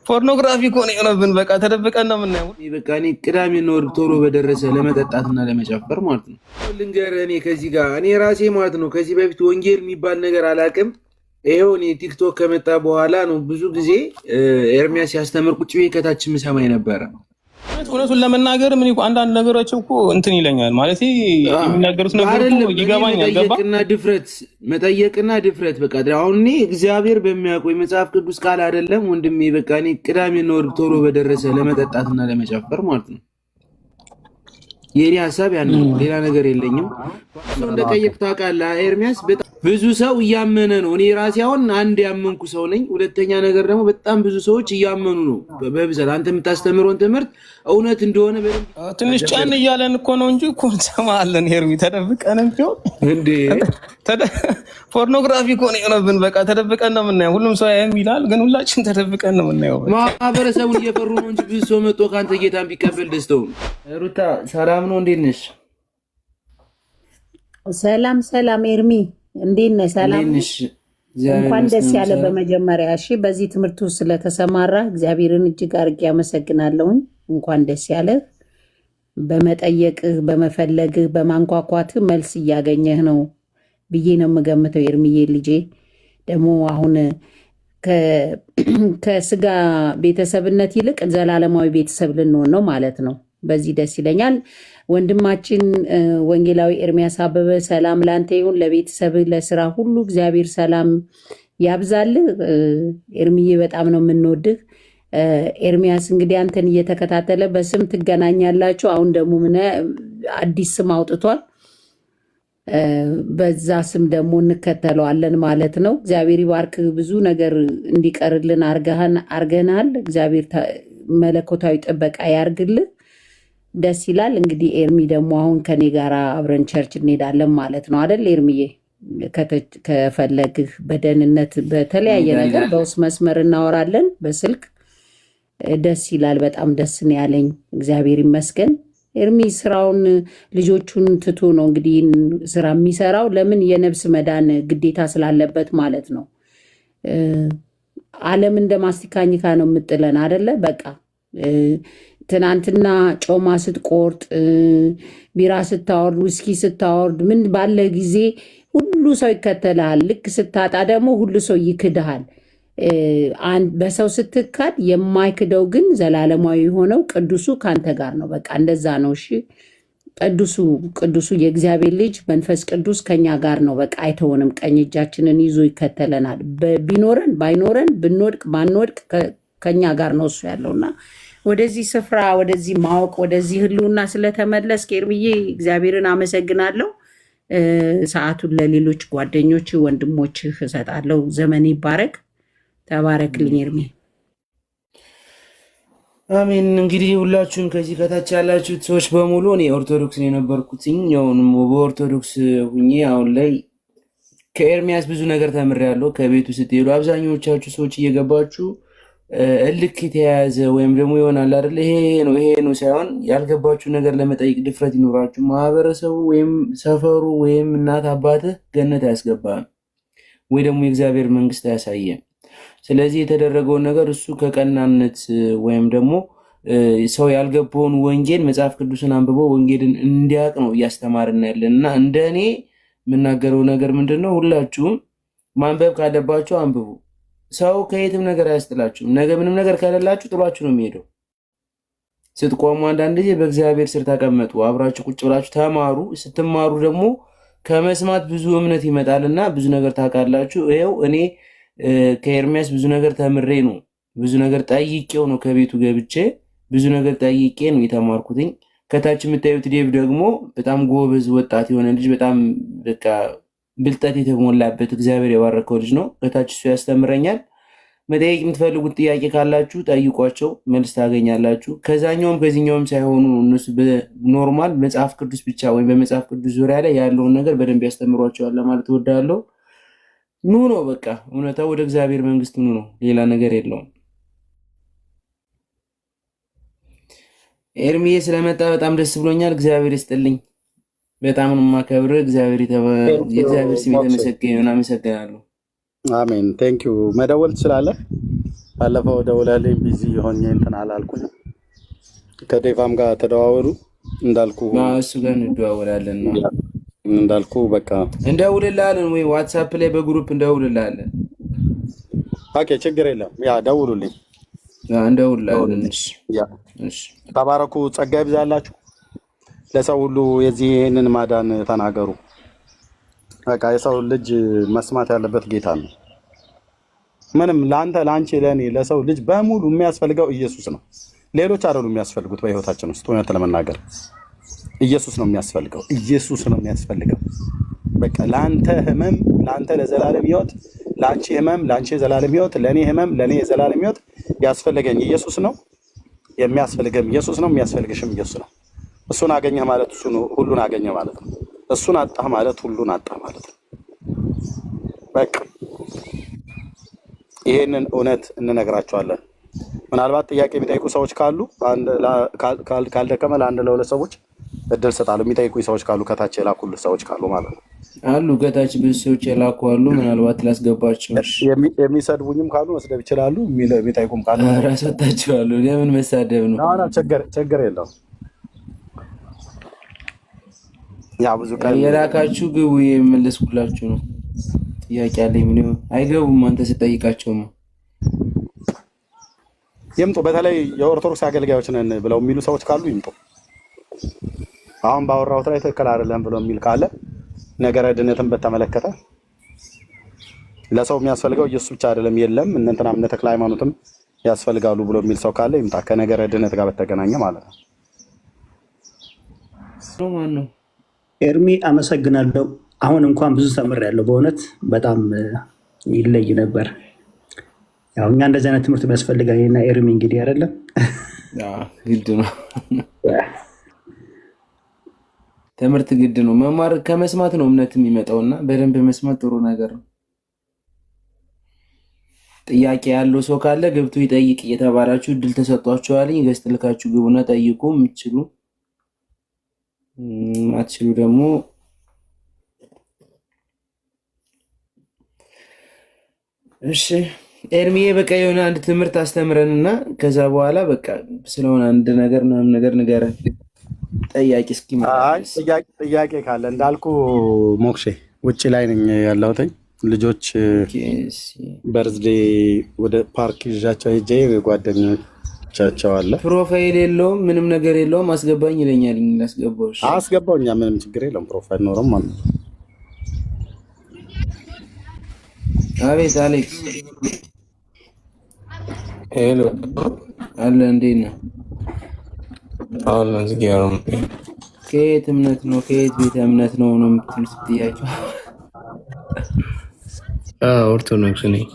ፖርኖግራፊ እኮ ነው የሆነብን። በቃ ተደብቀን ነው የምናየው። በቃ እኔ ቅዳሜ ነው ቶሎ በደረሰ ለመጠጣትና ለመጨፈር ማለት ነው። ልንገርህ እኔ ከዚህ ጋር እኔ ራሴ ማለት ነው ከዚህ በፊት ወንጌል የሚባል ነገር አላውቅም። ይኸው እኔ ቲክቶክ ከመጣ በኋላ ነው ብዙ ጊዜ ኤርሚያስ ሲያስተምር ቁጭ ብዬ ከታች የምሰማኝ ነበረ። እውነቱን ለመናገር ምን እኮ አንዳንድ ነገሮች እኮ እንትን ይለኛል ማለት የሚናገሩት ነገር እኮ ይገባኛል። መጠየቅና ድፍረት በቃ አሁን እኔ እግዚአብሔር በሚያውቀው የመጽሐፍ ቅዱስ ቃል አይደለም ወንድሜ። በቃ እኔ ቅዳሜ ነው ቶሎ በደረሰ ለመጠጣትና ለመጨፈር ማለት ነው። የኔ ሐሳብ ያን ነው፣ ሌላ ነገር የለኝም። እንደጠየቅ ታውቃለህ ኤርሚያስ፣ በጣም ብዙ ሰው እያመነ ነው። እኔ ራሴ አሁን አንድ ያመንኩ ሰው ነኝ። ሁለተኛ ነገር ደግሞ በጣም ብዙ ሰዎች እያመኑ ነው በብዛት። አንተ የምታስተምረውን ትምህርት እውነት እንደሆነ ትንሽ ጫን እያለን እኮ ነው እንጂ እኮ እንሰማለን። ኤርሚ ተደብቀንም ቢሆን እንዴ ፖርኖግራፊ እኮ ነው የሆነብን። በቃ ተደብቀን ነው የምናየው። ሁሉም ሰው ያየም ይላል፣ ግን ሁላችን ተደብቀን ነው የምናየው። ማህበረሰቡን እየፈሩ ነው እንጂ ብዙ ሰው መጥቶ ከአንተ ጌታን ቢቀበል ደስተው ነው። ሩታ ሰላም ነው? እንዴት ነሽ? ሰላም ኤርሚ እንዴት ነህ? ሰላም ነሽ? እንኳን ደስ ያለ በመጀመሪያ። እሺ በዚህ ትምህርት ውስጥ ስለተሰማራ እግዚአብሔርን እጅግ አድርጌ አመሰግናለሁኝ። እንኳን ደስ ያለ። በመጠየቅህ በመፈለግህ በማንኳኳትህ መልስ እያገኘህ ነው ብዬ ነው የምገምተው። ኤርሚዬ ልጄ ደግሞ አሁን ከስጋ ቤተሰብነት ይልቅ ዘላለማዊ ቤተሰብ ልንሆን ነው ማለት ነው። በዚህ ደስ ይለኛል። ወንድማችን ወንጌላዊ ኤርሚያስ አበበ ሰላም ላንተ ይሁን፣ ለቤተሰብህ ለስራ ሁሉ እግዚአብሔር ሰላም ያብዛልህ። ኤርሚዬ በጣም ነው የምንወድህ። ኤርሚያስ እንግዲህ አንተን እየተከታተለ በስም ትገናኛላችሁ። አሁን ደግሞ አዲስ ስም አውጥቷል። በዛ ስም ደግሞ እንከተለዋለን ማለት ነው። እግዚአብሔር ይባርክ። ብዙ ነገር እንዲቀርልን አርገናል። እግዚአብሔር መለኮታዊ ጥበቃ ያርግልህ። ደስ ይላል። እንግዲህ ኤርሚ ደግሞ አሁን ከኔ ጋር አብረን ቸርች እንሄዳለን ማለት ነው አይደል ኤርሚዬ? ከፈለግህ በደህንነት በተለያየ ነገር በውስጥ መስመር እናወራለን በስልክ። ደስ ይላል። በጣም ደስ ነው ያለኝ። እግዚአብሔር ይመስገን። ኤርሚ ስራውን ልጆቹን ትቶ ነው እንግዲህ ስራ የሚሰራው። ለምን? የነፍስ መዳን ግዴታ ስላለበት ማለት ነው። ዓለም እንደ ማስቲካኝካ ነው የምጥለን አደለ? በቃ ትናንትና ጮማ ስትቆርጥ፣ ቢራ ስታወርድ፣ ውስኪ ስታወርድ ምን ባለ ጊዜ ሁሉ ሰው ይከተልሃል። ልክ ስታጣ ደግሞ ሁሉ ሰው ይክድሃል። በሰው ስትካድ የማይክደው ግን ዘላለማዊ የሆነው ቅዱሱ ከአንተ ጋር ነው። በቃ እንደዛ ነው። እሺ ቅዱሱ የእግዚአብሔር ልጅ መንፈስ ቅዱስ ከኛ ጋር ነው። በቃ አይተውንም። ቀኝ እጃችንን ይዞ ይከተለናል። ቢኖረን ባይኖረን፣ ብንወድቅ ባንወድቅ ከኛ ጋር ነው እሱ ያለውና ወደዚህ ስፍራ ወደዚህ ማወቅ ወደዚህ ህልውና ስለተመለስ ኤርሚዬ እግዚአብሔርን አመሰግናለሁ። ሰዓቱን ለሌሎች ጓደኞች ወንድሞች እሰጣለሁ። ዘመን ይባረክ። ተባረክልኝ ኤርሚ። አሜን። እንግዲህ ሁላችሁም ከዚህ ከታች ያላችሁት ሰዎች በሙሉ እኔ ኦርቶዶክስ ነው የነበርኩትኝ። አሁንም በኦርቶዶክስ ሁኜ አሁን ላይ ከኤርሚያስ ብዙ ነገር ተምሬያለሁ። ከቤቱ ስትሄዱ አብዛኛዎቻችሁ ሰዎች እየገባችሁ እልክ የተያያዘ ወይም ደግሞ ይሆናል አይደል ይሄ ነው ሳይሆን ያልገባችሁ ነገር ለመጠየቅ ድፍረት ይኖራችሁ። ማህበረሰቡ ወይም ሰፈሩ ወይም እናት አባትህ ገነት አያስገባም ወይ ደግሞ የእግዚአብሔር መንግስት አያሳየም። ስለዚህ የተደረገውን ነገር እሱ ከቀናነት ወይም ደግሞ ሰው ያልገባውን ወንጌል መጽሐፍ ቅዱስን አንብቦ ወንጌልን እንዲያውቅ ነው እያስተማርን ያለን እና እንደ እኔ የምናገረው ነገር ምንድነው? ሁላችሁም ማንበብ ካለባችሁ አንብቡ። ሰው ከየትም ነገር አያስጥላችሁም። ነገ ምንም ነገር ከሌላችሁ ጥሏችሁ ነው የሚሄደው። ስትቆሙ አንዳንድ ጊዜ በእግዚአብሔር ስር ተቀመጡ፣ አብራችሁ ቁጭ ብላችሁ ተማሩ። ስትማሩ ደግሞ ከመስማት ብዙ እምነት ይመጣልና ብዙ ነገር ታውቃላችሁ። ይኸው እኔ ከኤርሚያስ ብዙ ነገር ተምሬ ነው፣ ብዙ ነገር ጠይቄው ነው ከቤቱ ገብቼ ብዙ ነገር ጠይቄ ነው የተማርኩትኝ። ከታች የምታዩት ዴቭ ደግሞ በጣም ጎበዝ ወጣት የሆነ ልጅ፣ በጣም በቃ ብልጠት የተሞላበት እግዚአብሔር የባረከው ልጅ ነው። ከታች እሱ ያስተምረኛል። መጠየቅ የምትፈልጉት ጥያቄ ካላችሁ ጠይቋቸው፣ መልስ ታገኛላችሁ። ከዛኛውም ከዚህኛውም ሳይሆኑ እነሱ በኖርማል መጽሐፍ ቅዱስ ብቻ ወይም በመጽሐፍ ቅዱስ ዙሪያ ላይ ያለውን ነገር በደንብ ያስተምሯቸዋል ለማለት እወዳለሁ። ኑ ነው በቃ እውነታው፣ ወደ እግዚአብሔር መንግስት ኑ ነው፣ ሌላ ነገር የለውም። ኤርሚዬ ስለመጣ በጣም ደስ ብሎኛል። እግዚአብሔር ይስጥልኝ። በጣም ነው የማከብር። የእግዚአብሔር ስም የተመሰገነ ይሁን። አመሰግናለሁ። አሜን። ቴንክ ዩ። መደወል ትችላለህ? ባለፈው ደውለልኝ ቢዚ ሆኜ እንትን አላልኩኝ። ከዴቫም ጋር ተደዋወሉ እንዳልኩ እሱ ጋር እንደዋወላለን ነው እንዳልኩ በቃ እንደውልልሃለን ወይ ዋትስአፕ ላይ በግሩፕ እንደውልልሃለን። ኦኬ ችግር የለም። ያ ደውሉልኝ። እንደውልልሃለን። እሺ ተባረኩ። ጸጋ ይብዛላችሁ። ለሰው ሁሉ ይህንን ማዳን ተናገሩ። በቃ የሰው ልጅ መስማት ያለበት ጌታ ነው። ምንም ለአንተ ለአንቺ ለእኔ ለሰው ልጅ በሙሉ የሚያስፈልገው ኢየሱስ ነው። ሌሎች አይደሉም የሚያስፈልጉት በህይወታችን ውስጥ። እውነት ለመናገር ኢየሱስ ነው የሚያስፈልገው። ኢየሱስ ነው የሚያስፈልገው። በቃ ለአንተ ህመም፣ ለአንተ ለዘላለም ህይወት፣ ለአንቺ ህመም፣ ለአንቺ የዘላለም ህይወት፣ ለእኔ ህመም፣ ለእኔ የዘላለም ህይወት ያስፈልገኝ ኢየሱስ ነው። የሚያስፈልገም ኢየሱስ ነው። የሚያስፈልግሽም ኢየሱስ ነው። እሱን አገኘህ ማለት እሱ ሁሉን አገኘህ ማለት ነው። እሱን አጣህ ማለት ሁሉን አጣህ ማለት ነው። በቃ ይሄንን እውነት እንነግራቸዋለን። ምናልባት ጥያቄ የሚጠይቁ ሰዎች ካሉ ካልደከመ ለአንድ ለሁለት ሰዎች እድል ሰጣለሁ። የሚጠይቁ ሰዎች ካሉ ከታች የላኩልህ ሰዎች ካሉ ማለት ነው አሉ። ከታች ብዙ ሰዎች የላኩ አሉ። ምናልባት ላስገባቸው። የሚሰድቡኝም ካሉ መስደብ ይችላሉ። የሚጠይቁም ካሉ ራሳታቸዋለሁ። ለምን መሳደብ ነው? ችግር የለውም። ያ ብዙ ቀን የላካችሁ ግቡ። የመለስኩላችሁ ነው። ጥያቄ አለኝ። ምን አይገቡም? አንተ ስጠይቃቸው ነው። ይምጡ። በተለይ የኦርቶዶክስ አገልጋዮች ነን ብለው የሚሉ ሰዎች ካሉ ይምጡ። አሁን ባወራሁት ላይ ትክክል አይደለም ብሎ የሚል ካለ ነገረ ድነትን በተመለከተ ለሰው የሚያስፈልገው ኢየሱስ ብቻ አይደለም፣ የለም እነንተና እነ ተክለ ሃይማኖትም ያስፈልጋሉ ብሎ የሚል ሰው ካለ ይምጣ። ከነገረ ድነት ጋር በተገናኘ ማለት ነው። ማን ነው? ኤርሚ አመሰግናለሁ። አሁን እንኳን ብዙ ተምሬያለሁ። በእውነት በጣም ይለይ ነበር። ያው እኛ እንደዚህ አይነት ትምህርት የሚያስፈልጋል እና ኤርሚ እንግዲህ አይደለም ግድ ነው። ትምህርት ግድ ነው። መማር ከመስማት ነው እምነት የሚመጣውና በደንብ መስማት ጥሩ ነገር ነው። ጥያቄ ያለው ሰው ካለ ገብቶ ይጠይቅ እየተባላችሁ እድል ተሰጧችኋል። ገስት ልካችሁ ግቡና ጠይቁ። የምትችሉ አትችሉ ደግሞ እሺ። ኤርሚዬ በቃ የሆነ አንድ ትምህርት አስተምረንና ከዛ በኋላ በቃ ስለሆነ አንድ ነገር ምናምን ነገር ንገረን። ጠያቂ እስኪ ጥያቄ ካለ እንዳልኩ ሞክሼ ውጭ ላይ ነኝ ያለሁት። ልጆች በርዝዴ ወደ ፓርክ ይዣቸው ሄጄ ጓደኞቻቸው አለ። ፕሮፋይል የለውም ምንም ነገር የለውም። አስገባኝ ይለኛል። አስገባው። እኛ ምንም ችግር የለውም። ፕሮፋይል ኖረም ማለት ነው። አቤት አሌክስ። ሄሎ አለ። እንዴት ነህ? አሁን እዚህ ጋር ነው። ከየት እምነት ነው? ከየት ቤተ እምነት ነው ነው የምትሉት? ጥያቄው ኦርቶዶክስ ነኝ።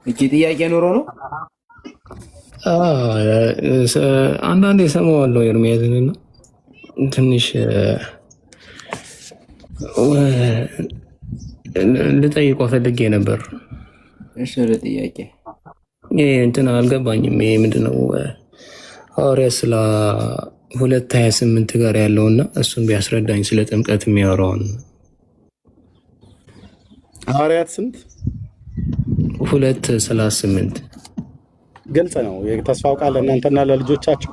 እቺ ጥያቄ ኖሮ ነው? አንዳንዴ እሰማዋለሁ ኤርሚያስንና ትንሽ ልጠይቀው ፈልጌ ነበር። እሺ ወደ ጥያቄ ይሄ እንትን አልገባኝም። ይሄ ምንድነው ሐዋርያት ስለ 2:28 ጋር ያለውና እሱን ቢያስረዳኝ ስለ ጥምቀት የሚያወራውን። ሐዋርያት ስንት? 2:38 ግልጽ ነው። የተስፋው ቃል ለእናንተና ለልጆቻችሁ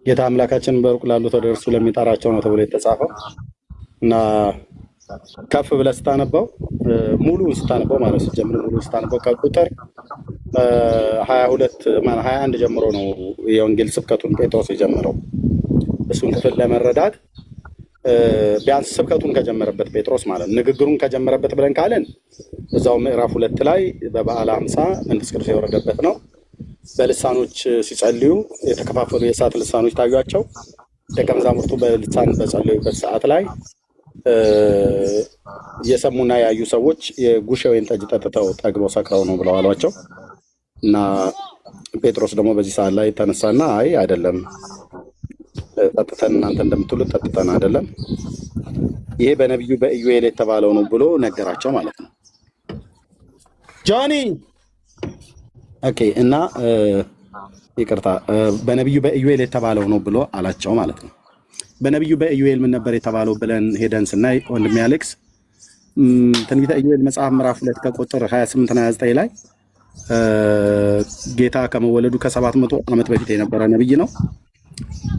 ጌታ አምላካችን በሩቅ ላሉት ወደ እርሱ ለሚጠራቸው ነው ተብሎ የተጻፈው እና ከፍ ብለህ ስታነበው ሙሉ ስታነበው ማለት ጀምሮ ሙሉ ስታነበው ከቁጥር 21 ጀምሮ ነው የወንጌል ስብከቱን ጴጥሮስ የጀመረው። እሱን ክፍል ለመረዳት ቢያንስ ስብከቱን ከጀመረበት ጴጥሮስ ማለት ንግግሩን ከጀመረበት ብለን ካለን እዛው ምዕራፍ 2 ላይ በበዓለ ሃምሳ መንፈስ ቅዱስ የወረደበት ነው። በልሳኖች ሲጸልዩ የተከፋፈሉ የእሳት ልሳኖች ታዩአቸው። ደቀ መዛሙርቱ በልሳን በጸለዩበት ሰዓት ላይ የሰሙና ያዩ ሰዎች የጉሽ ወይን ጠጅ ጠጥተው ጠግበው ሰክረው ነው ብለው አሏቸው እና ጴጥሮስ ደግሞ በዚህ ሰዓት ላይ ተነሳና አይ አይደለም፣ ጠጥተን እናንተ እንደምትሉት ጠጥተን አይደለም፣ ይሄ በነቢዩ በኢዩኤል የተባለው ነው ብሎ ነገራቸው ማለት ነው። ጆኒ ኦኬ። እና ይቅርታ በነቢዩ በኢዩኤል የተባለው ነው ብሎ አላቸው ማለት ነው። በነቢዩ በኢዩኤል ምን ነበር የተባለው ብለን ሄደን ስናይ ወንድሜ አሌክስ ትንቢተ ኢዩኤል መጽሐፍ ምዕራፍ 2 ከቁጥር 28 እና 29 ላይ ጌታ ከመወለዱ ከ700 ዓመት በፊት የነበረ ነብይ ነው።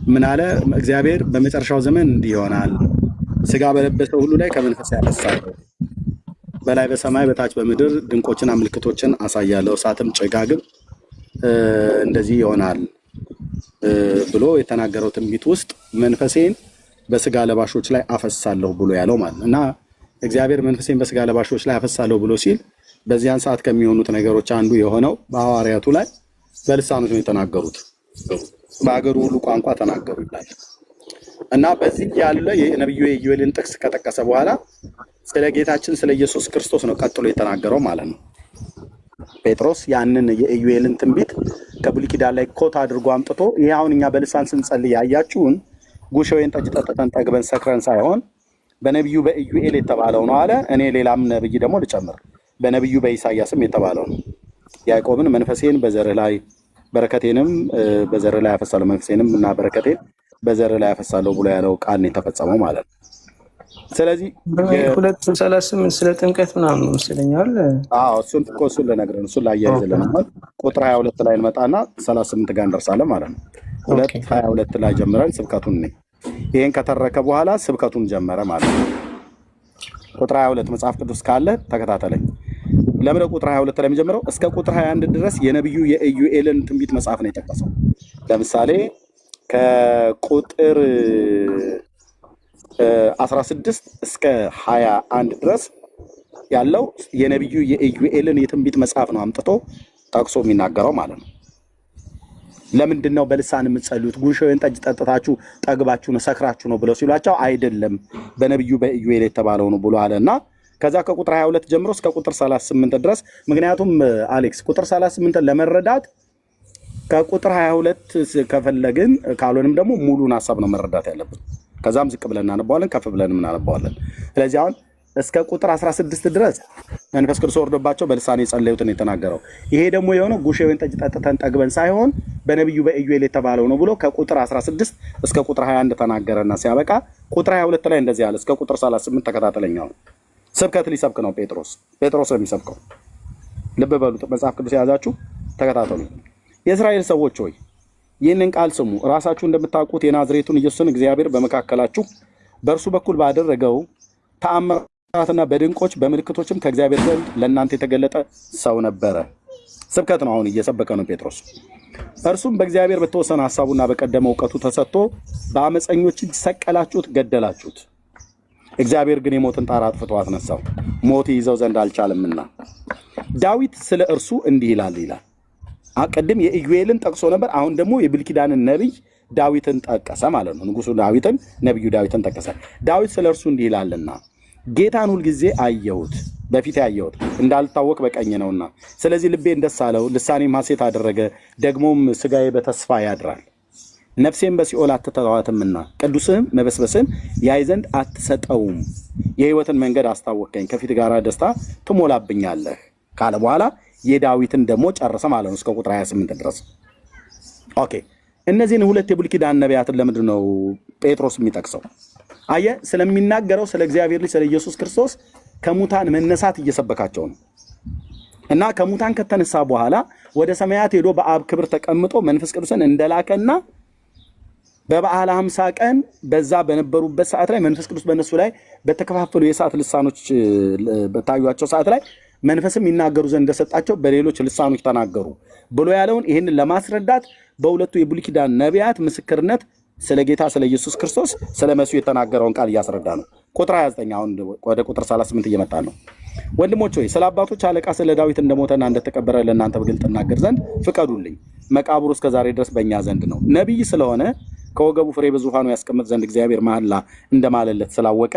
ምን አለ? እግዚአብሔር በመጨረሻው ዘመን እንዲህ ይሆናል፣ ስጋ በለበሰው ሁሉ ላይ ከመንፈስ ያፈሳል፣ በላይ በሰማይ በታች በምድር ድንቆችና ምልክቶችን አሳያለሁ፣ እሳትም ጭጋግም እንደዚህ ይሆናል ብሎ የተናገረው ትንቢት ውስጥ መንፈሴን በስጋ ለባሾች ላይ አፈሳለሁ ብሎ ያለው ማለት ነው። እና እግዚአብሔር መንፈሴን በስጋ ለባሾች ላይ አፈሳለሁ ብሎ ሲል በዚያን ሰዓት ከሚሆኑት ነገሮች አንዱ የሆነው በሐዋርያቱ ላይ በልሳኖች ነው የተናገሩት። በአገሩ ሁሉ ቋንቋ ተናገሩ ይላል። እና በዚህ ያለ የነብዩ የኢዩኤልን ጥቅስ ከጠቀሰ በኋላ ስለ ጌታችን ስለ ኢየሱስ ክርስቶስ ነው ቀጥሎ የተናገረው ማለት ነው። ጴጥሮስ ያንን የኢዩኤልን ትንቢት ከብሉይ ኪዳን ላይ ኮት አድርጎ አምጥቶ ይሄ አሁን እኛ በልሳን ስንጸልይ ያያችሁን ጉሽ ወይን ጠጅ ጠጥተን ጠግበን ሰክረን ሳይሆን በነቢዩ በኢዩኤል የተባለው ነው አለ። እኔ ሌላም ነብይ ደግሞ ልጨምር፣ በነቢዩ በኢሳያስም የተባለው ነው። ያዕቆብን መንፈሴን በዘርህ ላይ በረከቴንም በዘርህ ላይ ያፈሳለሁ፣ መንፈሴንም እና በረከቴን በዘርህ ላይ ያፈሳለሁ ብሎ ያለው ቃል ነው የተፈጸመው ማለት ነው። ስለዚህ 2:38 ስለ ጥምቀት ምናምን መስለኛል። እሱን ልነግርህ ነው። እሱን ላያይዝልን ቁጥር 22 ላይ እንመጣና 38 ጋር እንደርሳለን ማለት ነው። 2:22 ላይ ጀምረን ስብከቱን ነኝ ይሄን ከተረከ በኋላ ስብከቱን ጀመረ ማለት ነው። ቁጥር 22 መጽሐፍ ቅዱስ ካለ ተከታተለኝ። ለምን ቁጥር 22 ላይ የሚጀምረው? እስከ ቁጥር 21 ድረስ የነብዩ የኢዩኤልን ትንቢት መጽሐፍ ነው የጠቀሰው። ለምሳሌ ከቁጥር 16 እስከ 21 ድረስ ያለው የነብዩ የኢዩኤልን የትንቢት መጽሐፍ ነው አምጥቶ ጠቅሶ የሚናገረው ማለት ነው። ለምንድን ነው በልሳን የምትጸልዩት? ጉሽ ወይን ጠጅ ጠጥታችሁ ጠግባችሁ ነው ሰክራችሁ ነው ብለው ሲሏቸው አይደለም በነብዩ በኢዩኤል የተባለው ነው ብሎ አለና ከዛ ከቁጥር 22 ጀምሮ እስከ ቁጥር 38 ድረስ ምክንያቱም አሌክስ ቁጥር 38 ለመረዳት ከቁጥር 22 ከፈለግን ካልሆነም ደግሞ ሙሉን ሐሳብ ነው መረዳት ያለብን። ከዛም ዝቅ ብለን እናነባዋለን፣ ከፍ ብለን እናነባዋለን። ስለዚህ አሁን እስከ ቁጥር 16 ድረስ መንፈስ ቅዱስ ወርዶባቸው በልሳን የጸለዩትን የተናገረው። ይሄ ደግሞ የሆነው ጉሽ ወይን ጠጅ ጠጥተን ጠግበን ሳይሆን በነብዩ በኢዩኤል የተባለው ነው ብሎ ከቁጥር 16 እስከ ቁጥር 21 ተናገረና ሲያበቃ ቁጥር 22 ላይ እንደዚህ አለ። እስከ ቁጥር 38 ተከታተለኛው። ስብከት ሊሰብክ ነው ጴጥሮስ የሚሰብከው። ልብ በሉ፣ መጽሐፍ ቅዱስ የያዛችሁ ተከታተሉ። የእስራኤል ሰዎች ሆይ ይህንን ቃል ስሙ። ራሳችሁ እንደምታውቁት የናዝሬቱን ኢየሱስን እግዚአብሔር በመካከላችሁ በእርሱ በኩል ባደረገው ተአምራትና በድንቆች በምልክቶችም ከእግዚአብሔር ዘንድ ለእናንተ የተገለጠ ሰው ነበረ። ስብከት ነው አሁን እየሰበከ ነው ጴጥሮስ። እርሱም በእግዚአብሔር በተወሰነ ሐሳቡና በቀደመ እውቀቱ ተሰጥቶ በአመፀኞች እጅ ሰቀላችሁት፣ ገደላችሁት። እግዚአብሔር ግን የሞትን ጣር አጥፍቶ አስነሳው፣ ሞት ይዘው ዘንድ አልቻለምና። ዳዊት ስለ እርሱ እንዲህ ይላል። ቅድም የኢዩኤልን ጠቅሶ ነበር። አሁን ደግሞ የብሉይ ኪዳንን ነቢይ ዳዊትን ጠቀሰ ማለት ነው። ንጉሱ ዳዊትን፣ ነቢዩ ዳዊትን ጠቀሰ። ዳዊት ስለ እርሱ እንዲህ ይላልና ጌታን ሁልጊዜ አየሁት፣ በፊት ያየሁት እንዳልታወቅ በቀኝ ነውና፣ ስለዚህ ልቤን ደስ አለው፣ ልሳኔም ሐሴት አደረገ። ደግሞም ስጋዬ በተስፋ ያድራል። ነፍሴም በሲኦል አትተዋትምና ቅዱስህም መበስበስን ያይ ዘንድ አትሰጠውም። የሕይወትን መንገድ አስታወቀኝ፣ ከፊት ጋር ደስታ ትሞላብኛለህ ካለ በኋላ የዳዊትን ደግሞ ጨረሰ ማለት ነው እስከ ቁጥር 28 ድረስ። ኦኬ፣ እነዚህን ሁለት የብሉይ ኪዳን ነቢያትን ለምንድን ነው ጴጥሮስ የሚጠቅሰው? አየህ፣ ስለሚናገረው ስለ እግዚአብሔር ልጅ ስለ ኢየሱስ ክርስቶስ ከሙታን መነሳት እየሰበካቸው ነው። እና ከሙታን ከተነሳ በኋላ ወደ ሰማያት ሄዶ በአብ ክብር ተቀምጦ መንፈስ ቅዱስን እንደላከና በበዓለ 50 ቀን በዛ በነበሩበት ሰዓት ላይ መንፈስ ቅዱስ በእነሱ ላይ በተከፋፈሉ የእሳት ልሳኖች በታዩአቸው ሰዓት ላይ መንፈስም ይናገሩ ዘንድ እንደሰጣቸው በሌሎች ልሳኖች ተናገሩ ብሎ ያለውን ይህንን ለማስረዳት በሁለቱ የብሉይ ኪዳን ነቢያት ምስክርነት ስለ ጌታ ስለ ኢየሱስ ክርስቶስ ስለ መሲሁ የተናገረውን ቃል እያስረዳ ነው። ቁጥር 29 አሁን ወደ ቁጥር 38 እየመጣ ነው። ወንድሞች ሆይ ስለ አባቶች አለቃ ስለ ዳዊት እንደሞተና እንደተቀበረ ለእናንተ በግልጥ እናገር ዘንድ ፍቀዱልኝ። መቃብሩ እስከ ዛሬ ድረስ በእኛ ዘንድ ነው። ነቢይ ስለሆነ ከወገቡ ፍሬ በዙፋኑ ያስቀምጥ ዘንድ እግዚአብሔር መሐላ እንደማለለት ስላወቀ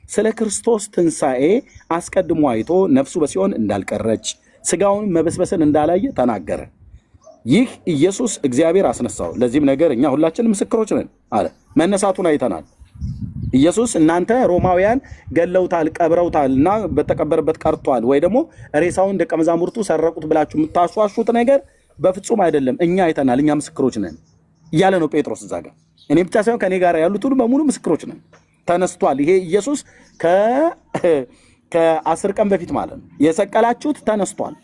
ስለ ክርስቶስ ትንሣኤ አስቀድሞ አይቶ ነፍሱ በሲኦል እንዳልቀረች ስጋውን መበስበስን እንዳላየ ተናገረ። ይህ ኢየሱስ እግዚአብሔር አስነሳው፣ ለዚህም ነገር እኛ ሁላችን ምስክሮች ነን አለ። መነሳቱን አይተናል። ኢየሱስ እናንተ ሮማውያን ገለውታል፣ ቀብረውታል እና በተቀበረበት ቀርቷል ወይ ደግሞ ሬሳውን ደቀ መዛሙርቱ ሰረቁት ብላችሁ የምታስዋሹት ነገር በፍጹም አይደለም፣ እኛ አይተናል፣ እኛ ምስክሮች ነን እያለ ነው ጴጥሮስ እዛ ጋር። እኔ ብቻ ሳይሆን ከኔ ጋር ያሉት ሁሉ በሙሉ ምስክሮች ነን። ተነስቷል። ይሄ ኢየሱስ ከ10 ቀን በፊት ማለት ነው የሰቀላችሁት ተነስቷል።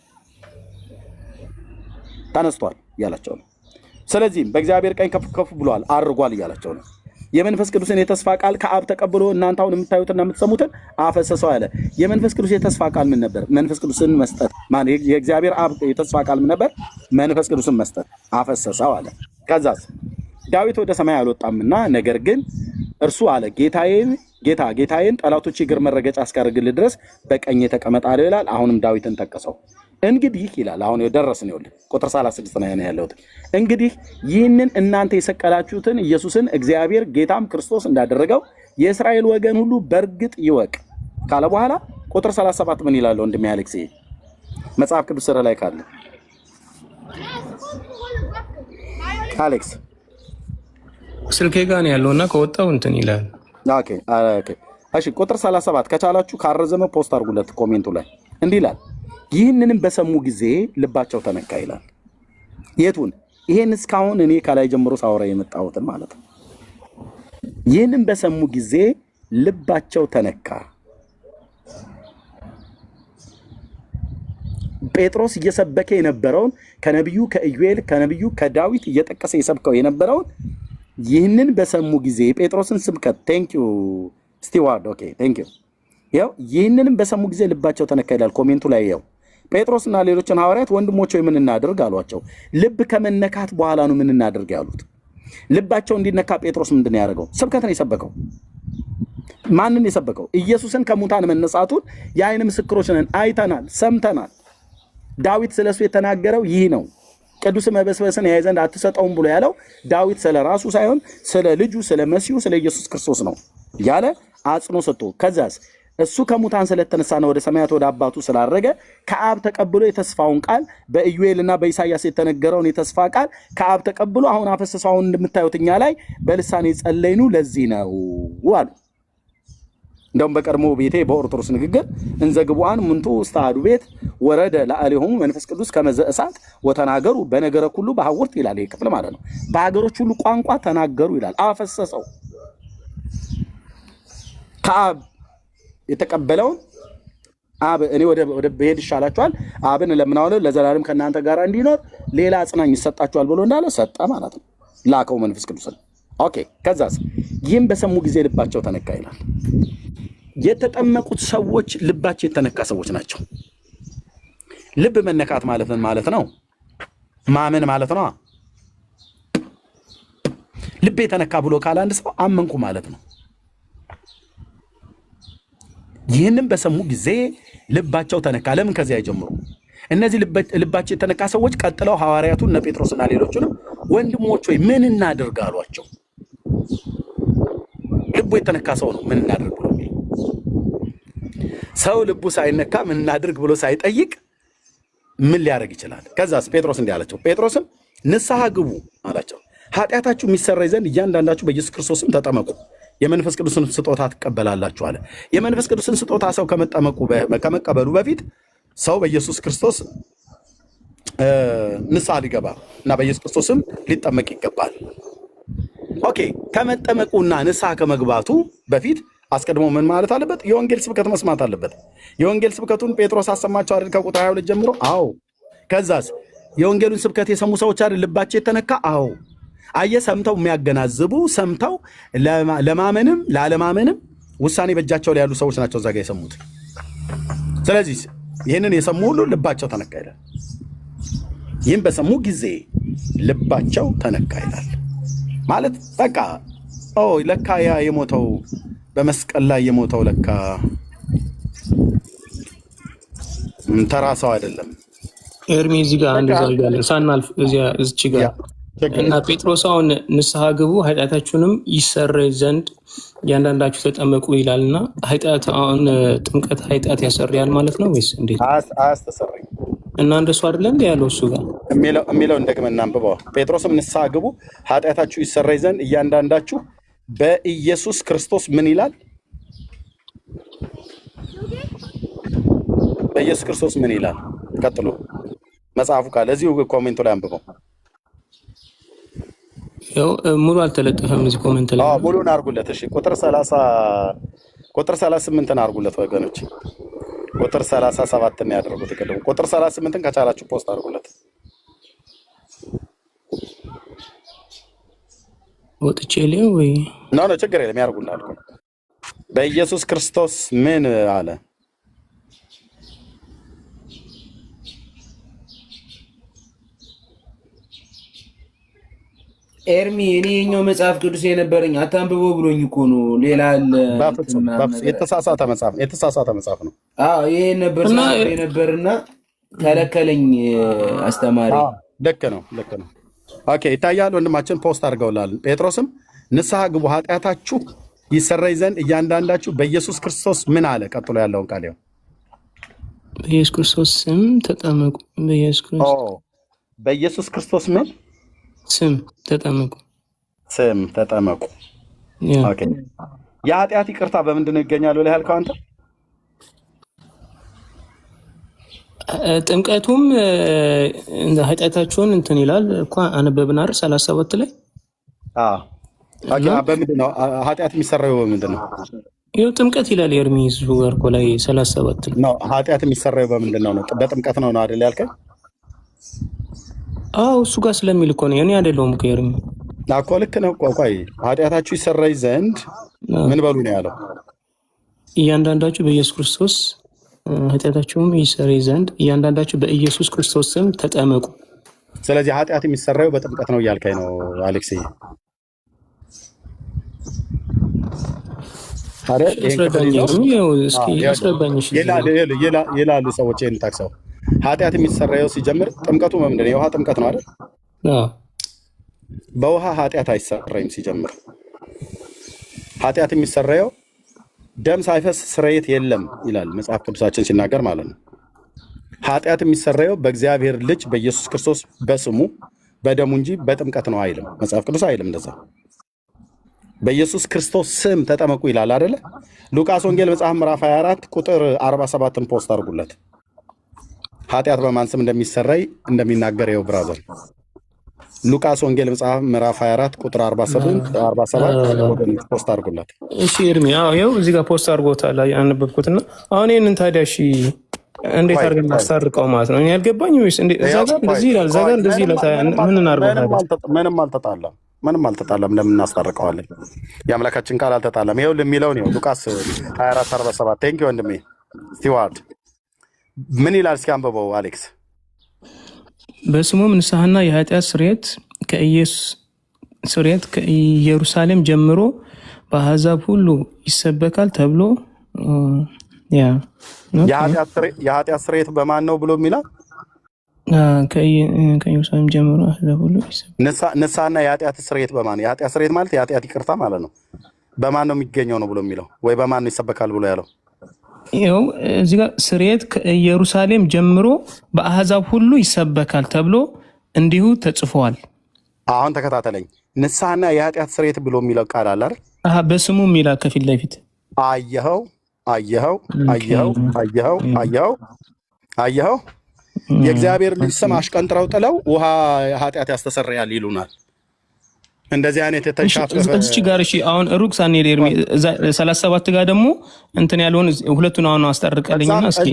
ተነስቷል እያላቸው ነው። ስለዚህም በእግዚአብሔር ቀኝ ከፍ ከፍ ብሏል አርጓል እያላቸው ነው። የመንፈስ ቅዱስን የተስፋ ቃል ከአብ ተቀብሎ እናንተ አሁን የምታዩትና የምትሰሙትን አፈሰሰው አለ። የመንፈስ ቅዱስ የተስፋ ቃል ምን ነበር? መንፈስ ቅዱስን መስጠት። ማን? የእግዚአብሔር አብ የተስፋ ቃል ምን ነበር? መንፈስ ቅዱስን መስጠት። አፈሰሰው አለ። ከዛስ ዳዊት ወደ ሰማይ አልወጣምና ነገር ግን እርሱ አለ ጌታዬን ጠላቶች እግር መረገጫ እስካደርግልህ ድረስ በቀኝ ተቀመጥ አለ ይላል። አሁንም ዳዊትን ጠቀሰው። እንግዲህ ይላል አሁን ደረስን። ይኸውልህ ቁጥር 36 ነው ያለው። እንግዲህ ይህንን እናንተ የሰቀላችሁትን ኢየሱስን እግዚአብሔር ጌታም ክርስቶስ እንዳደረገው የእስራኤል ወገን ሁሉ በእርግጥ ይወቅ ካለ በኋላ ቁጥር 37 ምን ይላል? ወንድሜ አሌክስ መጽሐፍ ቅዱስ ስራ ላይ ካለ አሌክስ ስልኬ ጋር ነው ያለውና ከወጣው እንትን ይላል። ኦኬ እሺ። ቁጥር 37 ከቻላችሁ ካረዘመ ፖስት አድርጉለት ኮሜንቱ ላይ። እንዲህ ይላል ይህንንም በሰሙ ጊዜ ልባቸው ተነካ ይላል። የቱን? ይሄን እስካሁን እኔ ከላይ ጀምሮ ሳወራ የመጣሁትን ማለት ነው። ይህንን በሰሙ ጊዜ ልባቸው ተነካ። ጴጥሮስ እየሰበከ የነበረውን ከነቢዩ ከኢዩኤል ከነቢዩ ከዳዊት እየጠቀሰ የሰብከው የነበረውን ይህንን በሰሙ ጊዜ ጴጥሮስን ስብከት ቴንኪዩ ስቲዋርድ ኦኬ ቴንኪዩ። ያው ይህንንም በሰሙ ጊዜ ልባቸው ተነካ ይላል ኮሜንቱ ላይ። ያው ጴጥሮስና ሌሎችን ሐዋርያት ወንድሞች ሆይ ምን እናድርግ አሏቸው። ልብ ከመነካት በኋላ ነው ምን እናድርግ ያሉት። ልባቸው እንዲነካ ጴጥሮስ ምንድን ያደርገው? ስብከት ነው የሰበከው። ማንን የሰበከው? ኢየሱስን ከሙታን መነሳቱን የዓይን ምስክሮች ነን፣ አይተናል፣ ሰምተናል። ዳዊት ስለሱ የተናገረው ይህ ነው። ቅዱስ መበስበስን ያይ ዘንድ አትሰጠውም ብሎ ያለው ዳዊት ስለ ራሱ ሳይሆን ስለ ልጁ ስለ መሲሁ ስለ ኢየሱስ ክርስቶስ ነው ያለ አጽኖ ሰጥቶ ከዛስ እሱ ከሙታን ስለተነሳ ነው ወደ ሰማያት ወደ አባቱ ስላረገ ከአብ ተቀብሎ የተስፋውን ቃል በኢዩኤልና በኢሳያስ የተነገረውን የተስፋ ቃል ከአብ ተቀብሎ አሁን አፈሰሰውን እንደምታዩት እኛ ላይ በልሳን የጸለይኑ ለዚህ ነው አሉ። እንደውም በቀድሞ ቤቴ በኦርቶዶክስ ንግግር እንዘግቡአን ምንቱ ውስተ አሐዱ ቤት ወረደ ለአሌሆሙ መንፈስ ቅዱስ ከመዘ እሳት ወተናገሩ በነገረ ሁሉ በሐውርት ይላል። ይሄ ክፍል ማለት ነው። በሀገሮች ሁሉ ቋንቋ ተናገሩ ይላል። አፈሰሰው ከአብ የተቀበለውን አብ እኔ ወደ ብሄድ ይሻላችኋል አብን እለምናለሁ ለዘላለም ከእናንተ ጋር እንዲኖር ሌላ አጽናኝ ይሰጣችኋል ብሎ እንዳለ ሰጠ ማለት ነው። ላከው መንፈስ ቅዱስን። ኦኬ ከዛስ ይህም በሰሙ ጊዜ ልባቸው ተነካ ይላል። የተጠመቁት ሰዎች ልባቸው የተነካ ሰዎች ናቸው። ልብ መነካት ማለት ምን ማለት ነው? ማመን ማለት ነው። ልብ የተነካ ብሎ ካለ አንድ ሰው አመንኩ ማለት ነው። ይህንም በሰሙ ጊዜ ልባቸው ተነካ። ለምን ከዚያ አይጀምሩ? እነዚህ ልባቸው የተነካ ሰዎች ቀጥለው ሐዋርያቱን እነ ጴጥሮስና ሌሎችንም ወንድሞች ሆይ ምን እናድርግ አሏቸው። ልቡ የተነካ ሰው ነው ምን እናድርግ ብሎ የሚል ሰው ልቡ ሳይነካ ምን እናድርግ ብሎ ሳይጠይቅ ምን ሊያደርግ ይችላል? ከዛስ ጴጥሮስ እንዲህ አላቸው። ጴጥሮስም ንስሐ ግቡ አላቸው። ኃጢአታችሁ የሚሰረይ ዘንድ እያንዳንዳችሁ በኢየሱስ ክርስቶስም ተጠመቁ የመንፈስ ቅዱስን ስጦታ ትቀበላላችሁ አለ። የመንፈስ ቅዱስን ስጦታ ሰው ከመቀበሉ በፊት ሰው በኢየሱስ ክርስቶስ ንስሐ ሊገባ እና በኢየሱስ ክርስቶስም ሊጠመቅ ይገባል። ኦኬ ከመጠመቁና ንስሐ ከመግባቱ በፊት አስቀድሞ ምን ማለት አለበት? የወንጌል ስብከት መስማት አለበት። የወንጌል ስብከቱን ጴጥሮስ አሰማቸው አይደል? ከቁጥር 22 ጀምሮ። አዎ። ከዛስ የወንጌሉን ስብከት የሰሙ ሰዎች አይደል ልባቸው የተነካ? አዎ። አየ ሰምተው የሚያገናዝቡ ሰምተው ለማመንም ላለማመንም ውሳኔ በእጃቸው ላይ ያሉ ሰዎች ናቸው እዛ ጋር የሰሙት። ስለዚህ ይህንን የሰሙ ሁሉ ልባቸው ተነካ ይላል። ይህም በሰሙ ጊዜ ልባቸው ተነካ ይላል። ማለት በቃ ለካ ያ የሞተው በመስቀል ላይ የሞተው ለካ ተራ ሰው አይደለም። ኤርሚ እዚህ ጋር አንድ ዛልጋለን ሳናልፍ እዚች ጋር እና ጴጥሮስ አሁን ንስሐ ግቡ ኃጢአታችሁንም ይሰረይ ዘንድ እያንዳንዳችሁ ተጠመቁ ይላልና ኃጢአት አሁን ጥምቀት ኃጢአት ያሰርያል ማለት ነው ወይስ እንዴት? አያስተሰርይም። እና እንደሱ አይደለ እንደ ያለው እሱ ጋር የሚለው እንደገና አንብበው። ጴጥሮስም ንስሐ ግቡ ኃጢአታችሁ ይሰረይ ዘንድ እያንዳንዳችሁ በኢየሱስ ክርስቶስ ምን ይላል? በኢየሱስ ክርስቶስ ምን ይላል? ቀጥሎ መጽሐፉ ካለ እዚሁ ኮሜንቱ ላይ አንብበው። ያው ሙሉ አልተለጠፈም እዚህ ኮሜንት ላይ። ሙሉን አድርጉለት። እሺ ቁጥር 38 አድርጉለት ወገኖች። ቁጥር 37 ነው ያደረጉት። ቅድም ቁጥር 38ን ከቻላችሁ ፖስት አድርጉለት። ወጥቼ ሊው ወይ ነው ችግር የለም ያርጉልሃል። በኢየሱስ ክርስቶስ ምን አለ? ኤርሚ እኔ የኛው መጽሐፍ ቅዱስ የነበረኝ አታንብቦ ብሎኝ እኮ ነው። ሌላ አለ የተሳሳተ መጽሐፍ ነው። አዎ ይሄ ነበር ነበርና ከለከለኝ አስተማሪ። ልክ ነው። ኦኬ ይታያል። ወንድማችን ፖስት አድርገውላል። ጴጥሮስም ንስሐ ግቡ ኃጢአታችሁ ይሰረይ ዘንድ እያንዳንዳችሁ በኢየሱስ ክርስቶስ ምን አለ? ቀጥሎ ያለውን ቃል ያው በኢየሱስ ክርስቶስ ስም ተጠመቁ። በኢየሱስ ክርስቶስ ምን ስም ተጠመቁ። ኦኬ የኃጢአት ይቅርታ በምንድን ነው ይገኛል ብለህ ያልከው አንተ? ጥምቀቱም ኃጢአታችሁን እንትን ይላል እኮ አነበብን አይደል? 37 ላይ በምንድን ነው ኃጢአት የሚሰራው? በምንድን ነው ይኸው ጥምቀት ይላል ኤርሚ እሱ ጋር እኮ ላይ 37 ነው። ኃጢአት የሚሰራው በምንድን ነው? በጥምቀት ነው አይደል ያልከኝ? አዎ እሱ ጋር ስለሚል እኮ ነው። እኔ አይደለሁም እኮ ኤርሚ እኮ ልክ ነው። ቆይ ኃጢአታችሁ ይሰረይ ዘንድ ምን በሉ ነው ያለው? እያንዳንዳችሁ በኢየሱስ ክርስቶስ ኃጢአታችሁም ይሰረይ ዘንድ እያንዳንዳችሁ በኢየሱስ ክርስቶስ ስም ተጠመቁ። ስለዚህ ኃጢአት የሚሰራው በጥምቀት ነው እያልከኝ ነው አሌክስ? ይላሉ ሰዎች ይህን ታክሰው ኃጢአት የሚሰራው ሲጀምር ጥምቀቱ ምንድን ነው? የውሃ ጥምቀት ነው አይደል? በውሃ ኃጢአት አይሰራይም። ሲጀምር ኃጢአት የሚሰራው ደም ሳይፈስ ስርየት የለም ይላል መጽሐፍ ቅዱሳችን ሲናገር ማለት ነው። ኃጢአት የሚሰራው በእግዚአብሔር ልጅ በኢየሱስ ክርስቶስ በስሙ በደሙ እንጂ በጥምቀት ነው አይልም መጽሐፍ ቅዱስ አይልም እንደዛ። በኢየሱስ ክርስቶስ ስም ተጠመቁ ይላል አይደለ? ሉቃስ ወንጌል መጽሐፍ ምዕራፍ 24 ቁጥር 47ን ፖስት አድርጉለት። ኃጢአት በማን ስም እንደሚሰራይ እንደሚናገር ይኸው ብራዘር። ሉቃስ ወንጌል መጽሐፍ ምዕራፍ 24 ቁጥር 47 ፖስት አድርጉለት። እሺ ኤርሚ ይኸው እዚህ ጋር ፖስት አድርጎታል ያነበብኩትና አሁን ይህንን ታዲያ እሺ እንዴት አድርገን እናስታርቀው ማለት ነው? እኔ ያልገባኝ ወይስ እዛ ጋር እንደዚህ ይላል እዛ ጋር እንደዚህ ይላል። ምን እናድርገው? ምንም አልተጣላም። ለምን እናስታርቀዋለን? የአምላካችን ቃል አልተጣላም። ይኸው የሚለው ነው ሉቃስ 24:47 ቴንክ ዩ ወንድሜ ስቲዋርድ። ምን ይላል እስኪ አንብበው አሌክስ። በስሙም ንስሐና የኃጢአት ስርየት ከኢየሩሳሌም ጀምሮ በአሕዛብ ሁሉ ይሰበካል ተብሎ የኃጢአት ስርየት በማን ነው ብሎ የሚላል? ከኢየሩሳሌም ጀምሮ አሕዛብ ሁሉ ንስሐና የኃጢአት ስርየት በማን? የኃጢአት ስርየት ማለት የኃጢአት ይቅርታ ማለት ነው። በማን ነው የሚገኘው ነው ብሎ የሚለው? ወይ በማን ነው ይሰበካል ብሎ ያለው? ይኸው እዚህ ጋር ስርየት ከኢየሩሳሌም ጀምሮ በአሕዛብ ሁሉ ይሰበካል ተብሎ እንዲሁ ተጽፏል። አሁን ተከታተለኝ። ንስሐና የኃጢአት ስርየት ብሎ የሚለው ቃል አለ አይደል? በስሙ የሚላል ከፊት ለፊት አየኸው። የእግዚአብሔር ልጅ ስም አሽቀንጥረው ጥለው ውሃ ኃጢአት ያስተሰርያል ይሉናል። እንደዚህ አይነት የተንሻፈፈ እዚህ ጋር እሺ፣ አሁን ሩቅ ሳንሄድ 37 ጋር ደግሞ እንትን ያለውን ሁለቱን አሁን አስጠርቀልኝና እስኪ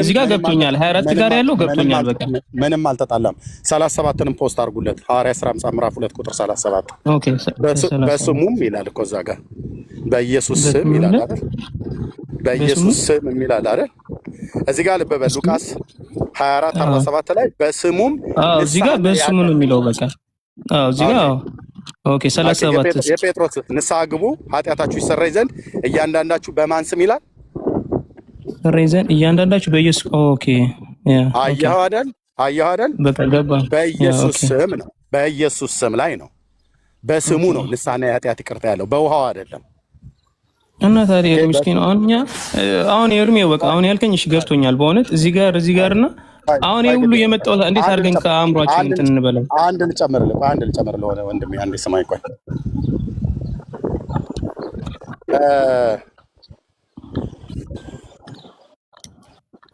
እዚህ ጋር ገብቶኛል። 24 ጋር ያለው ገብቶኛል። በቃ ምንም አልተጣላም። 37ንም ፖስት አድርጉለት። ሐዋርያት ሥራ ምዕራፍ 2 ቁጥር 37 ኦኬ። በስሙም ይላል እኮ እዛ ጋር በኢየሱስ ስም ይላል አይደል? በኢየሱስ ስም ይላል አይደል? እዚህ ጋር ልብ በል ሉቃስ 24:47 ላይ በስሙም እዚህ ጋር በስሙ ነው የሚለው። በቃ እዚህ ጋር ኦኬ 37 የጴጥሮስ ንስሐ ግቡ ኃጢአታችሁ ይሰረይ ዘንድ እያንዳንዳችሁ በማን ስም ይላል? ይሰረይ ዘንድ እያንዳንዳችሁ በኢየሱስ ኦኬ አየኸው አይደል? በቃ ገባ። በኢየሱስ ስም ነው። በኢየሱስ ስም ላይ ነው። በስሙ ነው ንስሐና የኃጢአት ይቅርታ ያለው በውሃው አይደለም። እና ታዲያ ምስኪን አሁን የእርሜው በቃ አሁን ያልከኝ እሺ ገብቶኛል በእውነት እዚህ ጋርና አሁን ይሄ ሁሉ የመጣው እንዴት አድርገን ከአእምሯችን እንትን እንበለው? አንድ ልጨምርልህ ወንድሜ አንዴ ስማኝ ቆይ።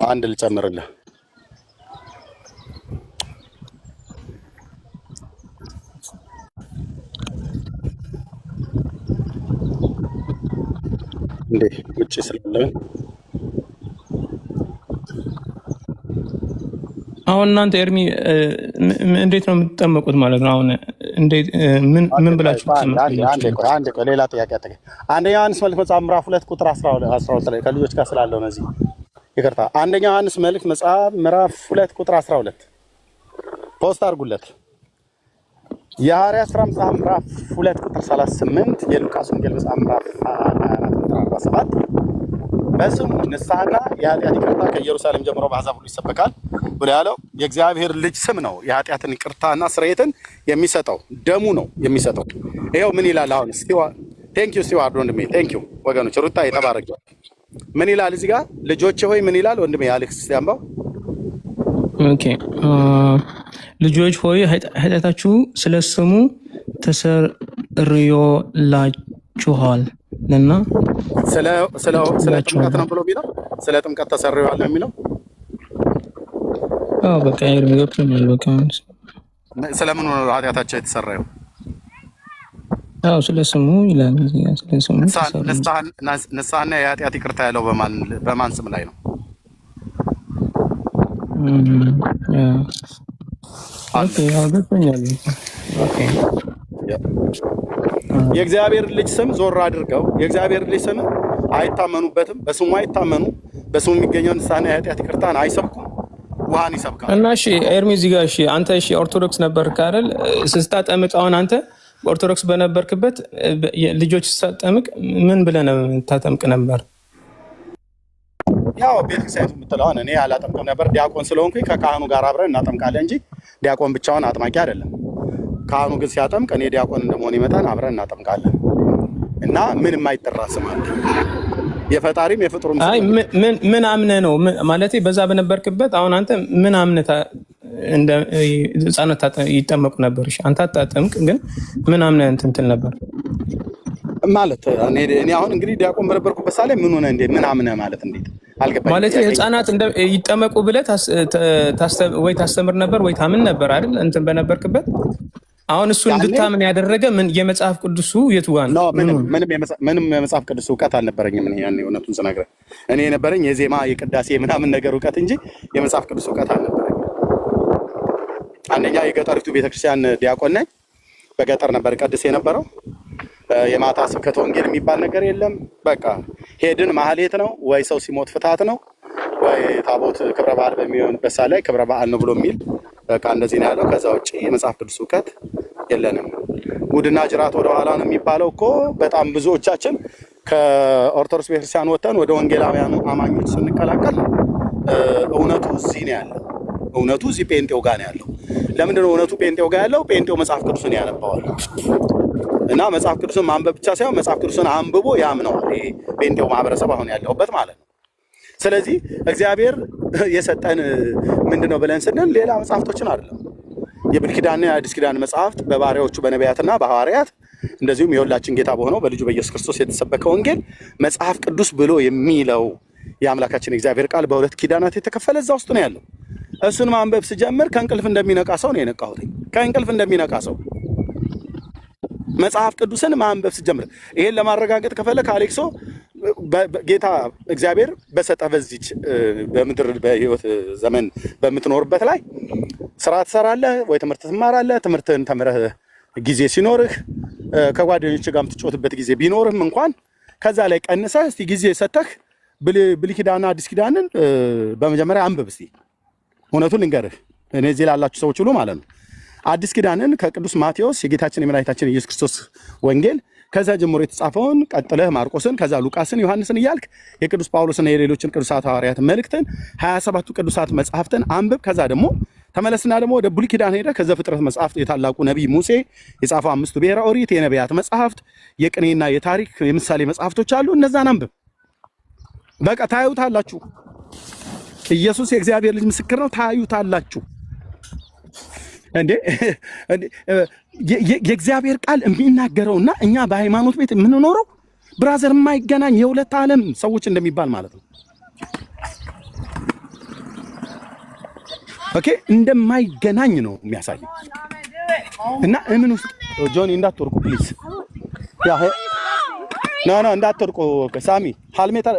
አንድ ልጨምርልህ እንዴ ውጭ ስላለ አሁን እናንተ ኤርሚ እንዴት ነው የምትጠመቁት ማለት ነው? አሁን እንዴት ምን ብላችሁ አንድ ሌላ ጥያቄ አጠገ አንደኛ ዮሐንስ መልእክት መጽሐፍ ምዕራፍ 2 ቁጥር 12 ላይ ከልጆች ጋር ስላለው ነው እዚህ ይቅርታ አንደኛ ዮሐንስ መልእክት መጽሐፍ ምዕራፍ 2 ቁጥር 12 ፖስት አድርጉለት የሐዋርያት ሥራ መጽሐፍ ምዕራፍ 2 ቁጥር 38 የሉቃስ ወንጌል መጽሐፍ ምዕራፍ 24 ቁጥር 47 በስሙ ንስሐና የኃጢአት ይቅርታ ከኢየሩሳሌም ጀምሮ በአሕዛብ ሁሉ ይሰበካል ብሎ ያለው የእግዚአብሔር ልጅ ስም ነው። የኃጢአትን ይቅርታና ስርየትን የሚሰጠው ደሙ ነው የሚሰጠው። ይኸው ምን ይላል አሁን ቴንክ ዩ ስቲዋርድ ወንድሜ ቴንክ ዩ ወገኖች ሩታ የተባረከ ምን ይላል እዚህ ጋር ልጆቼ ሆይ ምን ይላል ወንድሜ አሌክስ ያምባው ኦኬ ልጆች ሆይ ኃጢአታችሁ ስለ ስሙ ተሰርዮላችኋል እና ስለ ጥምቀት ነው ብሎ የሚለው ስለ ጥምቀት ተሰርዮዋል ነው የሚለው በቃ ይርሚገብተኛል በቃ ስለምን ነው ኃጢአታቸው የተሰራየው ስለ ስሙ ይላል ስለ ስሙ ንስሐና የኃጢአት ይቅርታ ያለው በማን ስም ላይ ነው ኦኬ አገኘኛል ኦኬ የእግዚአብሔር ልጅ ስም ዞር አድርገው የእግዚአብሔር ልጅ ስም አይታመኑበትም በስሙ አይታመኑ በስሙ የሚገኘው ንስሐና የኃጢአት ይቅርታን አይሰብኩም ውሃን ይሰብካል እና እሺ ኤርሚ እዚህ ጋር እሺ አንተ እሺ ኦርቶዶክስ ነበርክ አይደል ስታጠምቅ አሁን አንተ ኦርቶዶክስ በነበርክበት ልጆች ስታጠምቅ ምን ብለህ ነው ታጠምቅ ነበር ያው ቤተክርስቲያኑ የምትለውን እኔ አላጠምቅም ነበር ዲያቆን ስለሆንኩኝ ከካህኑ ጋር አብረን እናጠምቃለን እንጂ ዲያቆን ብቻውን አጥማቂ አይደለም ካህኑ ግን ሲያጠምቅ እኔ ዲያቆን እንደመሆን ይመጣን አብረን እናጠምቃለን እና ምንም አይጠራ ስም አለ የፈጣሪም የፍጥሩም አይ ምን አምነህ ነው ማለት በዛ በነበርክበት አሁን አንተ ምን አምነህ እንደ ህፃናት ይጠመቁ ነበር እሺ አንተ አታጠምቅ ግን ምን አምነህ እንትን ነበር ማለት እኔ አሁን እንግዲህ ዲያቆን በነበርኩበት ሳለ ምን ሆነ እንዴ ምን አምነህ ማለት እንዴት አልገባኝ ማለት ህፃናት ይጠመቁ ብለህ ወይ ታስተምር ነበር ወይ ታምን ነበር አይደል እንትን በነበርክበት አሁን እሱ እንድታምን ያደረገ ምን የመጽሐፍ ቅዱሱ የቱ ጋር ነው ምንም የመጽሐፍ ቅዱስ ዕውቀት አልነበረኝም እኔ ያን እውነቱን ስነግርህ እኔ የነበረኝ የዜማ የቅዳሴ ምናምን ነገር ዕውቀት እንጂ የመጽሐፍ ቅዱስ ዕውቀት አልነበረኝም አንደኛ የገጠሪቱ ቤተክርስቲያን ዲያቆን ነኝ በገጠር ነበር ቀድስ የነበረው የማታ ስብከተ ወንጌል የሚባል ነገር የለም በቃ ሄድን ማህሌት ነው ወይ ሰው ሲሞት ፍታት ነው ወይ ታቦት ክብረ በዓል በሚሆንበት ሰዓት ላይ ክብረ በዓል ነው ብሎ የሚል በቃ እንደዚህ ነው ያለው ከዛ ውጪ የመጽሐፍ ቅዱስ ዕውቀት የለንም ጉድና ጅራት ወደ ኋላ ነው የሚባለው እኮ በጣም ብዙዎቻችን ከኦርቶዶክስ ቤተክርስቲያን ወጥተን ወደ ወንጌላውያኑ አማኞች ስንቀላቀል እውነቱ እዚህ ነው ያለው እውነቱ እዚህ ጴንጤው ጋር ነው ያለው ለምንድን ነው እውነቱ ጴንጤው ጋር ያለው ጴንጤው መጽሐፍ ቅዱስን ያነባዋል እና መጽሐፍ ቅዱስን ማንበብ ብቻ ሳይሆን መጽሐፍ ቅዱስን አንብቦ ያምነዋል ይሄ ጴንጤው ማህበረሰብ አሁን ያለውበት ማለት ነው ስለዚህ እግዚአብሔር የሰጠን ምንድነው ብለን ስንል ሌላ መጽሐፍቶችን አይደለም የብሉይ ኪዳንና የአዲስ ኪዳን መጽሐፍት በባሪያዎቹ በነቢያትና በሐዋርያት እንደዚሁም የሁላችን ጌታ በሆነው በልጁ በኢየሱስ ክርስቶስ የተሰበከ ወንጌል መጽሐፍ ቅዱስ ብሎ የሚለው የአምላካችን እግዚአብሔር ቃል በሁለት ኪዳናት የተከፈለ እዛ ውስጥ ነው ያለው እሱን ማንበብ ስጀምር ከእንቅልፍ እንደሚነቃ ሰው ነው የነቃሁት ከእንቅልፍ እንደሚነቃ ሰው መጽሐፍ ቅዱስን ማንበብ ስጀምር ይሄን ለማረጋገጥ ከፈለክ አሌክሶ ጌታ እግዚአብሔር በሰጠህ በዚች በምድር በህይወት ዘመን በምትኖርበት ላይ ስራ ትሰራለህ ወይ ትምህርት ትማራለህ ትምህርትን ተምረህ ጊዜ ሲኖርህ ከጓደኞች ጋር የምትጫወትበት ጊዜ ቢኖርህም እንኳን ከዛ ላይ ቀንሰህ እስቲ ጊዜ ሰተህ ብሉይ ኪዳንና አዲስ ኪዳንን በመጀመሪያ አንብብ እስቲ እውነቱን ልንገርህ እኔ እዚህ ላላችሁ ሰዎች ሁሉ ማለት ነው አዲስ ኪዳንን ከቅዱስ ማቴዎስ የጌታችን የመድኃኒታችን ኢየሱስ ክርስቶስ ወንጌል ከዛ ጀምሮ የተጻፈውን ቀጥለህ ማርቆስን ከዛ ሉቃስን ዮሐንስን እያልክ የቅዱስ ጳውሎስና የሌሎችን ቅዱሳት ሐዋርያት መልእክትን 27ቱ ቅዱሳት መጽሐፍትን አንብብ ከዛ ደግሞ ተመለስና ደግሞ ወደ ብሉይ ኪዳን ሄደህ ከዘፍጥረት መጽሐፍት የታላቁ ነቢይ ሙሴ የጻፈው 5ቱ ብሔረ ኦሪት የነቢያት መጽሐፍት የቅኔና የታሪክ የምሳሌ መጽሐፍቶች አሉ እነዛን አንብብ በቃ ታዩታላችሁ ኢየሱስ የእግዚአብሔር ልጅ ምስክር ነው ታዩታላችሁ እንዴ የእግዚአብሔር ቃል የሚናገረውና እኛ በሃይማኖት ቤት የምንኖረው ብራዘር የማይገናኝ የሁለት ዓለም ሰዎች እንደሚባል ማለት ነው ኦኬ እንደማይገናኝ ነው የሚያሳየው እና እምን ውስጥ ጆኒ እንዳትወርቁ ፕሊዝ ያ ኖ እንዳትወርቁ ሳሚ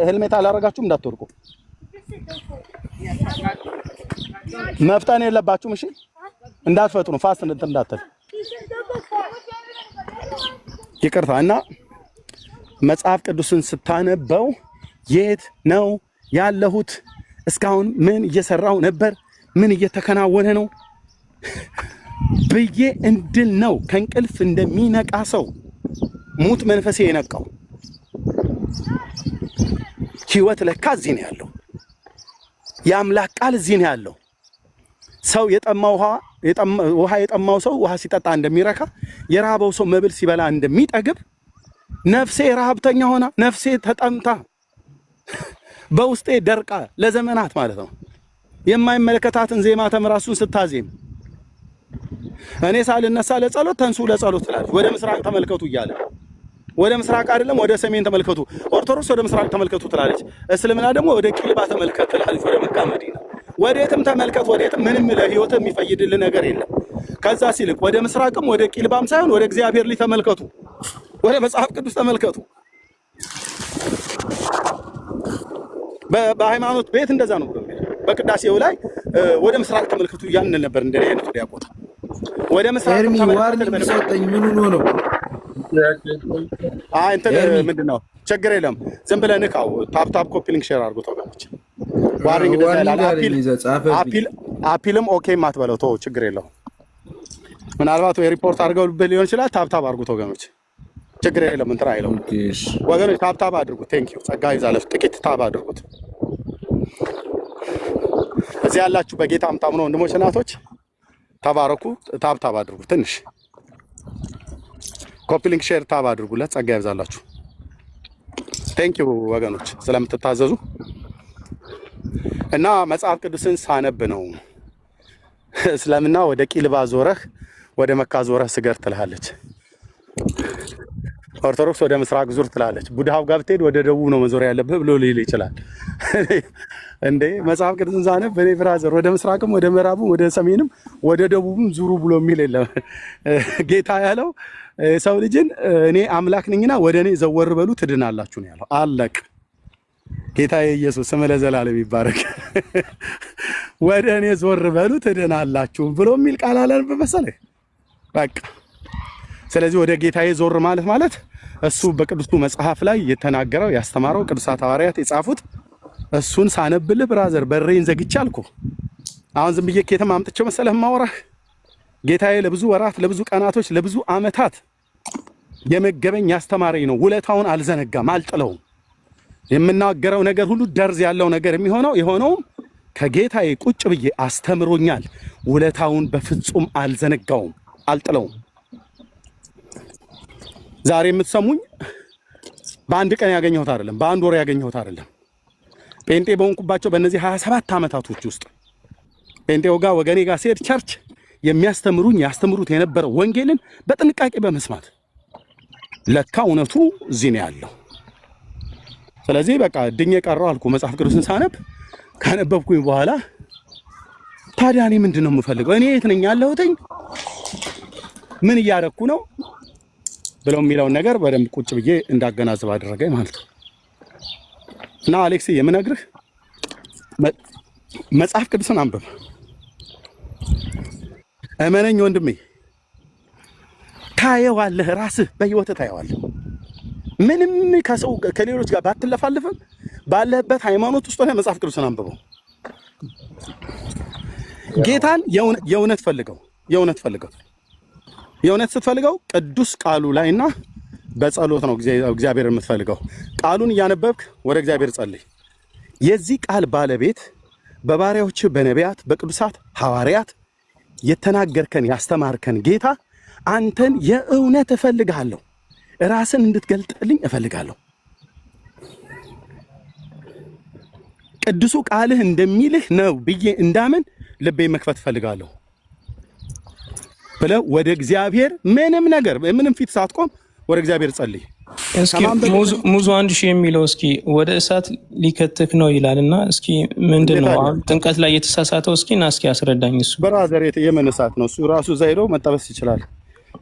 ሄልሜት አላረጋችሁም እንዳትወርቁ መፍጠን የለባችሁም እሺ እንዳትፈጥኑ ፋስት እንዳትል ይቅርታ እና መጽሐፍ ቅዱስን ስታነበው የት ነው ያለሁት? እስካሁን ምን እየሰራው ነበር? ምን እየተከናወነ ነው ብዬ እንድል ነው። ከእንቅልፍ እንደሚነቃ ሰው ሙት መንፈሴ የነቃው። ህይወት ለካ እዚህ ነው ያለው። የአምላክ ቃል እዚህ ነው ያለው። ሰው ውሃ የጠማው ሰው ውሃ ሲጠጣ እንደሚረካ፣ የራበው ሰው መብል ሲበላ እንደሚጠግብ፣ ነፍሴ ረሃብተኛ ሆና ነፍሴ ተጠምታ በውስጤ ደርቃ ለዘመናት ማለት ነው የማይመለከታትን ዜማ ተምራ እሱን ስታዜም እኔ ሳልነሳ ለጸሎት ተንሱ ለጸሎት ትላለች። ወደ ምስራቅ ተመልከቱ እያለ ወደ ምስራቅ አይደለም ወደ ሰሜን ተመልከቱ። ኦርቶዶክስ ወደ ምስራቅ ተመልከቱ ትላለች። እስልምና ደግሞ ወደ ቂልባ ተመልከት ትላለች፣ ወደ መካ መዲና። ወዴትም ተመልከት፣ ወዴትም ምንም ለህይወት የሚፈይድልህ ነገር የለም። ከዛ ሲልቅ ወደ ምስራቅም ወደ ቂልባም ሳይሆን ወደ እግዚአብሔር ላይ ተመልከቱ፣ ወደ መጽሐፍ ቅዱስ ተመልከቱ። በሃይማኖት ቤት እንደዛ ነው ብሎ በቅዳሴው ላይ ወደ ምስራቅ ተመልከቱ እያልን ነበር። እንደኔ አይነት ዲያቆታ ወደ ምስራቅ ተመልከቱ ምን ነው እንትን ምንድን ነው? ችግር የለም ዝም ብለህ ንካው። ታፕ ኮፒ ሊንክ ሼር አድርጎ ተወጋች። ዋሪንግ አፒልም ኦኬም አትበለው ተው፣ ችግር የለውም። ምናልባት ወይ ሪፖርት አድርገው ሊሆን ይችላል። ታፕ አድርጉት ወገኖች፣ ችግር የለም። እንትን አይለውም ወገኖች፣ ታፕ አድርጉት። ቴንክ ዩ ጸጋ ይዛለፍ። ጥቂት ታፕ አድርጉት። እዚህ ያላችሁ በጌታ አምታሙ ነው ወንድሞች እናቶች፣ ተባረኩ። ታፕ አድርጉት። ትንሽ ኮፒ ሊንክ ሼር ታብ አድርጉለት። ጸጋ ይብዛላችሁ። ቴንክ ዩ ወገኖች ስለምትታዘዙ እና መጽሐፍ ቅዱስን ሳነብ ነው እስልምና ወደ ቂልባ ዞረህ ወደ መካ ዞረህ ስገር ትላለች። ኦርቶዶክስ ወደ ምስራቅ ዙር ትላለች። ቡድሃው ጋር ብትሄድ ወደ ደቡብ ነው መዞር ያለብህ ብሎ ሊል ይችላል። እንዴ መጽሐፍ ቅዱስን ሳነብ እኔ ብራዘር ወደ ምስራቅም ወደ ምዕራብም ወደ ሰሜንም ወደ ደቡብም ዙሩ ብሎ የሚል የለም። ጌታ ያለው ሰው ልጅን እኔ አምላክ ነኝና ወደ እኔ ዘወር በሉ ትድናላችሁ ነው ያለው። አለቅ ጌታ ኢየሱስ ስም ለዘላለም ይባረክ። ወደ እኔ ዘወር በሉ ትድናላችሁ ብሎ የሚል ቃል አለን በመሰለህ በቃ። ስለዚህ ወደ ጌታዬ ዞር ማለት እሱ በቅዱሱ መጽሐፍ ላይ የተናገረው ያስተማረው ቅዱሳት ሐዋርያት የጻፉት እሱን ሳነብልህ ብራዘር በሬን ዘግቼ አልኩ። አሁን ዝም ብዬ ከየትም አምጥቼው መሰለህ ማወራህ? ጌታዬ ለብዙ ወራት፣ ለብዙ ቀናቶች፣ ለብዙ ዓመታት የመገበኝ ያስተማረኝ ነው። ውለታውን አልዘነጋም፣ አልጥለውም። የምናገረው ነገር ሁሉ ደርዝ ያለው ነገር የሆነውም ከጌታዬ ቁጭ ብዬ አስተምሮኛል። ውለታውን በፍጹም አልዘነጋውም፣ አልጥለውም። ዛሬ የምትሰሙኝ በአንድ ቀን ያገኘሁት አይደለም፣ በአንድ ወር ያገኘሁት አይደለም። ጴንጤ በሆንኩባቸው በእነዚህ 27 ዓመታቶች ውስጥ ጴንጤው ጋር ወገኔ ጋር ሲሄድ ቸርች ያስተምሩት የነበረው ወንጌልን በጥንቃቄ በመስማት ለካ እውነቱ እዚህ ነው ያለው። ስለዚህ በቃ ድኜ ቀረው አልኩ። መጽሐፍ ቅዱስን ሳነብ ካነበብኩኝ በኋላ ታዲያ እኔ ምንድን ነው የምፈልገው? እኔ የት ነኝ ያለሁትኝ? ምን እያደረኩ ነው ብለው የሚለውን ነገር በደንብ ቁጭ ብዬ እንዳገናዝብ አደረገኝ ማለት ነው። እና አሌክስ የምነግርህ መጽሐፍ ቅዱስን አንብብ፣ እመነኝ ወንድሜ፣ ታየዋለህ። ራስህ በህይወትህ ታየዋለህ። ምንም ከሰው ከሌሎች ጋር ባትለፋልፍም ባለህበት ሃይማኖት ውስጥ ሆነህ መጽሐፍ ቅዱስን አንብበው። ጌታን የእውነት ፈልገው። የእውነት ስትፈልገው ቅዱስ ቃሉ ላይና በጸሎት ነው እግዚአብሔር የምትፈልገው። ቃሉን እያነበብክ ወደ እግዚአብሔር ጸልይ። የዚህ ቃል ባለቤት በባሪያዎች በነቢያት በቅዱሳት ሐዋርያት የተናገርከን ያስተማርከን ጌታ አንተን የእውነት እፈልጋለሁ፣ ራስን እንድትገልጥልኝ እፈልጋለሁ፣ ቅዱሱ ቃልህ እንደሚልህ ነው ብዬ እንዳምን ልቤ መክፈት እፈልጋለሁ ብለህ ወደ እግዚአብሔር ምንም ፊት ሳትቆም ወደ እግዚአብሔር ጸልይ። እስኪ ሙዙ 1000 የሚለው እስኪ ወደ እሳት ሊከትክ ነው ይላልና እስኪ ምንድነው ጥምቀት ላይ የተሳሳተው? እስኪ ና እስኪ አስረዳኝ። እሱ ብራዘር የምን እሳት ነው? እሱ ራሱ ዘይሮ መጠበስ ይችላል።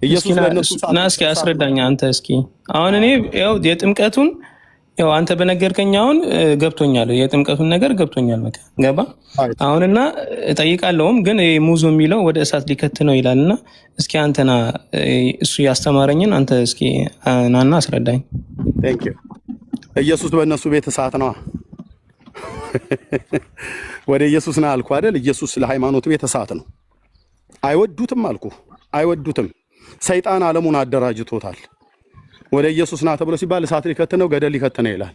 ኢየሱስ ለነሱ ና እስኪ አስረዳኝ አንተ። እስኪ አሁን እኔ ያው የጥምቀቱን ያው አንተ በነገርከኝ አሁን ገብቶኛል፣ የጥምቀቱን ነገር ገብቶኛል። በቃ ገባ አሁንና እጠይቃለሁም ግን ሙዙ የሚለው ወደ እሳት ሊከት ነው ይላልና እስኪ አንተና እሱ ያስተማረኝን አንተ እስኪ ናና አስረዳኝ። ቴንክ ዩ። ኢየሱስ በእነሱ ቤት እሳት ነው። ወደ ኢየሱስ ና አልኩ አይደል? ኢየሱስ ለሃይማኖት ቤት እሳት ነው። አይወዱትም አልኩ፣ አይወዱትም። ሰይጣን ዓለሙን አደራጅቶታል። ወደ ኢየሱስ ና ተብሎ ሲባል እሳት ሊከት ነው፣ ገደል ሊከት ነው ይላል።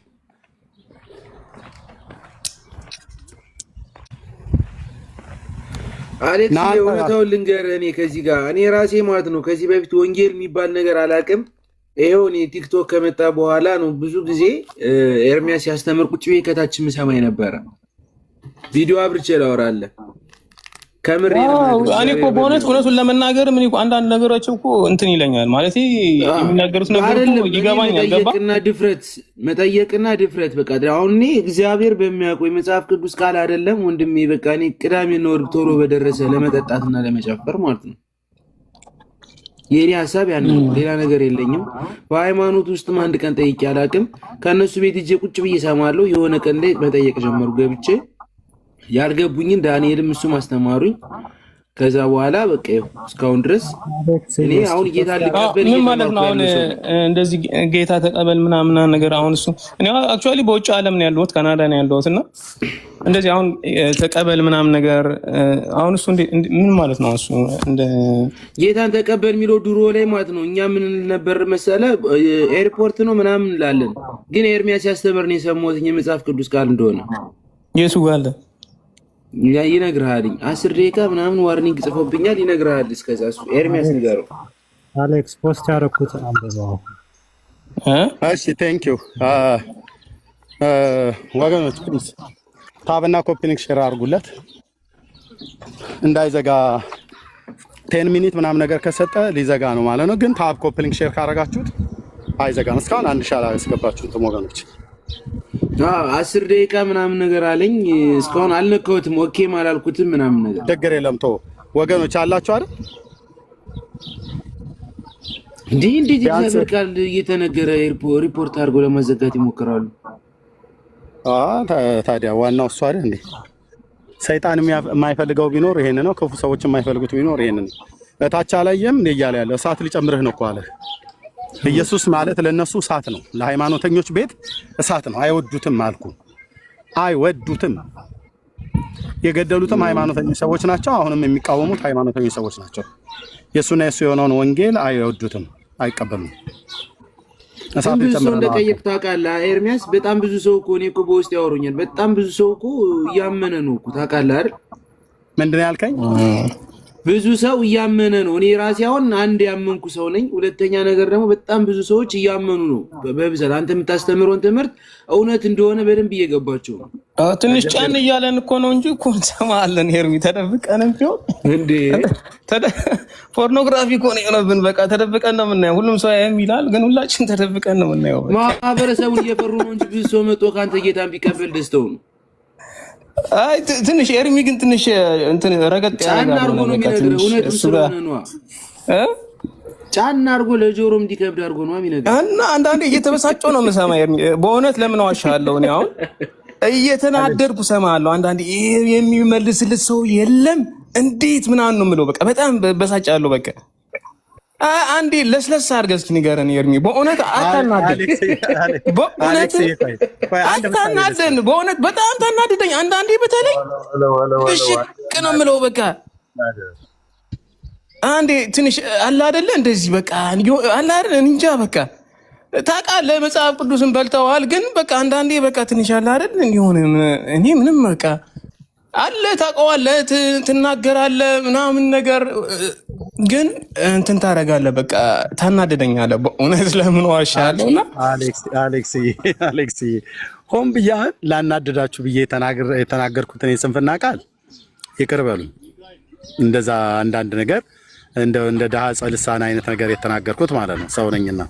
አሌክስ የእውነታውን ልንገርህ፣ እኔ ከዚህ ጋር እኔ ራሴ ማለት ነው ከዚህ በፊት ወንጌል የሚባል ነገር አላውቅም። ይኸው እኔ ቲክቶክ ከመጣ በኋላ ነው ብዙ ጊዜ ኤርሚያስ ሲያስተምር ቁጭ ብዬ ከታች የምሰማኝ ነበረ። ቪዲዮ አብርቼ ላወራለህ ከምሬ ነው። እኔ እኮ በእውነት እውነቱን ለመናገር ምን እኮ አንዳንድ ነገሮች እኮ እንትን ይለኛል ማለት የሚናገሩት ነገር እኮ ይገባኛል። ገባ መጠየቅና ድፍረት በቃ አሁን እኔ እግዚአብሔር በሚያውቀው የመጽሐፍ ቅዱስ ቃል አይደለም ወንድሜ፣ በቃ እኔ ቅዳሜና እሑድ ቶሎ በደረሰ ለመጠጣትና ለመጨፈር ማለት ነው። የኔ ሀሳብ ያን ነው፣ ሌላ ነገር የለኝም። በሃይማኖት ውስጥም አንድ ቀን ጠይቄ አላውቅም። ከእነሱ ቤት ሂጄ ቁጭ ብዬ እሰማለሁ። የሆነ ቀን ላይ መጠየቅ ጀመሩ ገብቼ ያልገቡኝን ዳንኤልም እሱም አስተማሩኝ። ከዛ በኋላ በቃ እስካሁን ድረስ እኔ አሁን ጌታ ሊቀበል ምን ማለት ነው? አሁን እንደዚህ ጌታ ተቀበል ምናምን ነገር አሁን እሱ እኔ አክቹአሊ በውጭ ዓለም ነው ያለሁት፣ ካናዳ ነው ያለሁት እና እንደዚህ አሁን ተቀበል ምናምን ነገር አሁን እሱ ምን ማለት ነው? እሱ እንደ ጌታን ተቀበል የሚለው ድሮ ላይ ማለት ነው። እኛ ምን ነበር መሰለ ኤርፖርት ነው ምናምን እንላለን፣ ግን ኤርሚያስ ያስተምር ነው የሰማሁት የመጽሐፍ ቅዱስ ቃል እንደሆነ ኢየሱስ ጋር ይነግርሃል። 10 ደቂቃ ምናምን ዋርኒንግ ጽፎብኛል ይነግርሃል። እስከዛ እሱ ኤርሚያስ ንገረው። አሌክስ ፖስት ያደረኩት አንብበው። እሺ ቴንክ ዩ ወገኖች፣ ፕሊዝ ታብና ኮፒኒክ ሼር አድርጉለት እንዳይዘጋ። 10 ሚኒት ምናምን ነገር ከሰጠ ሊዘጋ ነው ማለት ነው። ግን ታብ ኮፒኒክ ሼር ካረጋችሁት አይዘጋም። እስካሁን 1 ሻላ ያስገባችሁት ወገኖች 10 ደቂቃ ምናምን ነገር አለኝ። እስካሁን አልነካሁትም፣ ኦኬም አላልኩትም ምናምን ነገር። ችግር የለም ተው ወገኖች አላችሁ አይደል? እንዴት እግዚአብሔር ቃል እየተነገረ ሪፖርት አድርጎ ለማዘጋት ይሞክራሉ። ታዲያ ዋናው እሱ አይደል እንዴ? ሰይጣን የማይፈልገው ቢኖር ይሄን ነው። ክፉ ሰዎች የማይፈልጉት ቢኖር ይሄን ነው። እታች አላየም እንዴ እያለ ያለው እሳት ሊጨምርህ ነው እኮ አለ። ኢየሱስ ማለት ለነሱ እሳት ነው፣ ለሃይማኖተኞች ቤት እሳት ነው። አይወዱትም አልኩ፣ አይወዱትም። የገደሉትም ሃይማኖተኞች ሰዎች ናቸው። አሁንም የሚቃወሙት ሃይማኖተኞች ሰዎች ናቸው። የሱና የሱ የሆነውን ወንጌል አይወዱትም፣ አይቀበሉም። እሳት ሊጨምር ነው። እንደቀየቅ ታውቃለህ ኤርሚያስ፣ በጣም ብዙ ሰው እኮ እኔ እኮ በውስጥ ያወሩኛል። በጣም ብዙ ሰው እኮ እያመነ ነው እኮ ታውቃለህ አይደል? ምንድን ነው ያልከኝ? ብዙ ሰው እያመነ ነው። እኔ ራሴ አሁን አንድ ያመንኩ ሰው ነኝ። ሁለተኛ ነገር ደግሞ በጣም ብዙ ሰዎች እያመኑ ነው በብዛት። አንተ የምታስተምረውን ትምህርት እውነት እንደሆነ በደንብ እየገባቸው ነው። ትንሽ ጫን እያለን እኮ ነው እንጂ እኮ እንሰማለን። ሄርሚ ተደብቀንም ቢሆን እንዴ ፖርኖግራፊ እኮ ነው የሆነብን። በቃ ተደብቀን ነው የምናየው። ሁሉም ሰው ያየም ይላል፣ ግን ሁላችን ተደብቀን ነው የምናየው። ማህበረሰቡን እየፈሩ ነው እንጂ ብዙ ሰው መጥቶ ከአንተ ጌታን ቢቀበል ደስተው ነው። አይ ትንሽ ኤርሚ ግን ትንሽ እንትን ረገጥ ጫና አድርጎ ነው የሚነግረው። እውነቱን ስለሆነ ነው ጫና አድርጎ ለጆሮም እንዲከብድ አድርጎ ነው የሚነግረው። እና አንዳንዴ እየተበሳጨው ነው የምሰማ ኤርሚ። በእውነት ለምን ዋሻለሁ? እኔ አሁን እየተናደድኩ ሰማለሁ። አንዳንዴ የሚመልስልት ሰው የለም እንዴት ምናምን ነው የምለው። በቃ በጣም በሳጫለሁ። በቃ አንዴ ለስለስ አድርገህ እስኪ ንገረን ኤርሚ። በእውነት አታናደን፣ በእውነት በጣም ታናድደኝ አንዳንዴ። በተለይ ብሽቅ ነው የምለው። በቃ አንዴ ትንሽ አለ አይደለ እንደዚህ በቃ አለ አይደለ እንጃ በቃ ታውቃለህ፣ መጽሐፍ ቅዱስን በልተዋል። ግን በቃ አንዳንዴ በቃ ትንሽ አለ አይደለ እንዲሆን እኔ ምንም በቃ አለ ታውቀዋለህ፣ ትናገራለህ ምናምን ነገር ግን እንትን ታደርጋለህ። በቃ ታናደደኛለህ። በእውነት ለምን ዋሻለሁ? እና አሌክስ ሆን ብዬ ላናደዳችሁ ብዬ የተናገርኩትን የስንፍና ቃል ይቅር በሉኝ። እንደዛ አንዳንድ ነገር እንደ ድሃ ጸልሳን አይነት ነገር የተናገርኩት ማለት ነው። ሰው ነኝና።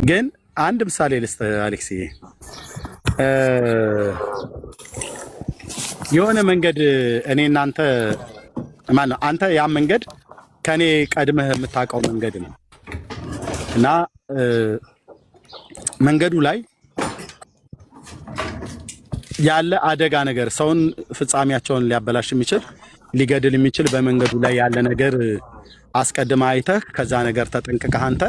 ግን አንድ ምሳሌ ልስጥህ አሌክስዬ። የሆነ መንገድ እኔ እናንተ ማነው አንተ ያ መንገድ ከኔ ቀድመህ የምታውቀው መንገድ ነው እና መንገዱ ላይ ያለ አደጋ ነገር ሰውን ፍጻሜያቸውን ሊያበላሽ የሚችል ሊገድል የሚችል በመንገዱ ላይ ያለ ነገር አስቀድማ አይተህ ከዛ ነገር ተጠንቅቀህ አንተ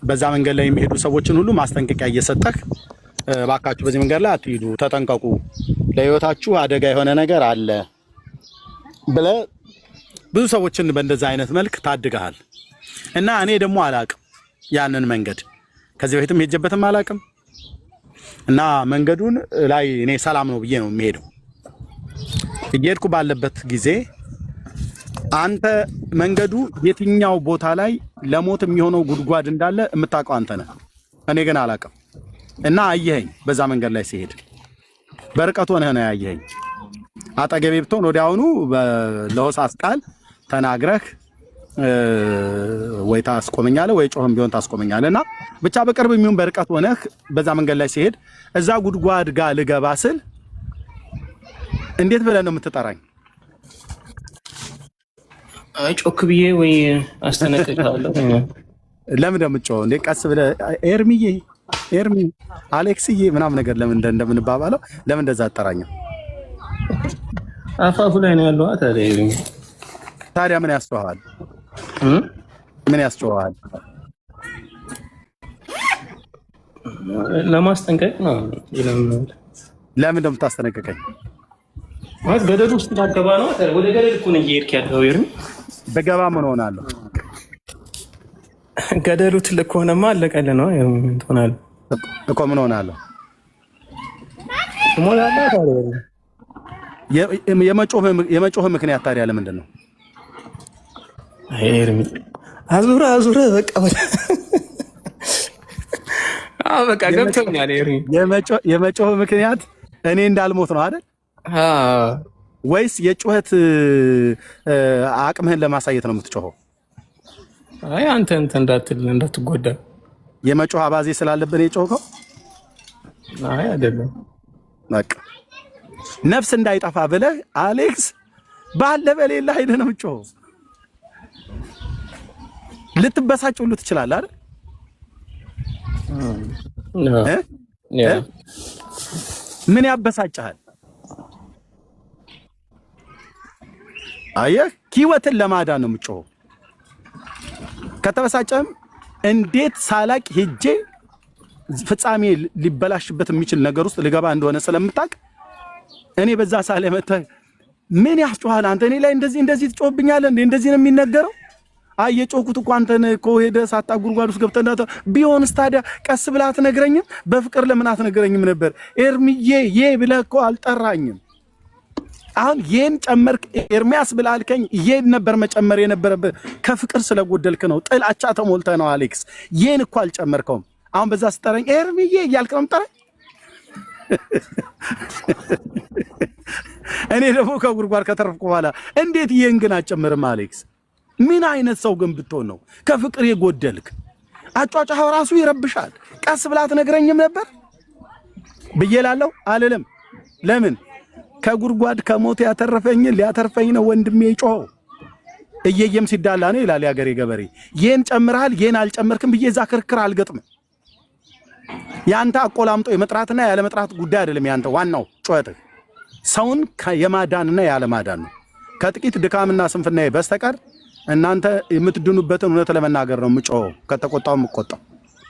በዛ መንገድ ላይ የሚሄዱ ሰዎችን ሁሉ ማስጠንቀቂያ እየሰጠህ ባካችሁ በዚህ መንገድ ላይ አትሂዱ፣ ተጠንቀቁ፣ ለህይወታችሁ አደጋ የሆነ ነገር አለ ብለህ ብዙ ሰዎችን በእንደዛ አይነት መልክ ታድገሃል። እና እኔ ደግሞ አላቅም ያንን መንገድ ከዚህ በፊትም ሄጀበትም አላቅም እና መንገዱን ላይ እኔ ሰላም ነው ብዬ ነው የሚሄደው። እየሄድኩ ባለበት ጊዜ አንተ መንገዱ የትኛው ቦታ ላይ ለሞት የሚሆነው ጉድጓድ እንዳለ የምታውቀው አንተ ነህ፣ እኔ ግን አላቅም። እና አየኸኝ በዛ መንገድ ላይ ሲሄድ በርቀት ሆነህ ነው ያየኸኝ። አጠገቤ ብትሆን ወዲያውኑ ለሆሳስ ቃል ተናግረህ ወይ ታስቆመኛለህ ወይ ጮህም ቢሆን ታስቆመኛለህ። እና ብቻ በቅርብ የሚሆን በርቀት ሆነህ በዛ መንገድ ላይ ሲሄድ እዛ ጉድጓድ ጋር ልገባ ስል እንዴት ብለህ ነው የምትጠራኝ? አይ ጮክ ብዬ ወይ አስተነቅቃለሁ። ለምን እንደምትጮህ እንዴ? ቀስ ብለህ ኤርሚዬ፣ ኤርሚ፣ አሌክስዬ ምናምን ነገር ለምን እንደምንባባለው ለምን እንደዛ አጠራኝም? አፋፉ ላይ ነው ያለው። ታዲያ ምን ያስጮሃል? ምን ያስጮሃል? ለማስጠንቀቅ ነው። ለምን እንደምታስጠነቅቀኝ? ማለት ገደል ውስጥ ታገባ ነው። ወደ ገደል እኮ ነው እየሄድክ ያለው ኤርሚ። በገባ ምን ሆናለሁ? ገደሉ ትልቅ ከሆነማ አለቀልህ ነው ትሆናለህ እኮ። ምን ሆናለሁ? ትሞላለህ። ታዲያ የመጮህ ምክንያት ታዲያ ለምንድን ነው? ኤርሚ አዙረ በቃ በቃ ገብቶኛል ኤርሚ። የመጮህ ምክንያት እኔ እንዳልሞት ነው አይደል? ወይስ የጩኸት አቅምህን ለማሳየት ነው የምትጮኸው? አይ አንተ እንዳትጎዳ የመጮህ አባዜ ስላለብን የጮኸው? አይ አይደለም። በቃ ነፍስ እንዳይጠፋ ብለህ አሌክስ ባለ በሌላ ሄደህ ነው የምትጮኸው። ልትበሳጭ ሁሉ ትችላለህ አይደል? ምን ያበሳጭሃል? አየህ፣ ህይወትን ለማዳን ነው የምትጮኸው። ከተበሳጨም እንዴት ሳላቅ ሄጄ ፍጻሜ ሊበላሽበት የሚችል ነገር ውስጥ ልገባ እንደሆነ ስለምታውቅ እኔ በዛ ሳለ መተህ ምን ያስጮሃል? አንተ እኔ ላይ እንደዚህ ትጮህብኛለህ እንዴ? እንደዚህ ነው የሚነገረው? አይ የጮኩት እኮ አንተን እኮ ሄደህ ሳታ ጉድጓድ ውስጥ ገብተህ እንዳታ ቢሆንስ ታዲያ ቀስ ብለህ አትነግረኝም? በፍቅር ለምን አትነግረኝም ነበር? ኤርሚዬ ብለህ እኮ አልጠራኝም። አሁን ይሄን ጨመርክ ኤርሚያስ ብለህ አልከኝ። ይሄን ነበር መጨመር የነበረብህ። ከፍቅር ስለጎደልክ ነው፣ ጥላቻ ተሞልተህ ነው አሌክስ። ይሄን እኮ አልጨመርከውም። አሁን በዛ ስጠረኝ ኤርሚዬ እያልክ ነው የምጠራኝ። እኔ ደግሞ ከጉድጓድ ከተረፍኩ በኋላ እንዴት ይሄን ግን አጨምርም አሌክስ? ምን አይነት ሰው ግን ብትሆን ነው ከፍቅር የጎደልክ? አጫጫኸው ራሱ ይረብሻል። ቀስ ብላ አትነግረኝም ነበር ብዬ እላለሁ አልልም። ለምን? ከጉድጓድ ከሞት ያተረፈኝ ሊያተርፈኝ ነው ወንድሜ ጮኸው። እየየም ሲዳላ ነው ይላል ያገሬ ገበሬ። ይሄን ጨምረሃል ይሄን አልጨመርክም ብዬ እዛ ክርክር አልገጥምም። ያንተ አቆላምጦ የመጥራትና ያለ መጥራት ጉዳይ አይደለም። ያንተ ዋናው ጩኸትህ ሰውን የማዳንና ያለ ማዳን ነው። ከጥቂት ድካምና ስንፍና በስተቀር እናንተ የምትድኑበትን እውነት ለመናገር ነው የምጮኸው። ከተቆጣው የምቆጣው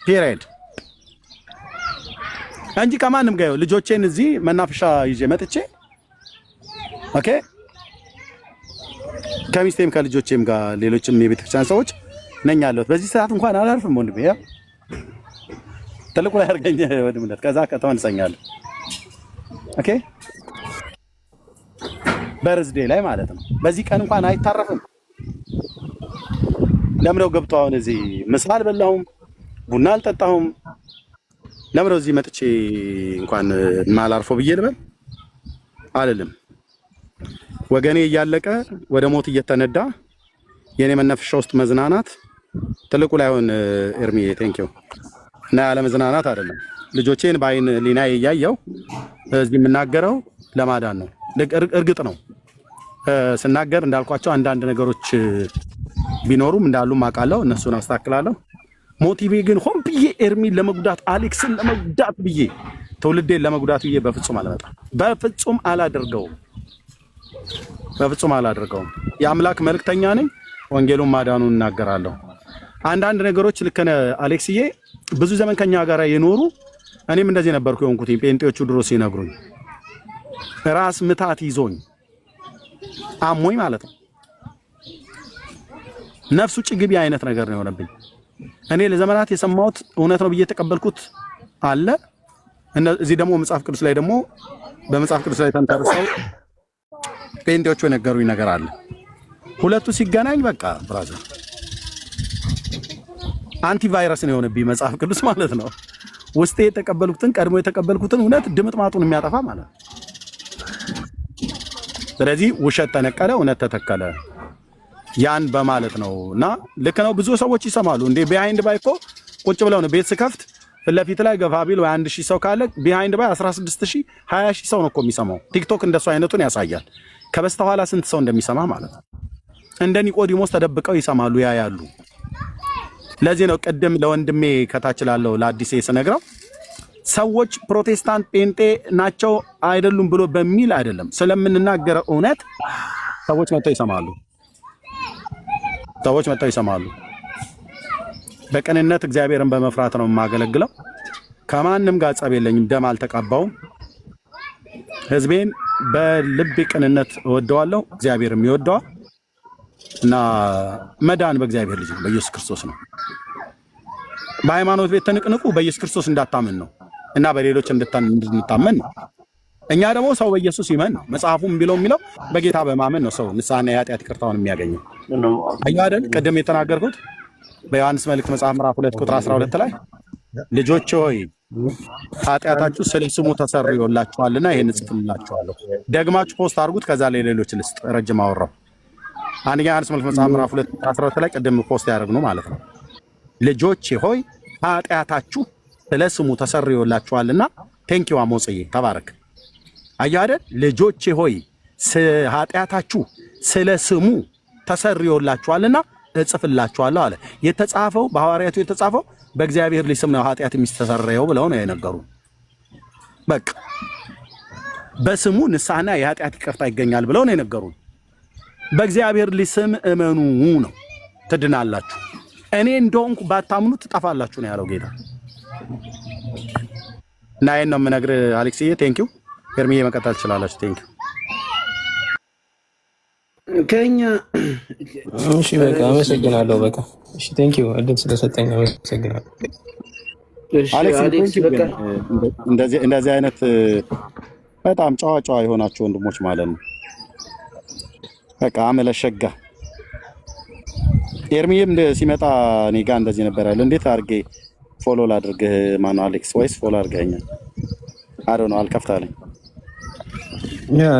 ፒሪየድ እንጂ ከማንም ጋር ልጆቼን እዚህ መናፈሻ ይዤ መጥቼ ኦኬ፣ ከሚስቴም ከልጆቼም ጋር ሌሎችም የቤተክርስቲያን ሰዎች ነኝ ያለሁት። በዚህ ሰዓት እንኳን አላርፍም ወንድሜ። ያ ትልቁ ላይ አድርገኝ ወንድምነት፣ ከዛ ከተመልሰኛለሁ። ኦኬ፣ በርዝዴ ላይ ማለት ነው። በዚህ ቀን እንኳን አይታረፍም። ለምነው ገብቶ አሁን እዚህ ምሳ አልበላሁም፣ ቡና አልጠጣሁም። ለምነው እዚህ መጥቼ እንኳን ማላርፈው ብዬ ልበል አልልም። ወገኔ እያለቀ ወደ ሞት እየተነዳ የኔ መነፍሻ ውስጥ መዝናናት ትልቁ ላይ ሆን ኤርሚ ቴንኪው እና ያለ መዝናናት አይደለም። ልጆቼን በአይን ሊናዬ እያየው እዚህ የምናገረው ለማዳን ነው። እርግጥ ነው ስናገር እንዳልኳቸው አንዳንድ ነገሮች ቢኖሩም እንዳሉም አውቃለሁ፣ እነሱን አስተካክላለሁ። ሞቲቬ ግን ሆን ብዬ ኤርሚን ለመጉዳት አሌክስን ለመጉዳት ብዬ ትውልዴን ለመጉዳት ብዬ በፍጹም አልመጣም። በፍጹም አላደርገውም። የአምላክ መልእክተኛ ነኝ። ወንጌሉን ማዳኑን እናገራለሁ። አንዳንድ ነገሮች ልክ ነህ አሌክስዬ፣ ብዙ ዘመን ከኛ ጋር የኖሩ እኔም እንደዚህ ነበርኩ የሆንኩት ጴንጤዎቹ ድሮ ሲነግሩኝ ራስ ምታት ይዞኝ አሞኝ ማለት ነው። ነፍሱ ጭግቢ አይነት ነገር ነው የሆነብኝ። እኔ ለዘመናት የሰማሁት እውነት ነው ብዬ የተቀበልኩት አለ። እዚህ ደግሞ መጽሐፍ ቅዱስ ላይ ደግሞ በመጽሐፍ ቅዱስ ላይ ተንተርሰው ጴንጤዎቹ የነገሩኝ ነገር አለ። ሁለቱ ሲገናኝ በቃ ብራዘር አንቲቫይረስ ነው የሆነብኝ መጽሐፍ ቅዱስ ማለት ነው። ውስጤ የተቀበልኩትን ቀድሞ የተቀበልኩትን እውነት ድምጥማጡን የሚያጠፋ ማለት ነው። ስለዚህ ውሸት ተነቀለ፣ እውነት ተተከለ። ያን በማለት ነው። እና ልክ ነው። ብዙ ሰዎች ይሰማሉ እንዴ ቢሃይንድ ባይ እኮ ቁጭ ብለው ነው ቤት ስከፍት ፊት ለፊት ላይ ገፋ ቢል ወይ 1000 ሰው ካለ ቢሃይንድ ባይ 16000 20000 ሰው ነው እኮ የሚሰማው። ቲክቶክ እንደሱ አይነቱን ያሳያል። ከበስተኋላ ስንት ሰው እንደሚሰማ ማለት ነው። እንደ ኒቆዲሞስ ተደብቀው ይሰማሉ ያያሉ። ለዚህ ነው ቅድም ለወንድሜ ከታች ላለው ለአዲስ ስነግረው ሰዎች ፕሮቴስታንት ጴንጤ ናቸው አይደሉም ብሎ በሚል አይደለም ስለምንናገረው እውነት ሰዎች መጥተው ይሰማሉ። በቅንነት እግዚአብሔርን በመፍራት ነው የማገለግለው። ከማንም ጋር ጸብ የለኝም። ደም አልተቀባውም። ህዝቤን በልብ ቅንነት እወደዋለሁ። እግዚአብሔርም ይወደዋል። እና መዳን በእግዚአብሔር ልጅ ነው፣ በኢየሱስ ክርስቶስ ነው። በሃይማኖት ቤት ተንቅንቁ በኢየሱስ ክርስቶስ እንዳታመን ነው እና በሌሎች እንድንታመን ነው። እኛ ደግሞ ሰው በኢየሱስ ይመን ነው። መጽሐፉም የሚለው በጌታ በማመን ነው ሰው ንስሐና የኃጢአት ይቅርታውን የሚያገኘው። አየሁ አይደል? ቅድም የተናገርኩት በዮሐንስ መልእክት መጽሐፍ ምዕራፍ 2 ቁጥር 12 ላይ ልጆች ሆይ ኃጢአታችሁ ስለ ስሙ ተሰርዮላችኋልና ይሄን እጽፍላችኋለሁ። ደግማችሁ ፖስት አድርጉት። ከዛ ላይ ሌሎች ልስጥ። ረጅም አወራው። አንደኛ ዮሐንስ መልእክት መጽሐፍ ምዕራፍ 2 ቁጥር 12 ላይ ቅድም ፖስት ያደረግነው ማለት ነው። ልጆች ሆይ ኃጢአታችሁ ስለ ስሙ ተሰርዮላችኋልና። ቴንኪው አሞጽዬ ተባረክ። አየህ አይደል? ልጆች ሆይ ኃጢአታችሁ ስለ ስሙ ተሰርዮላችኋልና እጽፍላችኋለሁ አለ። የተጻፈው በሐዋርያቱ የተጻፈው በእግዚአብሔር ልጅ ስም ነው ኃጢአት የሚስተሰረየው ብለው ነው የነገሩ። በቃ በስሙ ንስሐና የኃጢአት ይቅርታ ይገኛል ብለው ነው የነገሩ። በእግዚአብሔር ልጅ ስም እመኑ ነው ትድናላችሁ። እኔ እንደሆንኩ ባታምኑ ትጠፋላችሁ ነው ያለው ጌታ። እና ይሄን ነው የምነግርህ አሌክስዬ። ቴንኪው ኤርሚዬ፣ መቀጠል ትችላላችሁ። ቴንኪው ከኛ እሺ፣ በቃ አመሰግናለሁ። በቃ እሺ፣ ቴንኪው እድል ስለሰጠኝ አመሰግናለሁ። አሌክስ በቃ እንደዚህ አይነት በጣም ጨዋ የሆናችሁ ወንድሞች ማለት ነው። በቃ አመለሸጋ ኤርሚዬም ሲመጣ እኔ ጋር እንደዚህ ነበር ያለው። እንዴት አድርጌ ፎሎ ላድርግህ? ማነው አሌክስ? ወይስ ፎሎ አድርገኸኛል? አዶ ነው አልከፍታለኝ።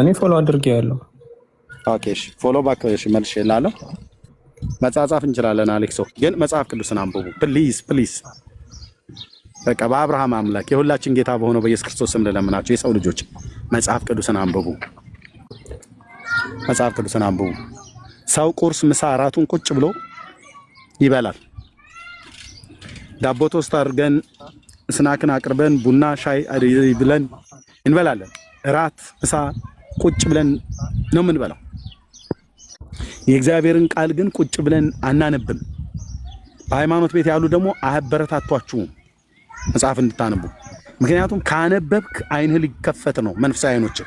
እኔ ፎሎ አድርጌያለሁ። ኦኬ እሺ፣ ፎሎ ባክ። እሺ መልሼ እላለሁ። መጻጻፍ እንችላለን አሌክሶ፣ ግን መጽሐፍ ቅዱስን አንብቡ ፕሊዝ። በቃ በአብርሃም አምላክ የሁላችን ጌታ በሆነው በኢየሱስ ክርስቶስ ስም ልለምናችሁ የሰው ልጆች መጽሐፍ ቅዱስን አንብቡ። ሰው ቁርስ፣ ምሳ፣ እራቱን ቁጭ ብሎ ይበላል። ዳቦ ቶስት አድርገን ስናክን አቅርበን ቡና ሻይ ብለን እንበላለን። እራት ምሳ ቁጭ ብለን ነው የምንበላው። የእግዚአብሔርን ቃል ግን ቁጭ ብለን አናነብም። በሃይማኖት ቤት ያሉ ደግሞ አያበረታቷችሁም መጽሐፍ እንድታነቡ። ምክንያቱም ካነበብክ አይንህ ሊከፈት ነው፣ መንፈሳዊ አይኖች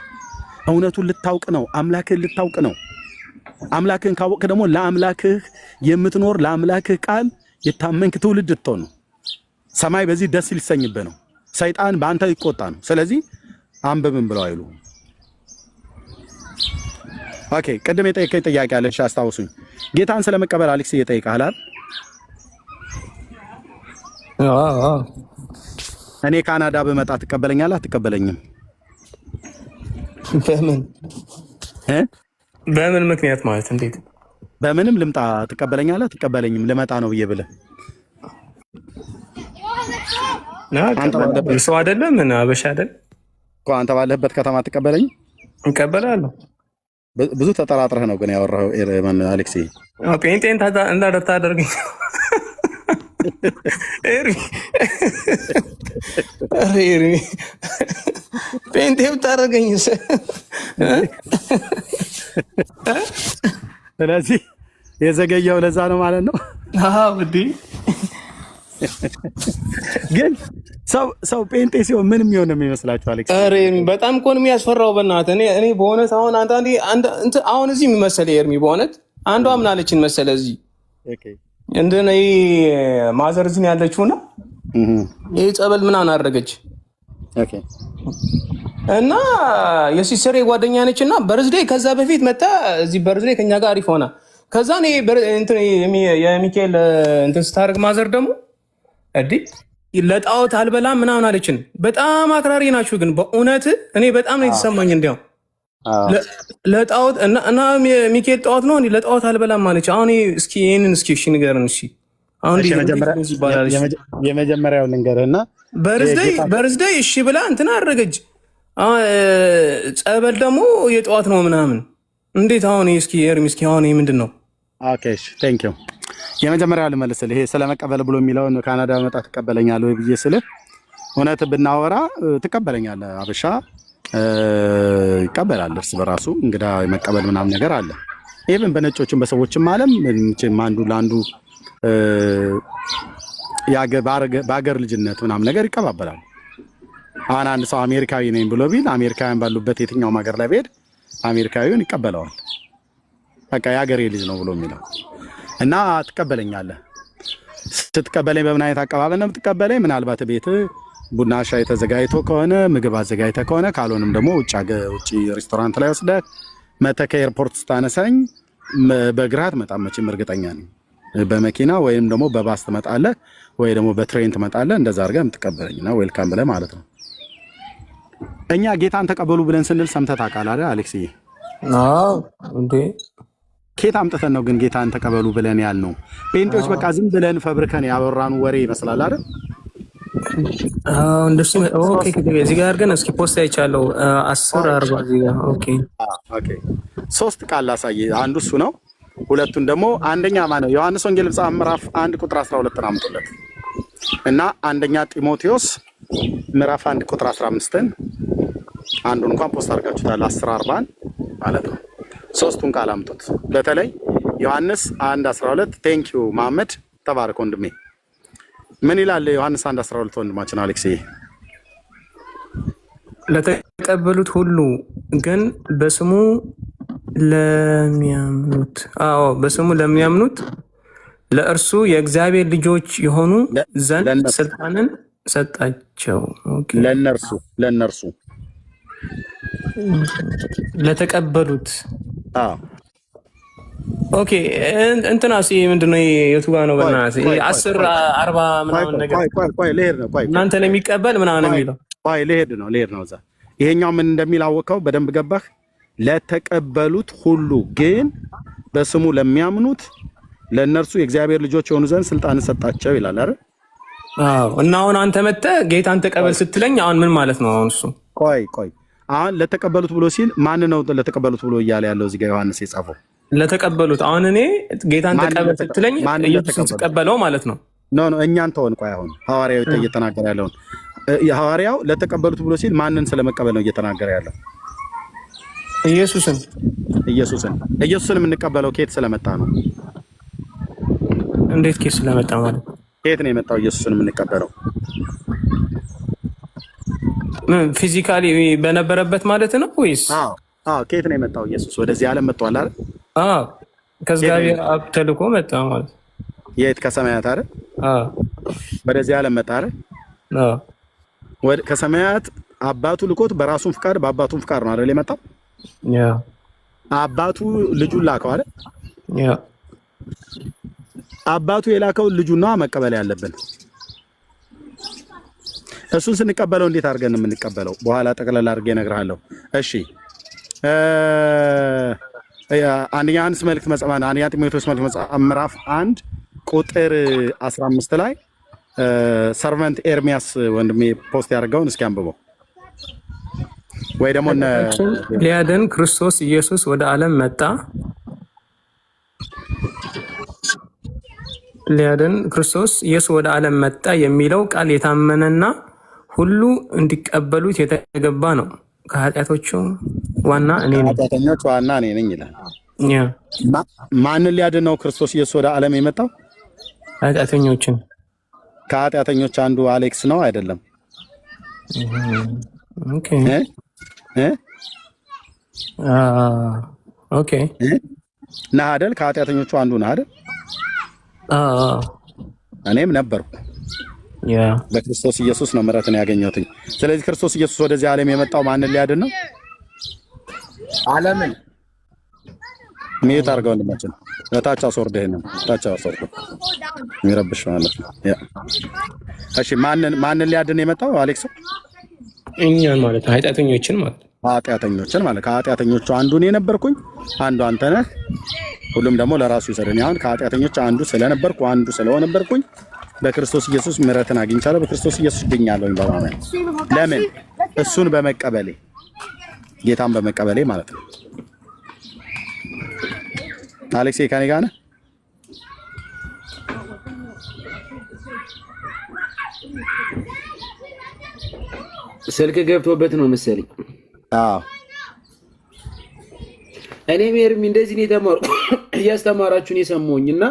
እውነቱን ልታውቅ ነው፣ አምላክህን ልታውቅ ነው። አምላክህን ካወቅክ ደግሞ ለአምላክህ የምትኖር ለአምላክህ ቃል የታመንክ ትውልድ ልትሆን ነው። ሰማይ በዚህ ደስ ሊሰኝብህ ነው። ሰይጣን በአንተ ይቆጣ ነው። ስለዚህ አንብብም ብለው አይሉ። ኦኬ፣ ቅድም የጠየቀኝ ጥያቄ አለ። እሺ አስታውሱኝ። ጌታን ስለመቀበል አሌክስ እየጠየቀሃል አይደል? እኔ ካናዳ ብመጣ ትቀበለኛለህ አትቀበለኝም? በምን ምክንያት ማለት እንዴት? በምንም ልምጣ ትቀበለኛለህ አትቀበለኝም? ልመጣ ነው ብዬ ብለህ ሰው አይደለም ምን አበሻ አይደል እኮ አንተ ባለህበት ከተማ ትቀበለኝ? እቀበላለሁ። ብዙ ተጠራጥረህ ነው ግን ያወራኸው አሌክስ። ጴንጤን እንዳደርታ አደርገኝ ኤርሚ ጴንጤ ብታደርገኝስ? ስለዚህ የዘገየው ለዛ ነው ማለት ነው። ግን ሰው ጴንጤ ሲሆን ምን የሚሆን ነው የሚመስላችሁ አሌክስ? በጣም እኮ ነው የሚያስፈራው። በእናትህ እኔ በእውነት አሁን አንዳንዴ አሁን እዚህ የሚመሰለ ኤርሚ በእውነት አንዷ ምን አለችን መሰለ እዚህ እንደነ ማዘር እዚህ ያለችውና ይህ ጸበል ምናምን አደረገች እና የሲስተር ጓደኛ ነች እና በርዝዴ ከዛ በፊት መታ እዚህ በርዝዴ ከኛ ጋር አሪፍ ሆና ከዛ የሚካኤል እንትን ስታደርግ ማዘር ደግሞ ለጣዖት አልበላም ምናምን አለችን። በጣም አክራሪ ናችሁ ግን በእውነት እኔ በጣም ነው የተሰማኝ። እንዲያው ለጣዖት እና ሚካኤል ጣዖት ነው ለጣዖት አልበላም ማለች። አሁን እስኪ ይህንን እሺ ንገረን። እሺ አሁን የመጀመሪያው ልንገርህና በርዝደይ እሺ ብላ እንትን አደረገች። ጸበል ደግሞ የጠዋት ነው ምናምን እንዴት? አሁን እስኪ ኤርሚ እስኪ አሁን ምንድን ነው? ኦኬ እሺ ቴንክ ዩ። የመጀመሪያው ልመልስልህ። ይሄ ስለመቀበል ብሎ የሚለውን ካናዳ መጣ ትቀበለኛለህ ወይ ብዬ ስልህ እውነት ብናወራ ትቀበለኛለህ። አበሻ ይቀበላል እርስ በራሱ እንግዳ መቀበል ምናምን ነገር አለ። ኢቭን በነጮችም በሰዎችም ዓለም አንዱ ለአንዱ በሀገር ልጅነት ምናምን ነገር ይቀባበላል። አሁን አንድ ሰው አሜሪካዊ ነኝ ብሎ ቢል አሜሪካውያን ባሉበት የትኛውም ሀገር ላይ ብሄድ አሜሪካዊውን ይቀበለዋል። በቃ የሀገሬ ልጅ ነው ብሎ የሚለው እና ትቀበለኛለህ። ስትቀበለኝ በምን አይነት አቀባበል ነው የምትቀበለኝ? ምናልባት ቤት ቡና ሻይ ተዘጋጅቶ ከሆነ ምግብ አዘጋጅተህ ከሆነ ካልሆንም ደግሞ ውጭ ሬስቶራንት ላይ ወስደህ መተህ ከኤርፖርት ስታነሳኝ በእግርህ አትመጣም መቼም እርግጠኛ ነኝ። በመኪና ወይም ደግሞ በባስ ትመጣለህ ወይ ደግሞ በትሬን ትመጣለህ። እንደዛ አድርገህ የምትቀበለኝና ዌልካም ብለህ ማለት ነው። እኛ ጌታን ተቀበሉ ብለን ስንል ሰምተህ ታውቃለህ አይደል አሌክስዬ? አዎ እንዴ ኬት አምጥተን ነው ግን ጌታን ተቀበሉ ብለን ያልነው? ጴንጤዎች በቃ ዝም ብለን ፈብርከን ያወራኑ ወሬ ይመስላል አይደል? እንደሱ ኦኬ። እዚህ ጋር ግን እስኪ ፖስት አይቻለሁ 10:40 እዚህ ጋር ኦኬ ኦኬ። ሶስት ቃል ላሳየህ። አንዱ እሱ ነው። ሁለቱን ደግሞ አንደኛ ማነው ዮሐንስ ወንጌል መጽሐፍ ምዕራፍ 1 ቁጥር 12 አምጡለት እና አንደኛ ጢሞቴዎስ ምዕራፍ 1 ቁጥር 15ን አንዱን እንኳን ፖስት አድርጋችሁታል 10:40 ማለት ነው። ሶስቱን ቃል አምጡት። በተለይ ዮሐንስ 1:12 ቴንክ ዩ መሐመድ ተባረክ ወንድሜ። ምን ይላል ዮሐንስ 1:12 ወንድማችን አሌክስ? ለተቀበሉት ሁሉ ግን በስሙ ለሚያምኑት ለእርሱ የእግዚአብሔር ልጆች የሆኑ ዘንድ ስልጣንን ሰጣቸው። ለነርሱ ለተቀበሉት ኦኬ። እንትናስ ምንድነው? የቱ ጋር ነው? በእናትህ 10:40 ምናምን ነገር እናንተ ለሚቀበል ምናምን የሚለው ልሄድ ነው እዛ። ይሄኛው ምን እንደሚል አወቀው? በደንብ ገባህ? ለተቀበሉት ሁሉ ግን በስሙ ለሚያምኑት ለእነርሱ የእግዚአብሔር ልጆች የሆኑ ዘንድ ስልጣን ሰጣቸው ይላል አይደል? አዎ። እና አሁን አንተ መጥተህ ጌታን ተቀበል ስትለኝ አሁን ምን ማለት ነው? አሁን እሱ ቆይ አሁን ለተቀበሉት ብሎ ሲል ማን ነው ለተቀበሉት ብሎ እያለ ያለው እዚህ ጋር ዮሐንስ የጻፈው? ለተቀበሉት። አሁን እኔ ጌታን ተቀበል ስትለኝ ኢየሱስን ተቀበለው ማለት ነው? ኖ እኛን ተወን። ቆይ አሁን ሐዋርያው እየተናገረ ያለውን ሐዋርያው ለተቀበሉት ብሎ ሲል ማንን ስለመቀበል ነው እየተናገረ ያለው? ኢየሱስን የምንቀበለው ኬት ስለመጣ ነው? እንዴት ኬት ስለመጣ ማለት ኬት ነው የመጣው? ኢየሱስን የምንቀበለው ፊዚካሊ በነበረበት ማለት ነው ወይስ? አዎ ኬት ነው የመጣው? ኢየሱስ ወደዚህ ዓለም መጥቷል አይደል? አዎ ከእግዚአብሔር አብ ተልኮ መጣ ማለት የት? ከሰማያት አይደል? ወደዚህ ዓለም መጣ አይደል? ከሰማያት አባቱ ልኮት በራሱን ፍቃድ በአባቱን ፍቃድ ነው አይደል የመጣው? አባቱ ልጁን ላከው አይደል? አባቱ የላከውን ልጁና መቀበል ያለብን። እሱን ስንቀበለው እንዴት አድርገን ነው የምንቀበለው? በኋላ ጠቅላላ አድርጌ እነግርሃለሁ። እሺ አንደኛ ዮሐንስ መልእክት መጽሐፍ አንደኛ ጢሞቴዎስ መልእክት መጽሐፍ ምዕራፍ 1 ቁጥር 15 ላይ ሰርቨንት ኤርሚያስ ወንድሜ ፖስት ያደርገውን እስኪ አንብበው። ወይ ደግሞ ሊያድን ክርስቶስ ኢየሱስ ወደ ዓለም መጣ። ሊያድን ክርስቶስ ኢየሱስ ወደ ዓለም መጣ የሚለው ቃል የታመነና ሁሉ እንዲቀበሉት የተገባ ነው። ከኃጢአቶቹ ዋና እኔ ነኝ። ኃጢአተኞች ዋና እኔ ነኝ ይላል። ያ ማንን ሊያድን ነው ክርስቶስ ኢየሱስ ወደ ዓለም የመጣው? ኃጢአተኞችን። ከኃጢአተኞች አንዱ አሌክስ ነው አይደለም? ኦኬ ኦኬ ነህ አይደል? ከኃጢአተኞቹ አንዱ ነህ አይደል? እኔም ነበርኩ። በክርስቶስ ኢየሱስ ነው ምሕረትን ያገኘሁት። ስለዚህ ክርስቶስ ኢየሱስ ወደዚህ ዓለም የመጣው ማንን ሊያድን ነው? ዓለምን። ሜት አድርገው ወንድማችን ታች አስወርደህ ነው። ታች አስወርደህ የሚረብሽ ማለት ነው። እሺ ማንን ሊያድን የመጣው አሌክስ? እኛን ማለት ነው። ኃጢአተኞችን ማለት ነው። ኃጢአተኞችን ማለት ከኃጢአተኞቹ አንዱ እኔ ነበርኩኝ፣ አንዱ አንተ ነህ። ሁሉም ደግሞ ለራሱ ይሰደኝ። አሁን ከኃጢአተኞች አንዱ ስለነበርኩ አንዱ ስለሆነበርኩኝ በክርስቶስ ኢየሱስ ምሕረትን አግኝቻለሁ። በክርስቶስ ኢየሱስ ድኛለሁኝ በማመን ለምን? እሱን በመቀበሌ ጌታን በመቀበሌ ማለት ነው። አሌክስ ከኔ ጋር ነህ? ስልክ ገብቶበት ነው መሰለኝ። አዎ እኔም ኤርሚ እንደዚህ ነው የተማርኩ። እያስተማራችሁን የሰማሁኝ እና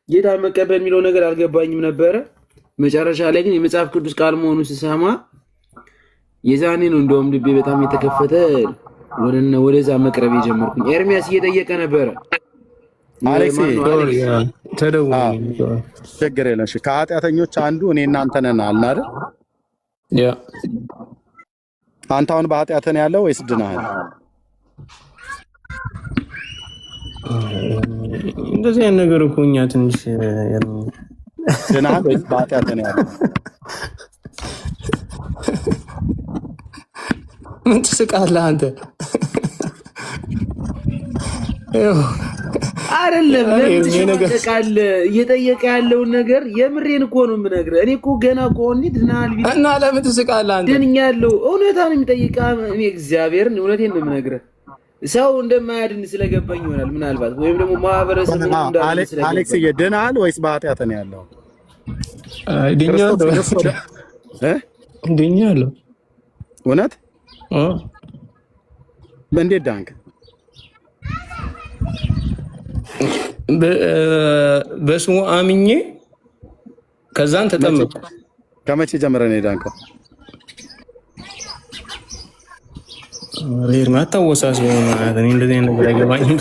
ጌታ መቀበል የሚለው ነገር አልገባኝም ነበረ። መጨረሻ ላይ ግን የመጽሐፍ ቅዱስ ቃል መሆኑን ስሰማ የዛኔ ነው እንደውም ልቤ በጣም የተከፈተ ወደዛ መቅረብ የጀመርኩኝ። ኤርሚያስ እየጠየቀ ነበረ። አሌክስ ተደውል ችግር የለም። እሺ ከኃጢአተኞች አንዱ እኔ እናንተ ነን አልን አይደል? ያ አንተ አሁን በኃጢአት ነህ ያለው ወይስ ድነሃል? እንደዚህ አይነት ነገር እኮ እኛ ትንሽ ድነሃል ወይስ በኃጢአት ነህ ያለው? ምን ትስቃለህ አንተ? አይደለም ለምትሽቃለህ? እየጠየቀ ያለውን ነገር የምሬን እኮ ነው የምነግርህ። እኔ እኮ ገና እኮ ድናል እና ለምን ትስቃለህ አንተ? ድኛለሁ። እውነታን የሚጠይቃ እኔ እግዚአብሔርን እውነቴን ነው የምነግርህ። ሰው እንደማያድን ስለገባኝ ይሆናል ምናልባት፣ ወይም ደግሞ ማህበረሰቡ እንዳለ ስለገባኝ። አሌክስ ድነሃል ወይስ በኃጢአት ነህ ያለው? ድኛለሁ። እውነት? እንዴት ዳንክ? በስሙ አምኜ ከዛን ተጠመቁ። ከመቼ ጀምረህ ነው የዳንከው? ሬር ማታወሳስ ማለት እኔ እንደዚህ ነገር አይገባኝም።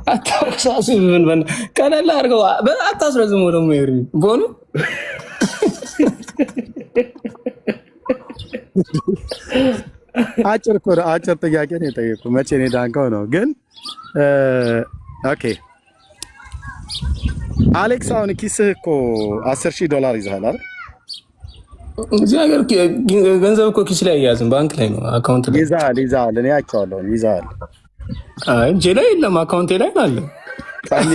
አታወሳስ ምን ቀለል አድርገው አታስረዝመው ደግሞ ይርሚ ቦኑ አጭር ጥያቄ ነው የጠየኩህ። መቼ ነው የዳንከው ነው ግን። ኦኬ አሌክስ አሁን ኪስህ እኮ $10,000 ይዘሃል አይደል? እዚህ ሀገር ገንዘብ እኮ ኪስ ላይ አያዝም፣ ባንክ ላይ ነው፣ አካውንት ላይ ይዘሃል። እኔ አይቼዋለሁ። ይዘሃል። አይ እጄ ላይ የለም፣ አካውንቴ ላይ አለ። ቀኝ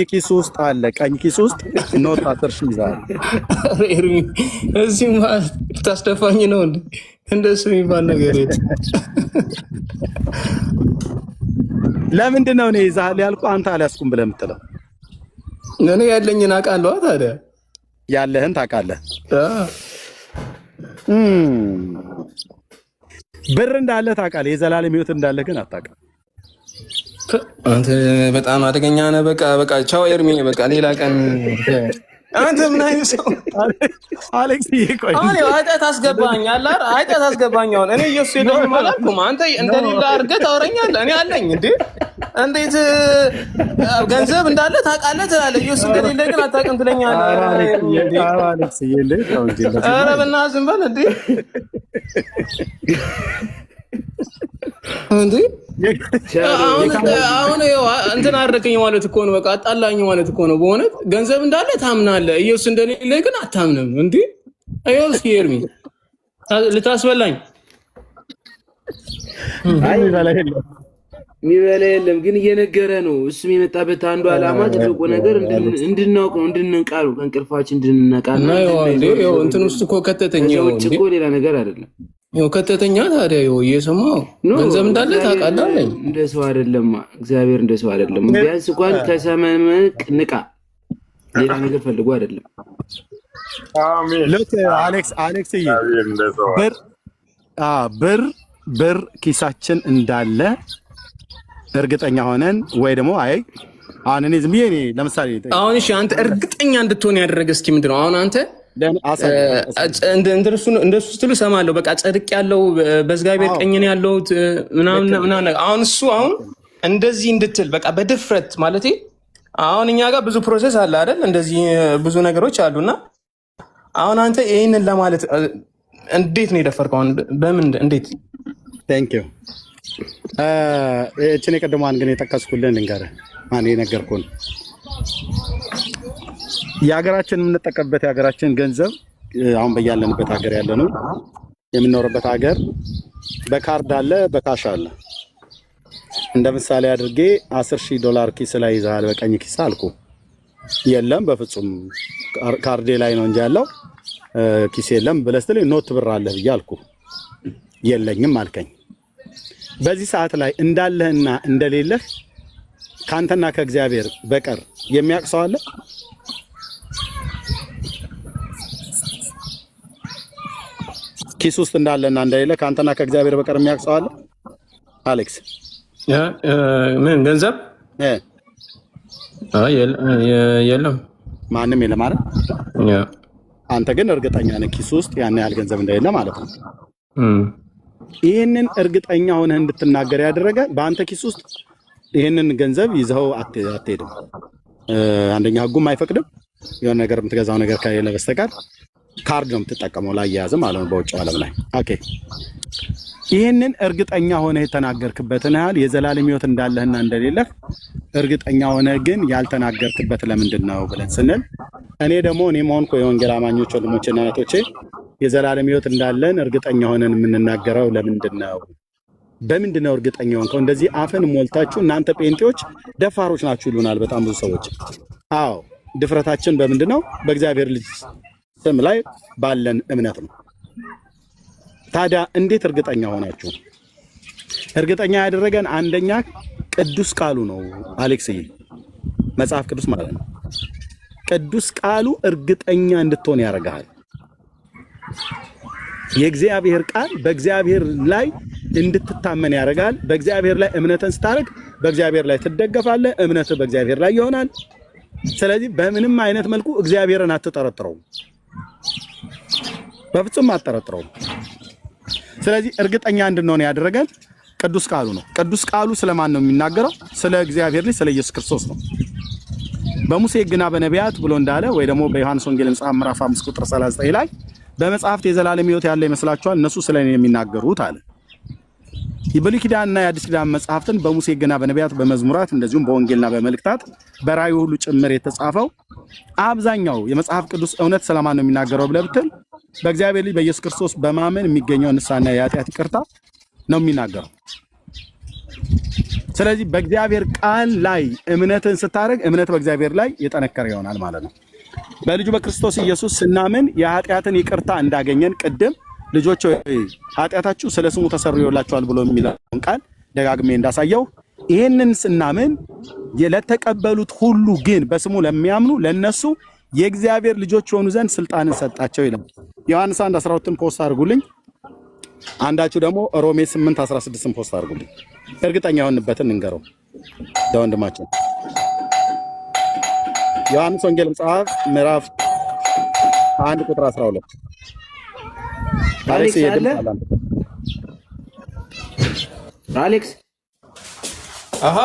ኪስ ውስጥ አለ። ቀኝ ኪስ ውስጥ ኖት 10,000 ይዘሃል። ኤርሚ እዚህ ታስደፋኝ ነው እንዴ? እንደሱ የሚባል ነገር የለም። ለምንድን ነው እኔ ይዘሃል ያልኩህ አንተ አልያዝኩም ብለህ የምትለው? እኔ ያለኝን አውቃለሁ። ታዲያ ያለህን ታውቃለህ። ብር እንዳለ ታውቃለህ። የዘላለም ሕይወት እንዳለ ግን አታውቅም። አንተ በጣም አደገኛ ነህ። በቃ ቻው ኤርሚ። በቃ ሌላ ቀን አንተ ምን አይነት ሰው አሌክስ? ይቆይ አሁን ኃጢአት አስገባኝ አላር ኃጢአት አስገባኝ። አሁን እኔ ኢየሱስ የለኝም አላልኩም። አንተ እንደሌላ አድርገህ ታወራኛለህ። እኔ አለኝ እንዴ? እንዴት ገንዘብ እንዳለ ታውቃለህ ትላለህ። ኢየሱስ እንደሌለ ግን አታውቅም ትለኛለህ። አሌክስ ይልህ ነው እንጂ ኧረ በእናትህ ዝም በል እንዴ እንዴ! አሁን እንትን አደረገኝ ማለት እኮ ነው። በቃ አጣላኝ ማለት እኮ ነው። በእውነት ገንዘብ እንዳለ ታምናለህ፣ ኢየሱስ እንደሌለ ግን አታምንም። እንዴ አይው እስኪ ኤርሚ ልታስበላኝ የሚበላ የለም ግን እየነገረ ነው። እሱም የመጣበት አንዱ ዓላማ ትልቁ ነገር እንድናውቅ ነው፣ እንድንነቃ ነው፣ ከእንቅልፋችን እንድንነቃ ነው። እንትን ውስጥ እኮ ከተተኛ እኮ ሌላ ነገር አይደለም። ከተተኛ ታዲያ እየሰማሁ ገንዘብ እንዳለ ታውቃለህ። እንደ ሰው አይደለም እግዚአብሔር፣ እንደ ሰው አይደለም። ቢያንስ እንኳን ከሰመመቅ ንቃ። ሌላ ነገር ፈልጎ አይደለም። ልክ አሌክስዬ ብር ኪሳችን እንዳለ እርግጠኛ ሆነን ወይ ደግሞ አይ አሁን እኔ ዝም ብዬ ለምሳሌ አሁን እሺ አንተ እርግጠኛ እንድትሆን ያደረገ እስኪ ምንድን ነው አሁን አንተ እንደሱ ስትሉ እሰማለሁ። በቃ ጸድቅ ያለው በእግዚአብሔር ቀኝ ነው ያለው ምናምን አሁን እሱ አሁን እንደዚህ እንድትል በቃ በድፍረት ማለት አሁን እኛ ጋር ብዙ ፕሮሰስ አለ አይደል? እንደዚህ ብዙ ነገሮች አሉና አሁን አንተ ይሄንን ለማለት እንዴት ነው የደፈርከው? በምን እንዴት? ቴንክ ዩ እቺ የቀደሟን ግን የጠቀስኩልን ልንገርህ ማን የነገርኩህን የሀገራችን የምንጠቀምበት የሀገራችን ገንዘብ አሁን በያለንበት ሀገር ያለ ነው የምንኖርበት ሀገር በካርድ አለ በካሽ አለ። እንደ ምሳሌ አድርጌ $10,000 ኪስ ላይ ይዛል በቀኝ ኪስ አልኩ። የለም በፍጹም ካርዴ ላይ ነው እንጂ ያለው ኪስ የለም ብለህ ስትለኝ ኖት ብር አለህ ብዬ አልኩ። የለኝም አልከኝ። በዚህ ሰዓት ላይ እንዳለህና እንደሌለህ ካንተና ከእግዚአብሔር በቀር የሚያውቅ ሰው አለ? ኪስ ውስጥ እንዳለና እንደሌለ ካንተና ከእግዚአብሔር በቀር የሚያውቅ ሰው አለ? አሌክስ ምን ገንዘብ የለም፣ ማንም የለም አይደል? አንተ ግን እርግጠኛ ነህ ኪስ ውስጥ ያን ያህል ገንዘብ እንደሌለ ማለት ነው። ይህንን እርግጠኛ ሆነህ እንድትናገር ያደረገ በአንተ ኪስ ውስጥ ይህንን ገንዘብ ይዘው አትሄድም። አንደኛ ህጉም አይፈቅድም። የሆነ ነገር የምትገዛው ነገር ከሌለ በስተቀር ካርድ ነው የምትጠቀመው ላያያዝ ማለት ነው በውጭ ዓለም ላይ። ኦኬ ይህንን እርግጠኛ ሆነህ የተናገርክበትን ያህል የዘላለም ህይወት እንዳለህና እንደሌለህ እርግጠኛ ሆነህ ግን ያልተናገርክበት ለምንድን ነው ብለን ስንል እኔም ሆንኩ የወንጌል አማኞች ወንድሞቼና እህቶቼ የዘላለም ህይወት እንዳለን እርግጠኛ ሆነን የምንናገረው ለምንድን ነው? በምንድን ነው እርግጠኛ ሆንከው? እንደዚህ አፈን ሞልታችሁ እናንተ ጴንጤዎች ደፋሮች ናችሁ ይሉናል በጣም ብዙ ሰዎች። አዎ ድፍረታችን በምንድን ነው? በእግዚአብሔር ልጅ ስም ላይ ባለን እምነት ነው። ታዲያ እንዴት እርግጠኛ ሆናችሁ? እርግጠኛ ያደረገን አንደኛ ቅዱስ ቃሉ ነው። አሌክስዬ መጽሐፍ ቅዱስ ማለት ነው። ቅዱስ ቃሉ እርግጠኛ እንድትሆን ያደርጋል። የእግዚአብሔር ቃል በእግዚአብሔር ላይ እንድትታመን ያደርጋል። በእግዚአብሔር ላይ እምነትን ስታደርግ በእግዚአብሔር ላይ ትደገፋለህ። እምነትህ በእግዚአብሔር ላይ ይሆናል። ስለዚህ በምንም አይነት መልኩ እግዚአብሔርን አትጠረጥረውም፣ በፍጹም አትጠረጥረውም። ስለዚህ እርግጠኛ እንድንሆን ያደረገን ቅዱስ ቃሉ ነው። ቅዱስ ቃሉ ስለማን ነው የሚናገረው? ስለ እግዚአብሔር ልጅ ስለ ኢየሱስ ክርስቶስ ነው። በሙሴ ሕግና በነቢያት ብሎ እንዳለ ወይ ደግሞ በዮሐንስ ወንጌል መጽሐፍ ምዕራፍ 5 ቁጥር 39 ላይ በመጽሐፍት የዘላለም ሕይወት ያለ ይመስላችኋል? እነሱ ስለኔ የሚናገሩት አለ። የብሉይ ኪዳንና የአዲስ ኪዳን መጽሐፍትን በሙሴ ሕግና በነቢያት በመዝሙራት እንደዚሁም በወንጌልና በመልእክታት በራእዩ ሁሉ ጭምር የተጻፈው አብዛኛው የመጽሐፍ ቅዱስ እውነት ስለማን ነው የሚናገረው ብለህ ብትል በእግዚአብሔር ልጅ በኢየሱስ ክርስቶስ በማመን የሚገኘው ንስሐና የኃጢአት ይቅርታ ነው የሚናገረው። ስለዚህ በእግዚአብሔር ቃል ላይ እምነትን ስታደርግ እምነት በእግዚአብሔር ላይ የጠነከረ ይሆናል ማለት ነው። በልጁ በክርስቶስ ኢየሱስ ስናምን የኃጢአትን ይቅርታ እንዳገኘን ቅድም ልጆች ኃጢአታችሁ ስለ ስሙ ተሰርዮላችኋል ብሎ የሚለውን ቃል ደጋግሜ እንዳሳየው ይህንን ስናምን ለተቀበሉት ሁሉ ግን በስሙ ለሚያምኑ ለነሱ የእግዚአብሔር ልጆች የሆኑ ዘንድ ስልጣንን ሰጣቸው ይላል። ዮሐንስ 1:12 ፖስት አድርጉልኝ። አንዳችሁ ደግሞ ሮሜ 8:16 ፖስት አድርጉልኝ። እርግጠኛ የሆንበትን እንገረው ለወንድማችን። ዮሐንስ ወንጌል መጽሐፍ ምዕራፍ 1 ቁጥር 12 አሌክስ አሃ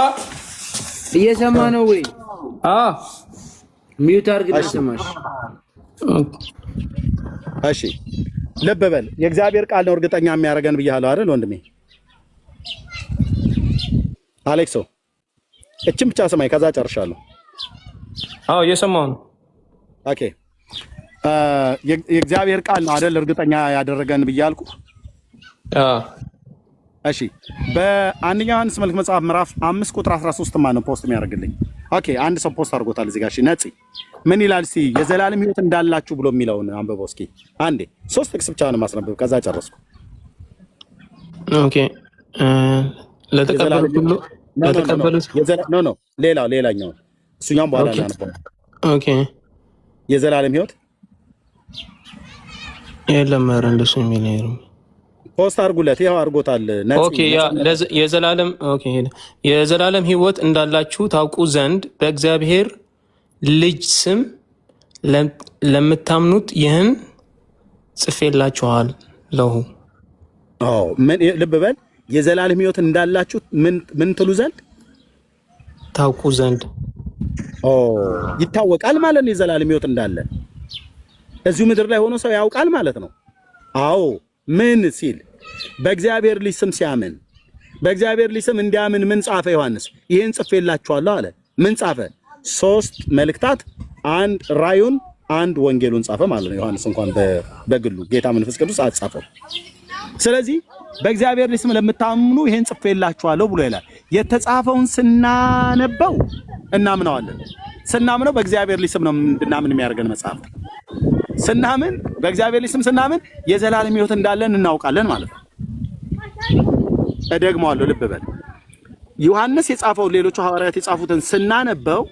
እየሰማ ነው ወይ? ሚዩት አድርግ ለሰማሽ። እሺ ልብ በል። የእግዚአብሔር ቃል ነው እርግጠኛ የሚያደርገን ብያለሁ አይደል ወንድሜ አሌክሶ? እቺን ብቻ ሰማይ፣ ከዛ ጨርሻለሁ። እየሰማሁ ነው። ኦኬ የእግዚአብሔር ቃል ነው አይደል እርግጠኛ ያደረገን ብያልኩ? እሺ በአንደኛ ዮሐንስ መልእክት መጽሐፍ ምዕራፍ 5 ቁጥር 13 ማን ነው ፖስት የሚያደርግልኝ? ኦኬ አንድ ሰው ፖስት አድርጎታል እዚህ ጋር። እሺ ነፂ ምን ይላል? እስኪ የዘላለም ሕይወት እንዳላችሁ ብሎ የሚለውን አንብበው እስኪ አንዴ። 3 ጥቅስ ብቻ ነው ማስነበብ፣ ከዛ ጨረስኩ። ኦኬ ለተቀበሉት ሁሉ ለተቀበሉት ሌላኛው እሱኛም በኋላ እናነበው። ኦኬ የዘላለም ህይወት የለም። ኧረ እንደሱ የሚል ነው። ፖስት አድርጉለት። ይኸው አድርጎታል። ኦኬ የዘላለም ህይወት እንዳላችሁ ታውቁ ዘንድ በእግዚአብሔር ልጅ ስም ለምታምኑት ይህን ጽፌላችኋለሁ። ምን ልብ በል። የዘላለም ህይወት እንዳላችሁ ምን ትሉ ዘንድ ታውቁ ዘንድ ይታወቃል ማለት ነው። የዘላለም ህይወት እንዳለ እዚሁ ምድር ላይ ሆኖ ሰው ያውቃል ማለት ነው። አዎ ምን ሲል በእግዚአብሔር ልጅ ስም ሲያምን፣ በእግዚአብሔር ልጅ ስም እንዲያምን ምን ጻፈ ዮሐንስ? ይህን ጽፌላችኋለሁ አለ። ምን ጻፈ? 3 መልእክታት፣ 1 ራእዩን፣ 1 ወንጌሉን ጻፈ ማለት ነው። ዮሐንስ እንኳን በግሉ ጌታ መንፈስ ቅዱስ አጻፈው። ስለዚህ በእግዚአብሔር ልጅ ስም ለምታምኑ ይህን ጽፌላችኋለሁ ብሎ ይላል። የተጻፈውን ስናነበው እናምነዋለን። ስናምነው በእግዚአብሔር ልጅ ስም ነው እንድናምን የሚያደርገን መጽሐፍ። ስናምን በእግዚአብሔር ልጅ ስም ስናምን የዘላለም ህይወት እንዳለን እናውቃለን ማለት ነው። እደግመዋለሁ፣ ልብ በል። ዮሐንስ የጻፈው ሌሎቹ ሐዋርያት የጻፉትን ስናነበው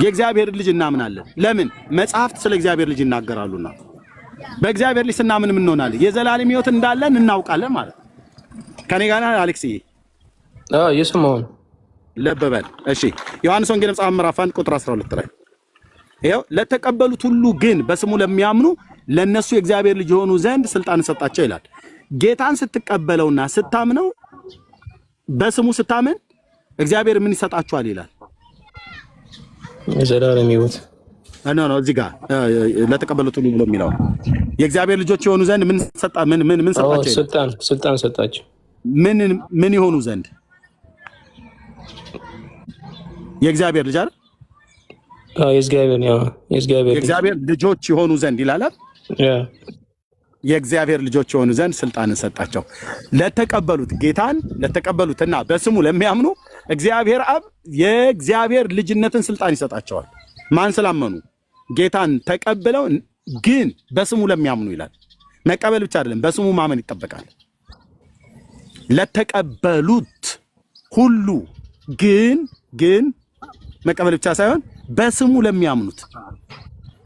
የእግዚአብሔር ልጅ እናምናለን። ለምን? መጽሐፍት ስለ እግዚአብሔር ልጅ ይናገራሉና። በእግዚአብሔር ልጅ ስናምን ምን እንሆናለን? የዘላለም ህይወት እንዳለን እናውቃለን ማለት ነው። ከኔ ጋር አሌክስዬ? እየሰማሁ ነው። ልብ በል እሺ። ዮሐንስ ወንጌል መጽሐፍ ምዕራፍ 1 ቁጥር 12 ላይ ይኸው ለተቀበሉት ሁሉ ግን በስሙ ለሚያምኑ ለነሱ የእግዚአብሔር ልጅ የሆኑ ዘንድ ስልጣን ሰጣቸው ይላል። ጌታን ስትቀበለውና ስታምነው በስሙ ስታምን እግዚአብሔር ምን ይሰጣቸዋል ይላል? የዘላለም ህይወት ነው። እዚህ ጋር ለተቀበሉት ሁሉ ብሎ የሚለው የእግዚአብሔር ልጆች የሆኑ ዘንድ ምን ሰጣቸው? ስልጣን ሰጣቸው። ምን የሆኑ ዘንድ? የእግዚአብሔር ልጅ አይደል? የእግዚአብሔር ልጆች የሆኑ ዘንድ ይላል። የእግዚአብሔር ልጆች የሆኑ ዘንድ ስልጣንን ሰጣቸው። ለተቀበሉት ጌታን ለተቀበሉትና በስሙ ለሚያምኑ እግዚአብሔር አብ የእግዚአብሔር ልጅነትን ስልጣን ይሰጣቸዋል። ማን ስላመኑ? ጌታን ተቀብለው ግን በስሙ ለሚያምኑ ይላል። መቀበል ብቻ አይደለም፣ በስሙ ማመን ይጠበቃል። ለተቀበሉት ሁሉ ግን መቀበል ብቻ ሳይሆን በስሙ ለሚያምኑት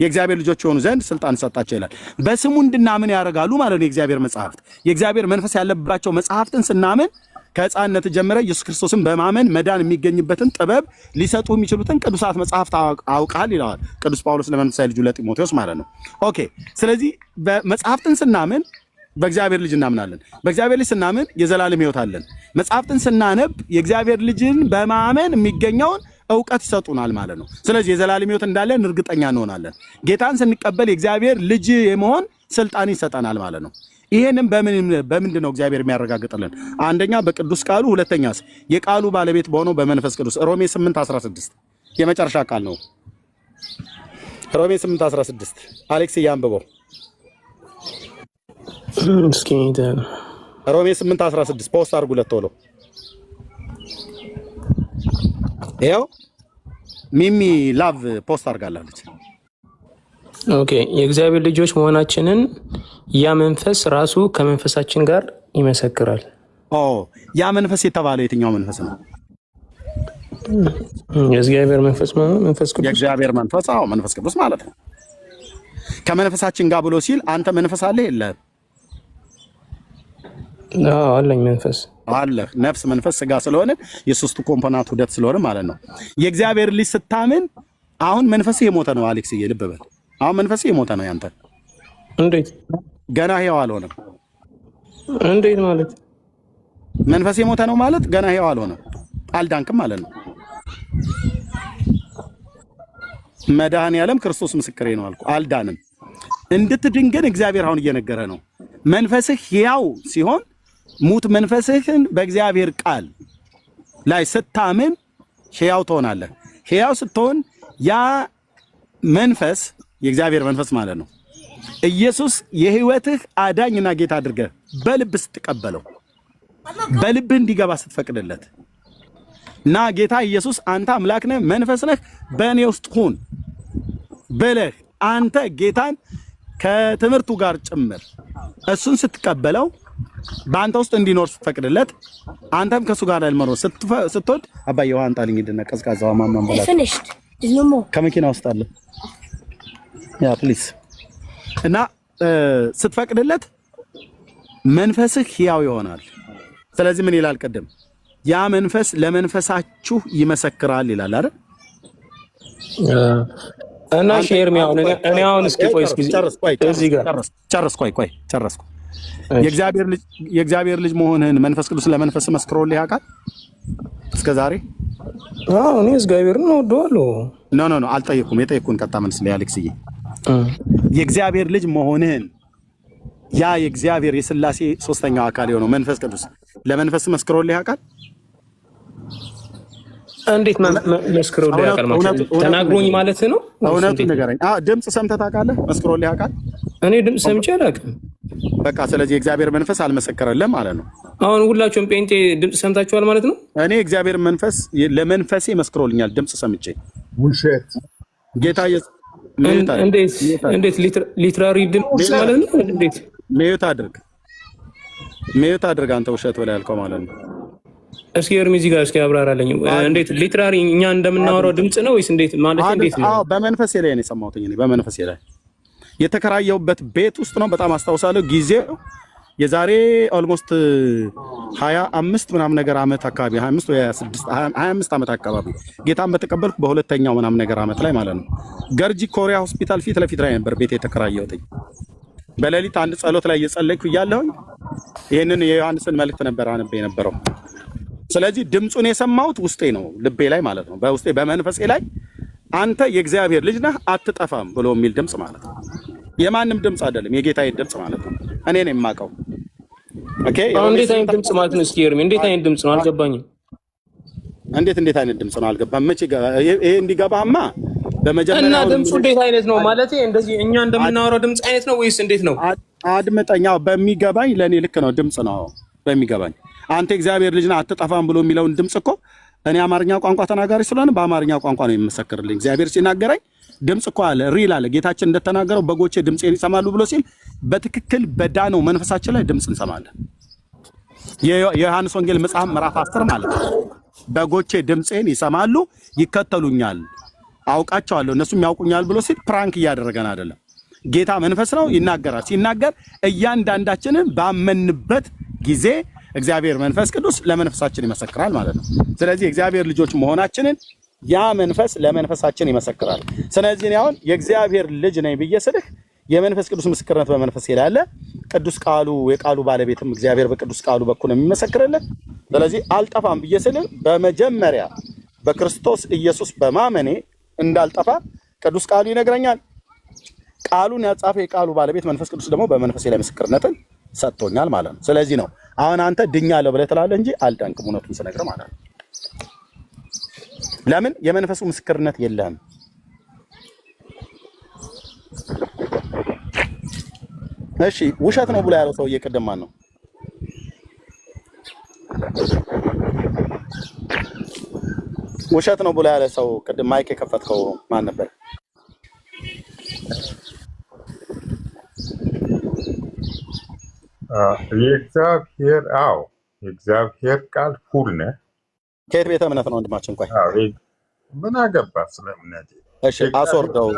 የእግዚአብሔር ልጆች የሆኑ ዘንድ ስልጣን ሰጣቸው ይላል። በስሙ እንድናምን ያደርጋሉ ማለት ነው። የእግዚአብሔር መጽሐፍት የእግዚአብሔር መንፈስ ያለባቸው መጽሐፍትን ስናምን ከሕፃንነት ጀምረ ኢየሱስ ክርስቶስን በማመን መዳን የሚገኝበትን ጥበብ ሊሰጡ የሚችሉትን ቅዱሳት መጽሐፍት አውቃል ይለዋል ቅዱስ ጳውሎስ ለመንፈሳዊ ልጁ ለጢሞቴዎስ ማለት ነው። ኦኬ። ስለዚህ መጽሐፍትን ስናምን በእግዚአብሔር ልጅ እናምናለን። በእግዚአብሔር ልጅ ስናምን የዘላለም ሕይወት አለን። መጽሐፍትን ስናነብ የእግዚአብሔር ልጅን በማመን የሚገኘውን እውቀት ይሰጡናል ማለት ነው። ስለዚህ የዘላለም ሕይወት እንዳለን እርግጠኛ እንሆናለን። ጌታን ስንቀበል የእግዚአብሔር ልጅ የመሆን ስልጣን ይሰጠናል ማለት ነው። ይሄንን በምንድን ነው እግዚአብሔር የሚያረጋግጥልን? አንደኛ በቅዱስ ቃሉ፣ ሁለተኛስ የቃሉ ባለቤት በሆነው በመንፈስ ቅዱስ። ሮሜ 8:16 የመጨረሻ ቃል ነው። ሮሜ 8:16 አሌክስ ያንብበው እስኪ። ሮሜ 8:16 ፖስት አድርጉለት ቶሎ። ይኸው ሚሚ ላቭ ፖስት አድርጋለች። ኦኬ። የእግዚአብሔር ልጆች መሆናችንን ያ መንፈስ ራሱ ከመንፈሳችን ጋር ይመሰክራል። ያ መንፈስ የተባለው የትኛው መንፈስ ነው? የእግዚአብሔር መንፈስ ማለት መንፈስ ቅዱስ። የእግዚአብሔር መንፈስ መንፈስ ቅዱስ ማለት ነው። ከመንፈሳችን ጋር ብሎ ሲል አንተ መንፈስ አለ የለህም? አለኝ መንፈስ አለ። ነፍስ፣ መንፈስ፣ ስጋ ስለሆነ የሶስቱ ኮምፖናንት ውህደት ስለሆነ ማለት ነው። የእግዚአብሔር ልጅ ስታምን አሁን መንፈስ የሞተ ነው። አሌክስዬ ልብ በል። አሁን መንፈስ የሞተ ነው ያንተ። እንዴት? ገና ሕያው አልሆነም። እንዴት ማለት? መንፈስ የሞተ ነው ማለት ገና ሕያው አልሆነም፣ አልዳንክም ማለት ነው። መድኃኔዓለም ክርስቶስ ምስክሬ ነው አልኩ። አልዳንም። እንድትድን ግን እግዚአብሔር አሁን እየነገረ ነው። መንፈስህ ሕያው ሲሆን ሙት መንፈስህን በእግዚአብሔር ቃል ላይ ስታምን ሕያው ትሆናለህ። ሕያው ስትሆን ያ መንፈስ የእግዚአብሔር መንፈስ ማለት ነው ኢየሱስ የህይወትህ አዳኝና ጌታ አድርገህ በልብ ስትቀበለው በልብህ እንዲገባ ስትፈቅድለት እና ጌታ ኢየሱስ አንተ አምላክ ነህ፣ መንፈስ ነህ፣ በእኔ ውስጥ ሁን ብለህ አንተ ጌታን ከትምህርቱ ጋር ጭምር እሱን ስትቀበለው በአንተ ውስጥ እንዲኖር ስትፈቅድለት አንተም ከሱ ጋር ለመኖር ስትወድ አባዬ ውሃ አንጣልኝ ሄድና ቀዝቃዛው ማማን በላት ከመኪና ውስጥ አለ ያ ፕሊዝ። እና ስትፈቅድለት መንፈስህ ሕያው ይሆናል። ስለዚህ ምን ይላል ቅድም? ያ መንፈስ ለመንፈሳችሁ ይመሰክራል ይላል አይደል? እና ሼርሚያው እኔ አሁን እስኪ ቆይ እዚህ ጋር ጨረስኩ። የእግዚአብሔር ልጅ መሆንህን መንፈስ ቅዱስ ለመንፈስ መስክሮልህ ያውቃል እስከ ዛሬ? እኔ እግዚአብሔርን እወደዋለሁ። ኖ አልጠየኩም። የጠየኩን ቀጣ መልስ ላይ አሌክስዬ፣ የእግዚአብሔር ልጅ መሆንህን ያ የእግዚአብሔር የሥላሴ ሶስተኛው አካል የሆነው መንፈስ ቅዱስ ለመንፈስ መስክሮልህ ያውቃል? እንዴት መስክሮልህ ያውቃል ማለት ተናግሮኝ ማለት ነው? እውነቱን ንገረኝ። ድምፅ ሰምተህ ታውቃለህ? መስክሮልህ ያውቃል? እኔ ድምፅ ሰምቼ አላውቅም። በቃ ስለዚህ የእግዚአብሔር መንፈስ አልመሰከረልህም ማለት ነው። አሁን ሁላችሁም ጴንጤ ድምፅ ሰምታችኋል ማለት ነው? እኔ እግዚአብሔር መንፈስ ለመንፈሴ መስክሮልኛል ድምፅ ሰምቼ። ውሸት ጌታ እንዴት ሊትራሪ ድምፅ ማለት ነው? እንዴት ሜዩት አድርግ አንተ ውሸት ብለህ ያልከው ማለት ነው። እስኪ ኤርሚ እዚህ ጋር እስኪ አብራራለኝ። እንዴት ሊትራሪ እኛ እንደምናወራው ድምፅ ነው ወይስ እንዴት ማለት እንዴት ነው? በመንፈሴ ላይ ነው የሰማሁት። እኔ በመንፈሴ ላይ የተከራየሁበት ቤት ውስጥ ነው። በጣም አስታውሳለሁ። ጊዜው የዛሬ ኦልሞስት 25 ምናምን ነገር ዓመት አካባቢ 25 ወይ 25 ዓመት አካባቢ ጌታን በተቀበልኩ በሁለተኛው ምናምን ነገር ዓመት ላይ ማለት ነው። ገርጂ ኮሪያ ሆስፒታል ፊት ለፊት ላይ ነበር ቤት የተከራየሁት። በሌሊት አንድ ጸሎት ላይ እየጸለይኩ እያለሁኝ ይህንን የዮሐንስን መልእክት ነበር አንቤ የነበረው። ስለዚህ ድምፁን የሰማሁት ውስጤ ነው፣ ልቤ ላይ ማለት ነው፣ በውስጤ በመንፈሴ ላይ አንተ የእግዚአብሔር ልጅ ነህ አትጠፋም ብሎ የሚል ድምፅ ማለት ነው። የማንም ድምፅ አይደለም፣ የጌታዬ ድምፅ ማለት ነው። እኔ ነኝ የማውቀው። ኦኬ። እንዴት አይነት ድምፅ ማለት ነው? እስኪ ኤርሚ እንዴት አይነት ድምፅ ነው? አልገባኝም። እንዴት አይነት ድምፅ ነው? አልገባም። መቼ ይሄ እንዲገባህማ በመጀመሪያ እና ድምፁ እንዴት አይነት ነው ማለት እንደዚህ እኛ እንደምናወራው ድምፅ አይነት ነው ወይስ እንዴት ነው? አድምጠኛው። በሚገባኝ ለእኔ ልክ ነው ድምፅ ነው በሚገባኝ። አንተ እግዚአብሔር ልጅ ነህ አትጠፋም ብሎ የሚለውን ድምፅ እኮ እኔ አማርኛ ቋንቋ ተናጋሪ ስለሆነ በአማርኛ ቋንቋ ነው የሚመሰክርልኝ። እግዚአብሔር ሲናገረኝ ድምፅ እኮ አለ፣ ሪል አለ። ጌታችን እንደተናገረው በጎቼ ድምፄን ይሰማሉ ብሎ ሲል በትክክል በዳነው መንፈሳችን ላይ ድምፅ እንሰማለን። የዮሐንስ ወንጌል መጽሐፍ ምዕራፍ 10 ማለት ነው። በጎቼ ድምፄን ይሰማሉ ይከተሉኛል፣ አውቃቸዋለሁ እነሱም ያውቁኛል ብሎ ሲል ፕራንክ እያደረገን አይደለም። ጌታ መንፈስ ነው፣ ይናገራል። ሲናገር እያንዳንዳችንን ባመንበት ጊዜ እግዚአብሔር መንፈስ ቅዱስ ለመንፈሳችን ይመሰክራል ማለት ነው። ስለዚህ እግዚአብሔር ልጆች መሆናችንን ያ መንፈስ ለመንፈሳችን ይመሰክራል። ስለዚህ አሁን የእግዚአብሔር ልጅ ነኝ ብዬ ስልህ የመንፈስ ቅዱስ ምስክርነት በመንፈስ ይላል። ቅዱስ ቃሉ የቃሉ ባለቤትም እግዚአብሔር በቅዱስ ቃሉ በኩል የሚመሰክርልን። ስለዚህ አልጠፋም ብዬ ስልህ በመጀመሪያ በክርስቶስ ኢየሱስ በማመኔ እንዳልጠፋ ቅዱስ ቃሉ ይነግረኛል። ቃሉን ያጻፈ የቃሉ ባለቤት መንፈስ ቅዱስ ደግሞ በመንፈሴ ላይ ምስክርነትን ሰጥቶኛል ማለት ነው። ስለዚህ ነው አሁን አንተ ድኛለሁ ብለህ ትላለህ እንጂ አልዳንክም፣ እውነቱን ስነግርህ ማለት ነው። ለምን? የመንፈሱ ምስክርነት የለህም። እሺ ውሸት ነው ብሎ ያለው ሰውዬ ቅድም ማን ነው? ውሸት ነው ብሎ ያለ ሰው ቅድም ማይክ የከፈትከው ማን ነበር? የእግዚአብሔር ቃል ፉል ነህ። ከየት ቤተ እምነት ነው ወንድማችን? ቆይ ምን አገባ ስለ እምነቴ? እሺ አስወርደው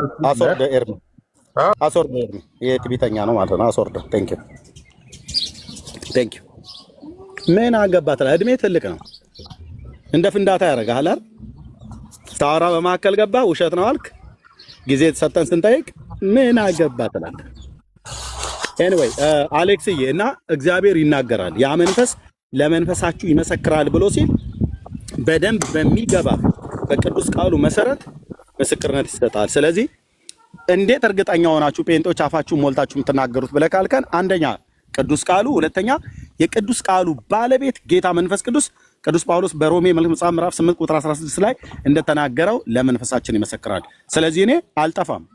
ኤርሚ፣ አስወርደው ኤርሚ። የትዕቢተኛ ነው ማለት ነው። አስወርደው። ቴንክ ዩ። ምን አገባ ትላለህ? እድሜ ትልቅ ነው፣ እንደ ፍንዳታ ያደርግሃል አይደል? ታወራ በመካከል ገባ፣ ውሸት ነው አልክ። ጊዜ ተሰጠን ስንጠይቅ ምን አገባ ትላለህ? ኤኒዌይ አሌክስዬ፣ እና እግዚአብሔር ይናገራል፣ ያ መንፈስ ለመንፈሳችሁ ይመሰክራል ብሎ ሲል በደንብ በሚገባ በቅዱስ ቃሉ መሰረት ምስክርነት ይሰጣል። ስለዚህ እንዴት እርግጠኛ ሆናችሁ ጴንጦች አፋችሁ ሞልታችሁ የምትናገሩት ብለህ ካልከን፣ አንደኛ ቅዱስ ቃሉ፣ ሁለተኛ የቅዱስ ቃሉ ባለቤት ጌታ መንፈስ ቅዱስ። ቅዱስ ጳውሎስ በሮሜ መጽሐፍ ምዕራፍ 8 ቁጥር 16 ላይ እንደተናገረው ለመንፈሳችን ይመሰክራል። ስለዚህ እኔ አልጠፋም።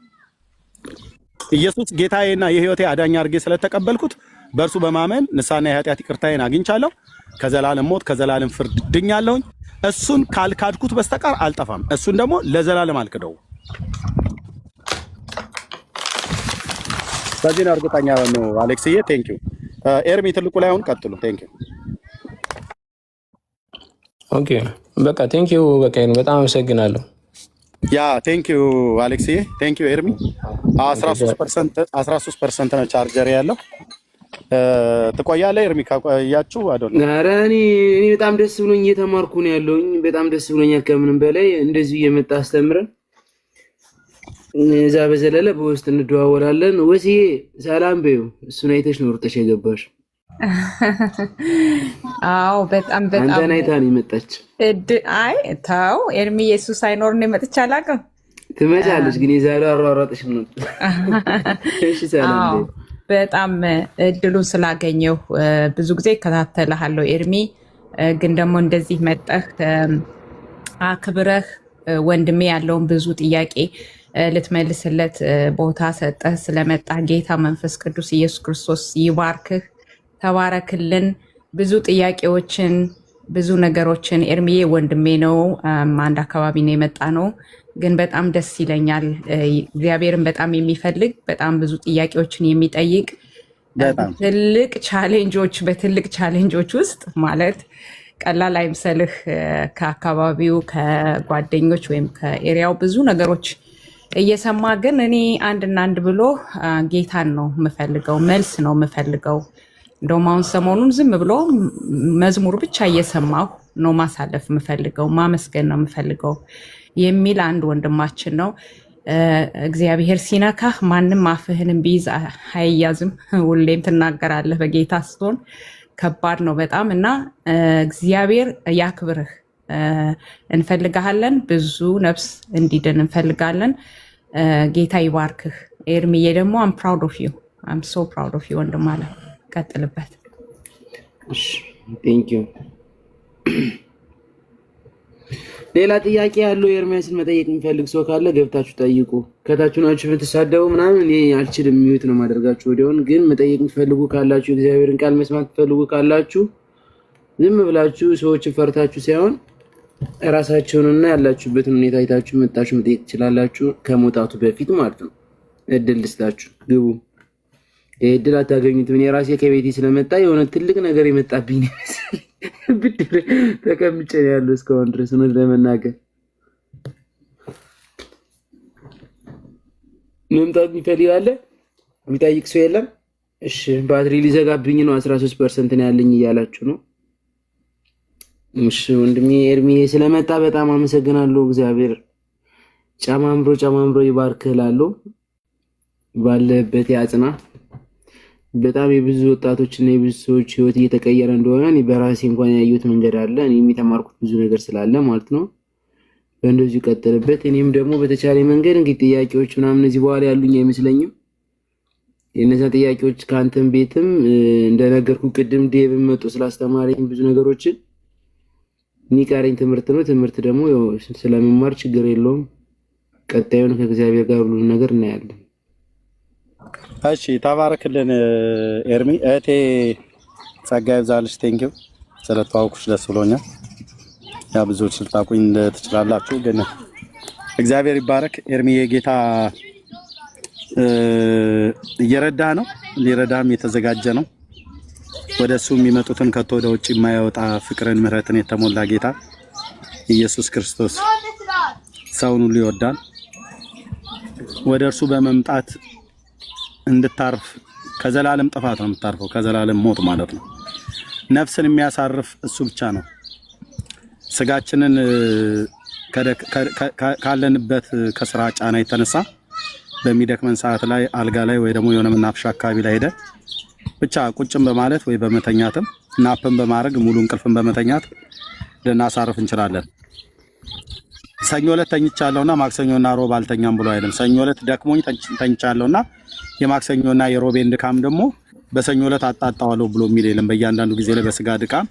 ኢየሱስ ጌታዬና የሕይወቴ አዳኝ አድርጌ ስለተቀበልኩት በእርሱ በማመን ንስሐና የኃጢአት ይቅርታዬን አግኝቻለሁ። ከዘላለም ሞት ከዘላለም ፍርድ ድኛለሁኝ። እሱን ካልካድኩት በስተቀር አልጠፋም። እሱን ደግሞ ለዘላለም አልክደው። በዚህ ነው እርግጠኛ ነው አሌክስዬ። ቴንክ ዩ ኤርሚ። ትልቁ ላይ አሁን ቀጥሉ። ቴንክ ዩ። ኦኬ በቃ ቴንክ ዩ። በቃ በጣም አመሰግናለሁ። ያ ቴንክ ዩ አሌክስዬ፣ ቴንክ ዩ ኤርሚ። 13% ነው ቻርጀር ያለው። ትቆያለህ ኤርሚ? ካቆያችሁ አዶን። ኧረ እኔ በጣም ደስ ብሎኝ እየተማርኩ ነው ያለውኝ። በጣም ደስ ብሎኛል ከምንም በላይ እንደዚህ እየመጣ አስተምረን እዛ በዘለለ በውስጥ እንደዋወላለን። ወሲዬ ሰላም በይው። እሱን አይተሽ ነው ሩጠሽ የገባሽ? አዎ በጣም አንተን አይታ ነው የመጣች። አይ ተው ኤርሚ፣ ኢየሱስ ሳይኖር ነው መጥቻ አላውቅም። ትመጫለሽ ግን የዛሬው አሯሯጥሽ ነው። እሺ ሰላም በይው። በጣም እድሉን ስላገኘው ብዙ ጊዜ እከታተልሃለሁ ኤርሚ። ግን ደግሞ እንደዚህ መጠህ አክብረህ ወንድሜ ያለውን ብዙ ጥያቄ ልትመልስለት ቦታ ሰጠህ ስለመጣ ጌታ መንፈስ ቅዱስ ኢየሱስ ክርስቶስ ይባርክህ። ተባረክልን። ብዙ ጥያቄዎችን ብዙ ነገሮችን ኤርሚዬ ወንድሜ ነው፣ አንድ አካባቢ ነው የመጣ ነው። ግን በጣም ደስ ይለኛል። እግዚአብሔርን በጣም የሚፈልግ በጣም ብዙ ጥያቄዎችን የሚጠይቅ በትልቅ ቻሌንጆች ውስጥ ማለት ቀላል አይምሰልህ። ከአካባቢው ከጓደኞች ወይም ከኤሪያው ብዙ ነገሮች እየሰማ ግን እኔ አንድና አንድ ብሎ ጌታን ነው የምፈልገው፣ መልስ ነው የምፈልገው። እንደውም አሁን ሰሞኑን ዝም ብሎ መዝሙር ብቻ እየሰማሁ ነው ማሳለፍ የምፈልገው፣ ማመስገን ነው የምፈልገው የሚል አንድ ወንድማችን ነው። እግዚአብሔር ሲነካህ ማንም አፍህንም ቢይዝ አይያዝም። ሁሌም ትናገራለህ። በጌታ ስትሆን ከባድ ነው በጣም እና እግዚአብሔር ያክብርህ። እንፈልጋለን። ብዙ ነፍስ እንዲድን እንፈልጋለን። ጌታ ይባርክህ። ኤርሚዬ ደግሞ አም ፕራውድ ኦፍ ዩ፣ አም ሶ ፕራውድ ኦፍ ዩ ወንድም አለ። ቀጥልበት። ቴንክ ዩ። ሌላ ጥያቄ ያለው ኤርሚያስን መጠየቅ የሚፈልግ ሰው ካለ ገብታችሁ ጠይቁ። ከታችሁ ናችሁ የምትሳደቡ ምናምን እኔ አልችልም፣ ሚዩት ነው ማደርጋችሁ ወዲያውን። ግን መጠየቅ የሚፈልጉ ካላችሁ፣ እግዚአብሔርን ቃል መስማት የሚፈልጉ ካላችሁ ዝም ብላችሁ ሰዎችን ፈርታችሁ ሳይሆን ራሳችሁንና ያላችሁበትን ሁኔታ አይታችሁ መጣችሁ መጠየቅ ትችላላችሁ። ከመውጣቱ በፊት ማለት ነው። እድል ልስጣችሁ፣ ግቡ። እድል አታገኙትም። እኔ ራሴ ከቤቴ ስለመጣ የሆነ ትልቅ ነገር የመጣብኝ ነው መሰለኝ። ብድር ተቀምጬ ነው ያለው እስካሁን ድረስ ነው ለመናገር። መምጣት የሚፈልግ አለ? የሚጠይቅ ሰው የለም? እሺ፣ ባትሪ ሊዘጋብኝ ነው 13% ነው ያለኝ እያላችሁ ነው። እሺ ወንድሜ ኤርሚ ስለመጣ በጣም አመሰግናለሁ። እግዚአብሔር ጨማምሮ ይባርክህ እላለሁ። ባለበት ያጽና። በጣም የብዙ ወጣቶችና የብዙ ሰዎች ህይወት እየተቀየረ እንደሆነ እኔ በራሴ እንኳን ያየሁት መንገድ አለ። እኔም የተማርኩት ብዙ ነገር ስላለ ማለት ነው። በእንደዚሁ ቀጥልበት። እኔም ደግሞ በተቻለ መንገድ እንግዲህ ጥያቄዎች ምናምን እዚህ በኋላ ያሉኝ አይመስለኝም። የነዛ ጥያቄዎች ከአንተም ቤትም እንደነገርኩ ቅድም ዴቭ መጥቶ ስላስተማረኝ ብዙ ነገሮችን የሚቀረኝ ትምህርት ነው። ትምህርት ደግሞ ስለመማር ችግር የለውም። ቀጣዩን ከእግዚአብሔር ጋር ሁሉ ነገር እናያለን። እሺ ተባረክልን ኤርሚ። እህቴ ጸጋ ይብዛልሽ። ቴንኪው ስለተዋወቅኩሽ ደስ ብሎኛል። ያ ብዙዎች ልታውቁኝ ትችላላችሁ፣ ግን እግዚአብሔር ይባረክ። ኤርሚ የጌታ እየረዳ ነው፣ ሊረዳም የተዘጋጀ ነው። ወደ እሱ የሚመጡትን ከቶ ወደ ውጭ የማያወጣ ፍቅርን ምሕረትን የተሞላ ጌታ ኢየሱስ ክርስቶስ ሰውን ሁሉ ይወዳል። ወደ እርሱ በመምጣት እንድታርፍ ከዘላለም ጥፋት ነው የምታርፈው፣ ከዘላለም ሞት ማለት ነው። ነፍስን የሚያሳርፍ እሱ ብቻ ነው። ስጋችንን ካለንበት ከስራ ጫና የተነሳ በሚደክመን ሰዓት ላይ አልጋ ላይ ወይ ደግሞ የሆነ መናፈሻ አካባቢ ላይ ሄደ ብቻ ቁጭም በማለት ወይ በመተኛትም ናፕን በማድረግ ሙሉ እንቅልፍን በመተኛት ልናሳርፍ እንችላለን። ሰኞ ዕለት ተኝቻለሁና ማክሰኞና ሮብ አልተኛም ብሎ አይደለም። ሰኞ ዕለት ደክሞኝ ተኝቻለሁና የማክሰኞና የሮቤን ድካም ደግሞ በሰኞ ዕለት አጣጣዋለሁ ብሎ የሚል የለም። በእያንዳንዱ ጊዜ ላይ በስጋ ድካም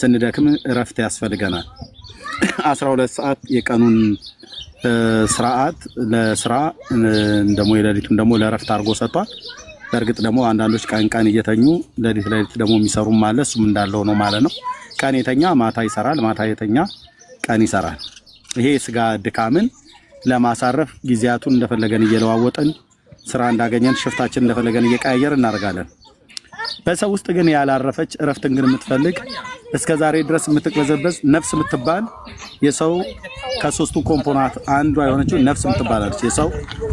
ስንደክም እረፍት ያስፈልገናል። 12 ሰዓት የቀኑን ስርዓት ለስራ ደግሞ የሌሊቱን ደግሞ ለእረፍት አድርጎ ሰጥቷል። በእርግጥ ደግሞ አንዳንዶች ቀን እየተኙ ሌሊት ደግሞ የሚሰሩም አለ። እሱም እንዳለው ነው ማለት ነው። ቀን የተኛ ማታ ይሰራል፣ ማታ የተኛ ቀን ይሰራል። ይሄ የስጋ ድካምን ለማሳረፍ ጊዜያቱን እንደፈለገን እየለዋወጥን ስራ እንዳገኘን ሽፍታችን እንደፈለገን እየቀያየር እናደርጋለን። በሰው ውስጥ ግን ያላረፈች እረፍትን ግን የምትፈልግ እስከዛሬ ድረስ የምትቅበዘበዝ ነፍስ የምትባል የሰው ከሶስቱ ኮምፖናንት አንዷ የሆነችው ነፍስ የምትባላለች የሰው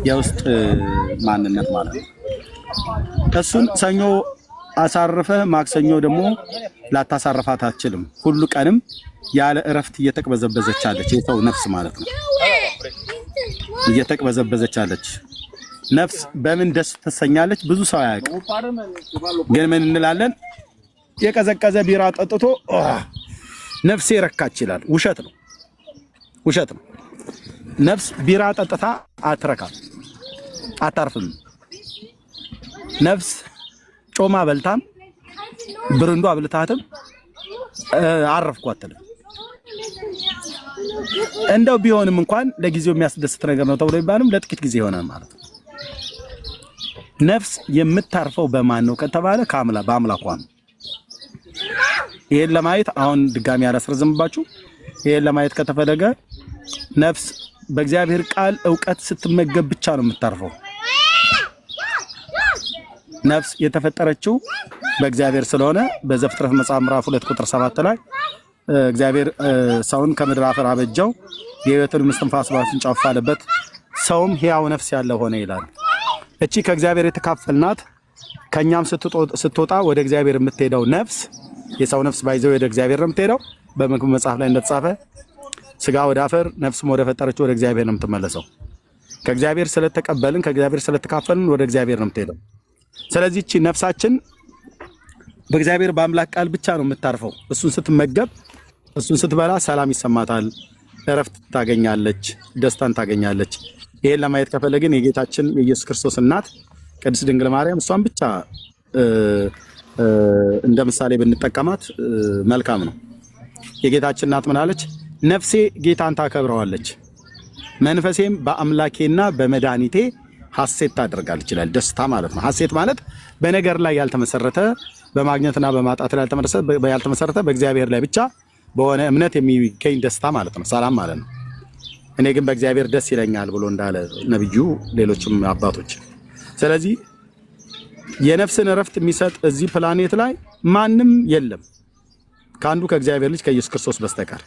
የውስጥ ማንነት ማለት ነው። እሱን ሰኞ አሳርፈ ማክሰኞ ደግሞ ላታሳርፋት አትችልም። ሁሉ ቀንም ያለ እረፍት እየተቅበዘበዘች አለች የሰው ነፍስ ማለት ነው። እየተቅበዘበዘች አለች። ነፍስ በምን ደስ ትሰኛለች? ብዙ ሰው አያውቅም። ግን ምን እንላለን? የቀዘቀዘ ቢራ ጠጥቶ ነፍሴ ረካች ይላል። ውሸት ነው፣ ውሸት ነው። ነፍስ ቢራ ጠጥታ አትረካም፣ አታርፍም። ነፍስ ጮማ በልታም ብርንዶ አብልታትም አረፍኩ አትልም። እንደው ቢሆንም እንኳን ለጊዜው የሚያስደስት ነገር ነው ተብሎ ይባልም ለጥቂት ጊዜ ይሆናል ማለት ነው። ነፍስ የምታርፈው በማን ነው ከተባለ በአምላኳ ነው። ይሄን ለማየት አሁን ድጋሚ አላስረዝምባችሁ። ይሄን ለማየት ከተፈለገ ነፍስ በእግዚአብሔር ቃል ዕውቀት ስትመገብ ብቻ ነው የምታርፈው። ነፍስ የተፈጠረችው በእግዚአብሔር ስለሆነ በዘፍጥረት መጽሐፍ ምዕራፍ 2 ቁጥር 7 ላይ እግዚአብሔር ሰውን ከምድር አፈር አበጀው፣ የሕይወትን እስትንፋስ በአፍንጫው አለበት፣ ሰውም ሕያው ነፍስ ያለው ሆነ ይላል። እቺ ከእግዚአብሔር የተካፈልናት ከኛም ስትወጣ ወደ እግዚአብሔር የምትሄደው ነፍስ የሰው ነፍስ ባይዘው ወደ እግዚአብሔር ነው የምትሄደው። በመክብብ መጽሐፍ ላይ እንደተጻፈ ስጋ ወደ አፈር ነፍስም ወደ ፈጠረችው ወደ እግዚአብሔር ነው የምትመለሰው። ከእግዚአብሔር ስለተቀበልን ከእግዚአብሔር ስለተካፈልን ወደ እግዚአብሔር ነው የምትሄደው። ስለዚህ እቺ ነፍሳችን በእግዚአብሔር በአምላክ ቃል ብቻ ነው የምታርፈው። እሱን ስትመገብ እሱን ስትበላ ሰላም ይሰማታል፣ እረፍት ታገኛለች፣ ደስታን ታገኛለች። ይሄን ለማየት ከፈለግን የጌታችን የኢየሱስ ክርስቶስ እናት ቅድስት ድንግል ማርያም እሷን ብቻ እንደ ምሳሌ ብንጠቀማት መልካም ነው። የጌታችን እናት ምን አለች? ነፍሴ ጌታን ታከብረዋለች፣ መንፈሴም በአምላኬና በመድኃኒቴ ሐሴት ታደርጋለች ይላል። ደስታ ማለት ነው። ሐሴት ማለት በነገር ላይ ያልተመሰረተ በማግኘትና በማጣት ላይ ያልተመሰረተ በእግዚአብሔር ላይ ብቻ በሆነ እምነት የሚገኝ ደስታ ማለት ነው። ሰላም ማለት ነው። እኔ ግን በእግዚአብሔር ደስ ይለኛል ብሎ እንዳለ ነብዩ፣ ሌሎችም አባቶች። ስለዚህ የነፍስን እረፍት የሚሰጥ እዚህ ፕላኔት ላይ ማንም የለም ከአንዱ ከእግዚአብሔር ልጅ ከኢየሱስ ክርስቶስ በስተቀር።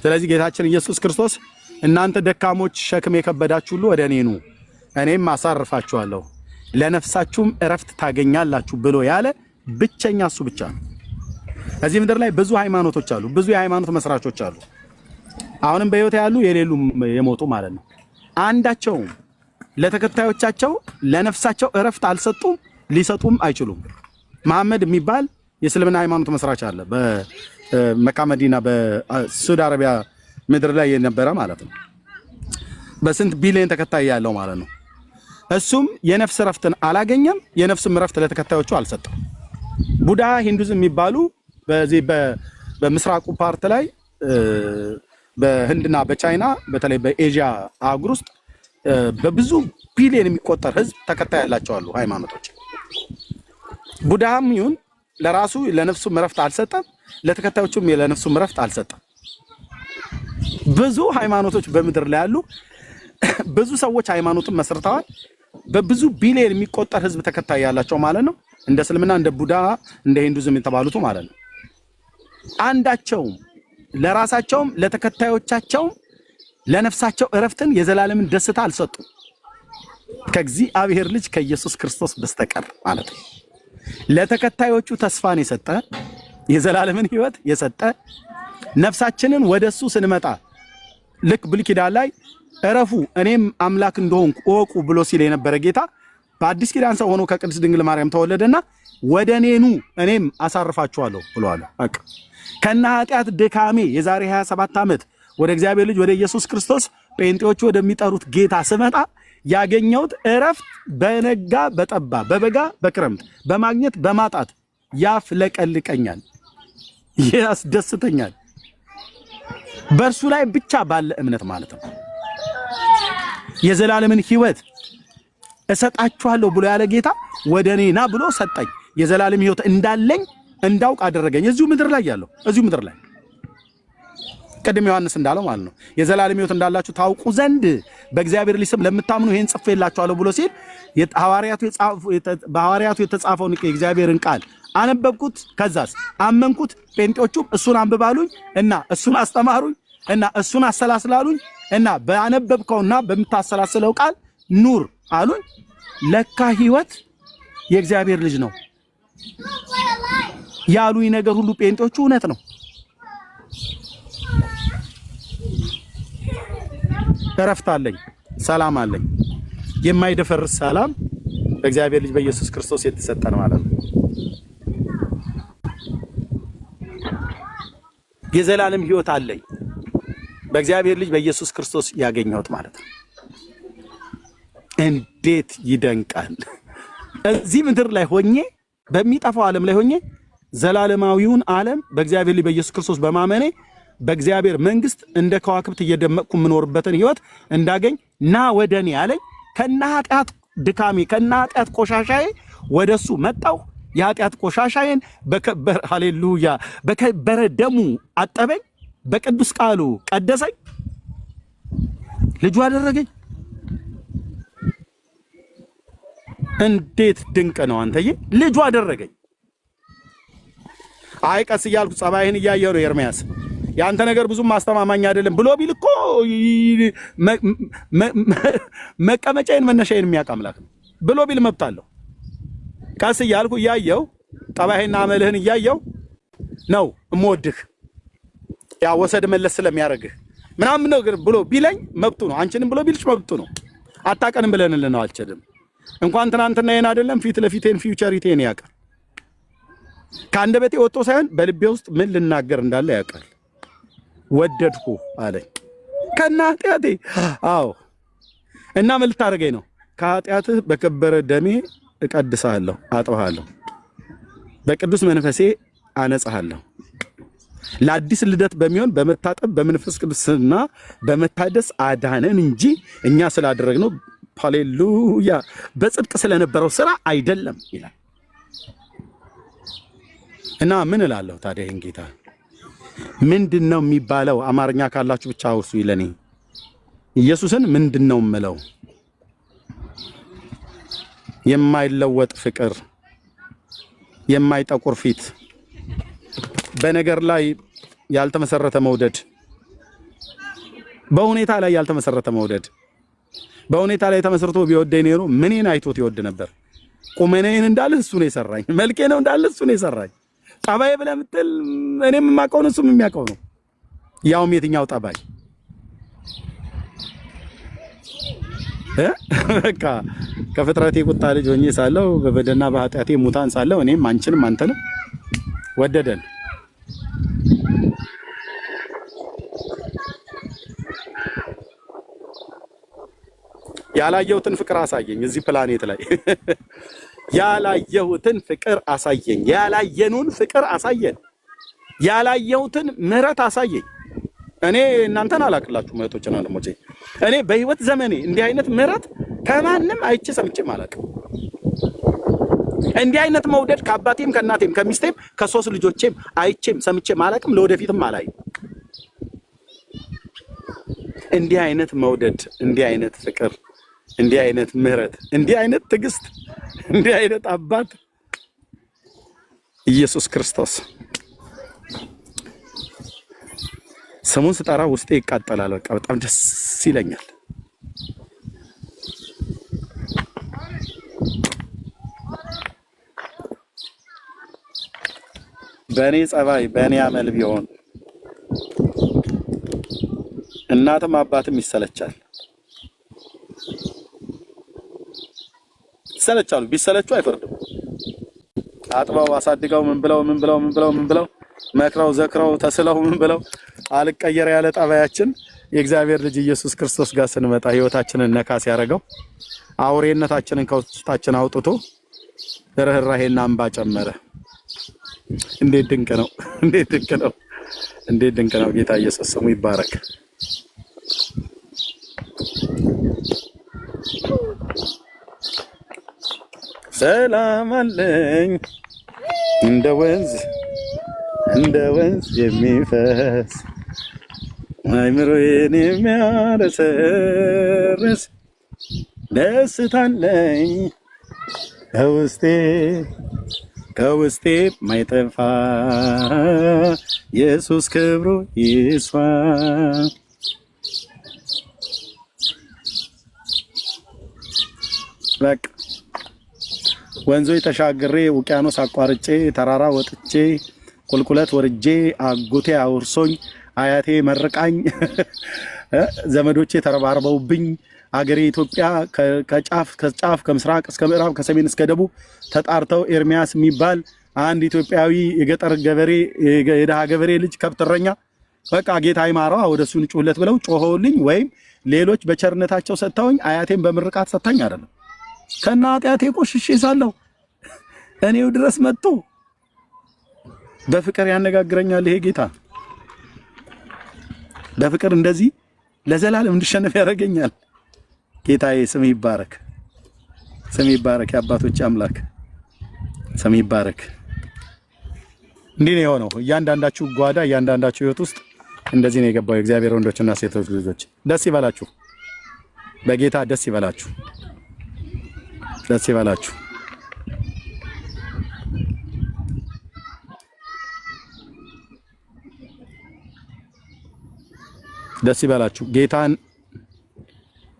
ስለዚህ ጌታችን ኢየሱስ ክርስቶስ እናንተ ደካሞች ሸክም የከበዳችሁ ሁሉ ወደ እኔ ኑ እኔም አሳርፋችኋለሁ ለነፍሳችሁም እረፍት ታገኛላችሁ ብሎ ያለ ብቸኛ እሱ ብቻ ነው። እዚህ ምድር ላይ ብዙ ሃይማኖቶች አሉ፣ ብዙ የሃይማኖት መስራቾች አሉ። አሁንም በህይወት ያሉ የሌሉ የሞቱ ማለት ነው። አንዳቸውም ለተከታዮቻቸው ለነፍሳቸው እረፍት አልሰጡም፣ ሊሰጡም አይችሉም። መሐመድ የሚባል የእስልምና ሃይማኖት መስራች አለ፣ በመካ መዲና በሳዑዲ አረቢያ ምድር ላይ የነበረ ማለት ነው። በስንት ቢሊዮን ተከታይ ያለው ማለት ነው። እሱም የነፍስ እረፍትን አላገኘም፣ የነፍስም እረፍት ለተከታዮቹ አልሰጠም። ቡዳ ሂንዱዝም የሚባሉ በዚህ በምስራቁ ፓርት ላይ በህንድና በቻይና በተለይ በኤዥያ አህጉር ውስጥ በብዙ ቢሊዮን የሚቆጠር ህዝብ ተከታይ ያላቸው አሉ ሃይማኖቶች። ቡዳም ይሁን ለራሱ ለነፍሱም እረፍት አልሰጠም፣ ለተከታዮቹም ለነፍሱም እረፍት አልሰጠም። ብዙ ሃይማኖቶች በምድር ላይ ያሉ ብዙ ሰዎች ሃይማኖትን መስርተዋል። በብዙ ቢሊዮን የሚቆጠር ህዝብ ተከታይ ያላቸው ማለት ነው። እንደ እስልምና፣ እንደ ቡዳ፣ እንደ ሂንዱዝም የተባሉት ማለት ነው። አንዳቸውም ለራሳቸውም ለተከታዮቻቸውም ለነፍሳቸው እረፍትን የዘላለምን ደስታ አልሰጡም ከእግዚአብሔር ልጅ ከኢየሱስ ክርስቶስ በስተቀር ማለት ነው። ለተከታዮቹ ተስፋን የሰጠ የዘላለምን ህይወት የሰጠ ነፍሳችንን ወደሱ ስንመጣ ልክ ብሉይ ኪዳን ላይ እረፉ እኔም አምላክ እንደሆንኩ እወቁ ብሎ ሲል የነበረ ጌታ በአዲስ ኪዳን ሰው ሆኖ ከቅድስት ድንግል ማርያም ተወለደና ወደ እኔ ኑ እኔም አሳርፋችኋለሁ ብሏል። በቃ ከነ ኃጢአት ድካሜ የዛሬ 27 ዓመት ወደ እግዚአብሔር ልጅ ወደ ኢየሱስ ክርስቶስ ጴንጤዎቹ ወደሚጠሩት ጌታ ስመጣ ያገኘሁት እረፍት በነጋ በጠባ በበጋ በክረምት በማግኘት በማጣት ያፍለቀልቀኛል፣ ያስደስተኛል። በእርሱ ላይ ብቻ ባለ እምነት ማለት ነው። የዘላለምን ህይወት እሰጣችኋለሁ ብሎ ያለ ጌታ ወደ እኔ ና ብሎ ሰጠኝ። የዘላለም ህይወት እንዳለኝ እንዳውቅ አደረገኝ። እዚሁ ምድር ላይ ያለው እዚሁ ምድር ላይ ቅድም ዮሐንስ እንዳለው ማለት ነው የዘላለም ሕይወት እንዳላችሁ ታውቁ ዘንድ በእግዚአብሔር ልጅ ስም ለምታምኑ ይሄን ጽፌላችኋለሁ ብሎ ሲል በሐዋርያቱ የተጻፈውን የእግዚአብሔርን ቃል አነበብኩት። ከዛስ አመንኩት። ጴንጤዎቹም እሱን አንብባሉኝ እና እሱን አስተማሩኝ እና እሱን አሰላስላሉኝ እና ባነበብከውና በምታሰላስለው ቃል ኑር አሉኝ። ለካ ሕይወት የእግዚአብሔር ልጅ ነው ያሉኝ ነገር ሁሉ ጴንጤዎቹ እውነት ነው። እረፍት አለኝ፣ ሰላም አለኝ። የማይደፈርስ ሰላም በእግዚአብሔር ልጅ በኢየሱስ ክርስቶስ የተሰጠን ማለት ነው። የዘላለም ሕይወት አለኝ በእግዚአብሔር ልጅ በኢየሱስ ክርስቶስ ያገኘሁት ማለት ነው። እንዴት ይደንቃል! እዚህ ምድር ላይ ሆኜ በሚጠፋው ዓለም ላይ ሆኜ ዘላለማዊውን ዓለም በእግዚአብሔር ልጅ በኢየሱስ ክርስቶስ በማመኔ በእግዚአብሔር መንግስት እንደ ከዋክብት እየደመቅኩ የምኖርበትን ሕይወት እንዳገኝ ና ወደኔ ያለኝ ከነ ኃጢአት ድካሜ ከነ ኃጢአት ቆሻሻዬ ወደሱ መጣሁ። የኃጢአት ቆሻሻዬን በከበረ ሃሌሉያ በከበረ ደሙ አጠበኝ፣ በቅዱስ ቃሉ ቀደሰኝ፣ ልጁ አደረገኝ። እንዴት ድንቅ ነው አንተዬ! ልጁ አደረገኝ። አይ ቀስ እያልኩ ጸባይህን እያየሁ ነው ኤርምያስ፣ ያንተ ነገር ብዙም ማስተማማኝ አይደለም ብሎ ቢል እኮ መቀመጫዬን መነሻዬን የሚያውቅ አምላክ ነው ብሎ ቢል መብት አለው። ቀስ እያልኩ እያየሁ ጠባይህና አመልህን እያየሁ ነው እምወድህ፣ ያ ወሰድ መለስ ስለሚያደርግህ ምናምን ነገር ብሎ ቢለኝ መብቱ ነው። አንቺንም ብሎ ቢልሽ መብቱ ነው። አታቀንም ብለንልን ነው አልችልም። እንኳን ትናንትና ይሄን አይደለም ፊት ለፊቴን ፊውቸሪቴን ያውቃል። ከአንደበቴ ወጥቶ ሳይሆን በልቤ ውስጥ ምን ልናገር እንዳለ ያውቃል። ወደድኩ አለኝ ከነ ኃጢአቴ። አዎ እና ምን ልታደርገኝ ነው? ከኃጢአትህ በከበረ ደሜ እቀድስሃለሁ፣ አጥብሃለሁ፣ በቅዱስ መንፈሴ አነጻሃለሁ። ለአዲስ ልደት በሚሆን በመታጠብ በመንፈስ ቅዱስና በመታደስ አዳነን እንጂ እኛ ስላደረግነው ሃሌሉያ በጽድቅ ስለነበረው ስራ አይደለም ይላል። እና ምን እላለሁ ታዲያ? ይሄን ጌታ ምንድነው የሚባለው? አማርኛ ካላችሁ ብቻ አውሱ ይለኔ ኢየሱስን ምንድነው የምለው? የማይለወጥ ፍቅር፣ የማይጠቁር ፊት፣ በነገር ላይ ያልተመሰረተ መውደድ፣ በሁኔታ ላይ ያልተመሰረተ መውደድ። በሁኔታ ላይ ተመስርቶ ቢወደኝ ነው ምንን አይቶት ይወድ ነበር? ቁመኔን እንዳለ እሱ ነው የሰራኝ፣ መልኬ ነው እንዳለ እሱ ነው የሰራኝ። ጠባይ ብለህ የምትል እኔም የማውቀው ነው እሱም የሚያውቀው ነው። ያውም የትኛው ጠባይ? በቃ ከፍጥረቴ ቁጣ ልጅ ሆኜ ሳለሁ በበደልና በኃጢአቴ ሙታን ሳለሁ እኔም አንቺንም አንተንም ወደደን። ያላየሁትን ፍቅር አሳየኝ እዚህ ፕላኔት ላይ ያላየሁትን ፍቅር አሳየኝ። ያላየኑን ፍቅር አሳየን። ያላየሁትን ምህረት አሳየኝ። እኔ እናንተን አላቅላችሁ እህቶችና ወንድሞቼ፣ እኔ በህይወት ዘመኔ እንዲህ አይነት ምህረት ከማንም አይቼ ሰምቼም አላውቅም። እንዲህ አይነት መውደድ ከአባቴም ከእናቴም ከሚስቴም ከሶስት ልጆቼም አይቼም ሰምቼም አላውቅም። ለወደፊትም አላይም። እንዲህ አይነት መውደድ፣ እንዲህ አይነት ፍቅር፣ እንዲህ አይነት ምህረት፣ እንዲህ አይነት ትዕግስት፣ እንዲህ አይነት አባት ኢየሱስ ክርስቶስ። ስሙን ስጠራ ውስጤ ይቃጠላል። በቃ በጣም ደስ ይለኛል። በእኔ ጸባይ በእኔ አመል ቢሆን እናትም አባትም ይሰለቻል። ይሰለቻሉ። ቢሰለቹ አይፈርድም። አጥበው አሳድገው ምን ብለው መክረው ዘክረው ተስለው ምን ብለው አልቀየር ያለ ጠባያችን የእግዚአብሔር ልጅ ኢየሱስ ክርስቶስ ጋር ስንመጣ ህይወታችንን ነካስ ያደረገው አውሬነታችንን ከውስጣችን አውጥቶ ርህራሄና እንባ ጨመረ። እንዴት ድንቅ ነው! እንዴት ድንቅ ነው! እንዴት ድንቅ ነው! ጌታ ኢየሱስ ስሙ ይባረክ። ሰላም አለኝ እንደ ወንዝ የሚፈስ አይምሮዬን የሚያረሰርስ ደስታለኝ ከውስጤ ማይጠፋ ኢየሱስ ክብሩ ይስፋ። በቃ ወንዞች ተሻግሬ ውቅያኖስ አቋርጬ ተራራ ወጥቼ ቁልቁለት ወርጄ አጎቴ አውርሶኝ አያቴ መርቃኝ ዘመዶቼ ተረባርበውብኝ አገሬ ኢትዮጵያ ከጫፍ ከምስራቅ እስከ ምዕራብ ከሰሜን እስከ ደቡብ ተጣርተው ኤርሚያስ የሚባል አንድ ኢትዮጵያዊ የገጠር ገበሬ የደሃ ገበሬ ልጅ ከብትረኛ በቃ ጌታ ይማረው ወደሱ ንጩለት ብለው ጮኸውልኝ ወይም ሌሎች በቸርነታቸው ሰጥተውኝ አያቴን በምርቃት ሰጥታኝ አይደለም ከና ኃጢአቴ ቆሽሼ ሳለሁ እኔው ድረስ መጥቶ በፍቅር ያነጋግረኛል። ይሄ ጌታ በፍቅር እንደዚህ ለዘላለም እንድሸነፍ ያደርገኛል። ጌታዬ ስም ይባረክ፣ ስም ይባረክ። የአባቶች አምላክ ስም ይባረክ። እንዲህ ነው የሆነው። እያንዳንዳችሁ ጓዳ፣ እያንዳንዳችሁ ህይወት ውስጥ እንደዚህ ነው የገባው። የእግዚአብሔር ወንዶችና ሴቶች ልጆች ደስ ይበላችሁ፣ በጌታ ደስ ይበላችሁ፣ ደስ ይበላችሁ። ደስ ይበላችሁ። ጌታን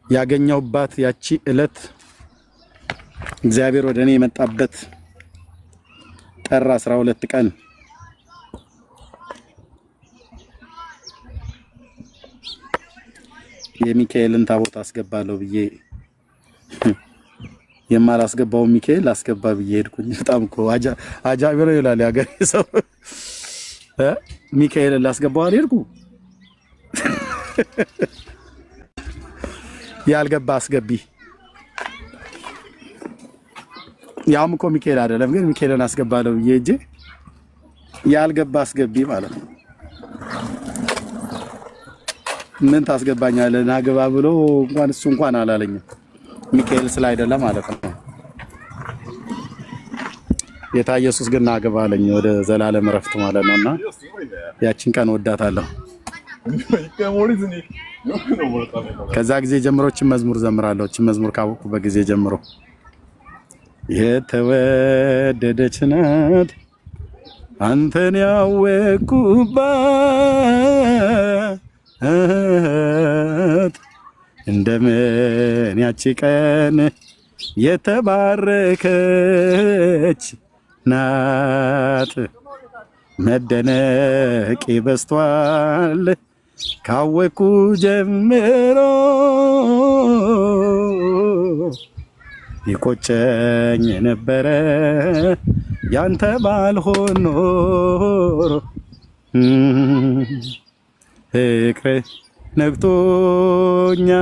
ያገኘውባት ያቺ ዕለት እግዚአብሔር ወደ እኔ የመጣበት ጥር 12 ቀን የሚካኤልን ታቦት አስገባለሁ ብዬ የማላስገባው ሚካኤል አስገባ ብዬ ሄድኩኝ። በጣም እኮ አጃቢ ነው ይላል ያገሬ ሰው። ሚካኤልን ላስገባው አልሄድኩ። ያልገባ አስገቢ። ያም እኮ ሚካኤል አይደለም ግን ሚካኤልን አስገባለሁ ብዬ እጄ ያልገባ አስገቢ ማለት ነው። ምን ታስገባኛለህ ናገባ ብሎ እንኳን እሱ እንኳን አላለኝም። ሚካኤል ስላይደለ ማለት ነው። ጌታ ኢየሱስ ግን ናገባ አለኝ ወደ ዘላለም እረፍት ማለት ነውና ያቺን ቀን ወዳታለሁ። ከዛ ጊዜ ጀምሮ መዝሙር ዘምራለሁ። መዝሙር ካወቅኩበት ጊዜ ጀምሮ የተወደደች ናት አንተን ያወቅኩባት እንደምን ያቺ ቀን የተባረከች ናት። መደነቅ በስቷል ካወቅኩ ጀምሮ ይቆጨኝ ነበረ ያንተ ባልሆን ኖሮ ፍቅር ነግቶኛል።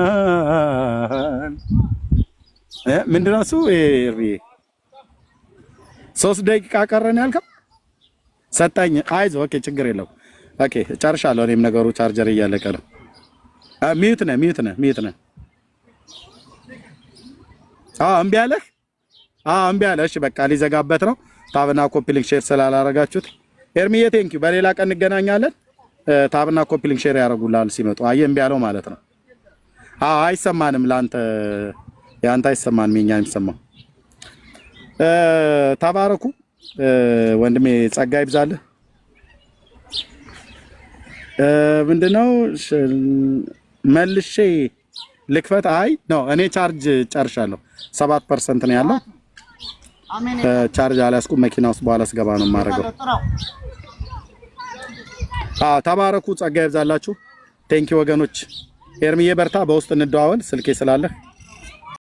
ምንድን ነው እሱ? 3 ደቂቃ ቀረን ያልከው ሰጣኝ። አይዞህ ኦኬ፣ ችግር የለውም። ኦኬ ጨርሻለሁ። እኔም ነገሩ ቻርጀር እያለቀ ነው። ሚዩት ነህ። እምቢ አለህ? እምቢ አለ። እሺ በቃ ሊዘጋበት ነው። ታብና ኮፒ ሊንክ ሼር ስላላረጋችሁት ኤርሚዬ ቴንኪው። በሌላ ቀን እንገናኛለን። ታብና ኮፒ ሊንክ ሼር ያደርጉልሃል ሲመጡ። አየህ እምቢ አለው ማለት ነው። አይሰማንም። ለአንተ ያንተ አይሰማንም፣ የኛ የሚሰማው። ተባረኩ ወንድሜ፣ ጸጋ ይብዛልህ። ምንድነው መልሼ ልክፈት? አይ ነው እኔ ቻርጅ ጨርሻለሁ። 7% ነው ያለው። ቻርጅ አላስኩም። መኪና ውስጥ በኋላ ስገባ ነው የማደርገው። ተባረኩ። ጸጋ ይብዛላችሁ። ቴንኪ ወገኖች። ኤርሚዬ በርታ። በውስጥ እንደዋወል። ስልኬ ስላለህ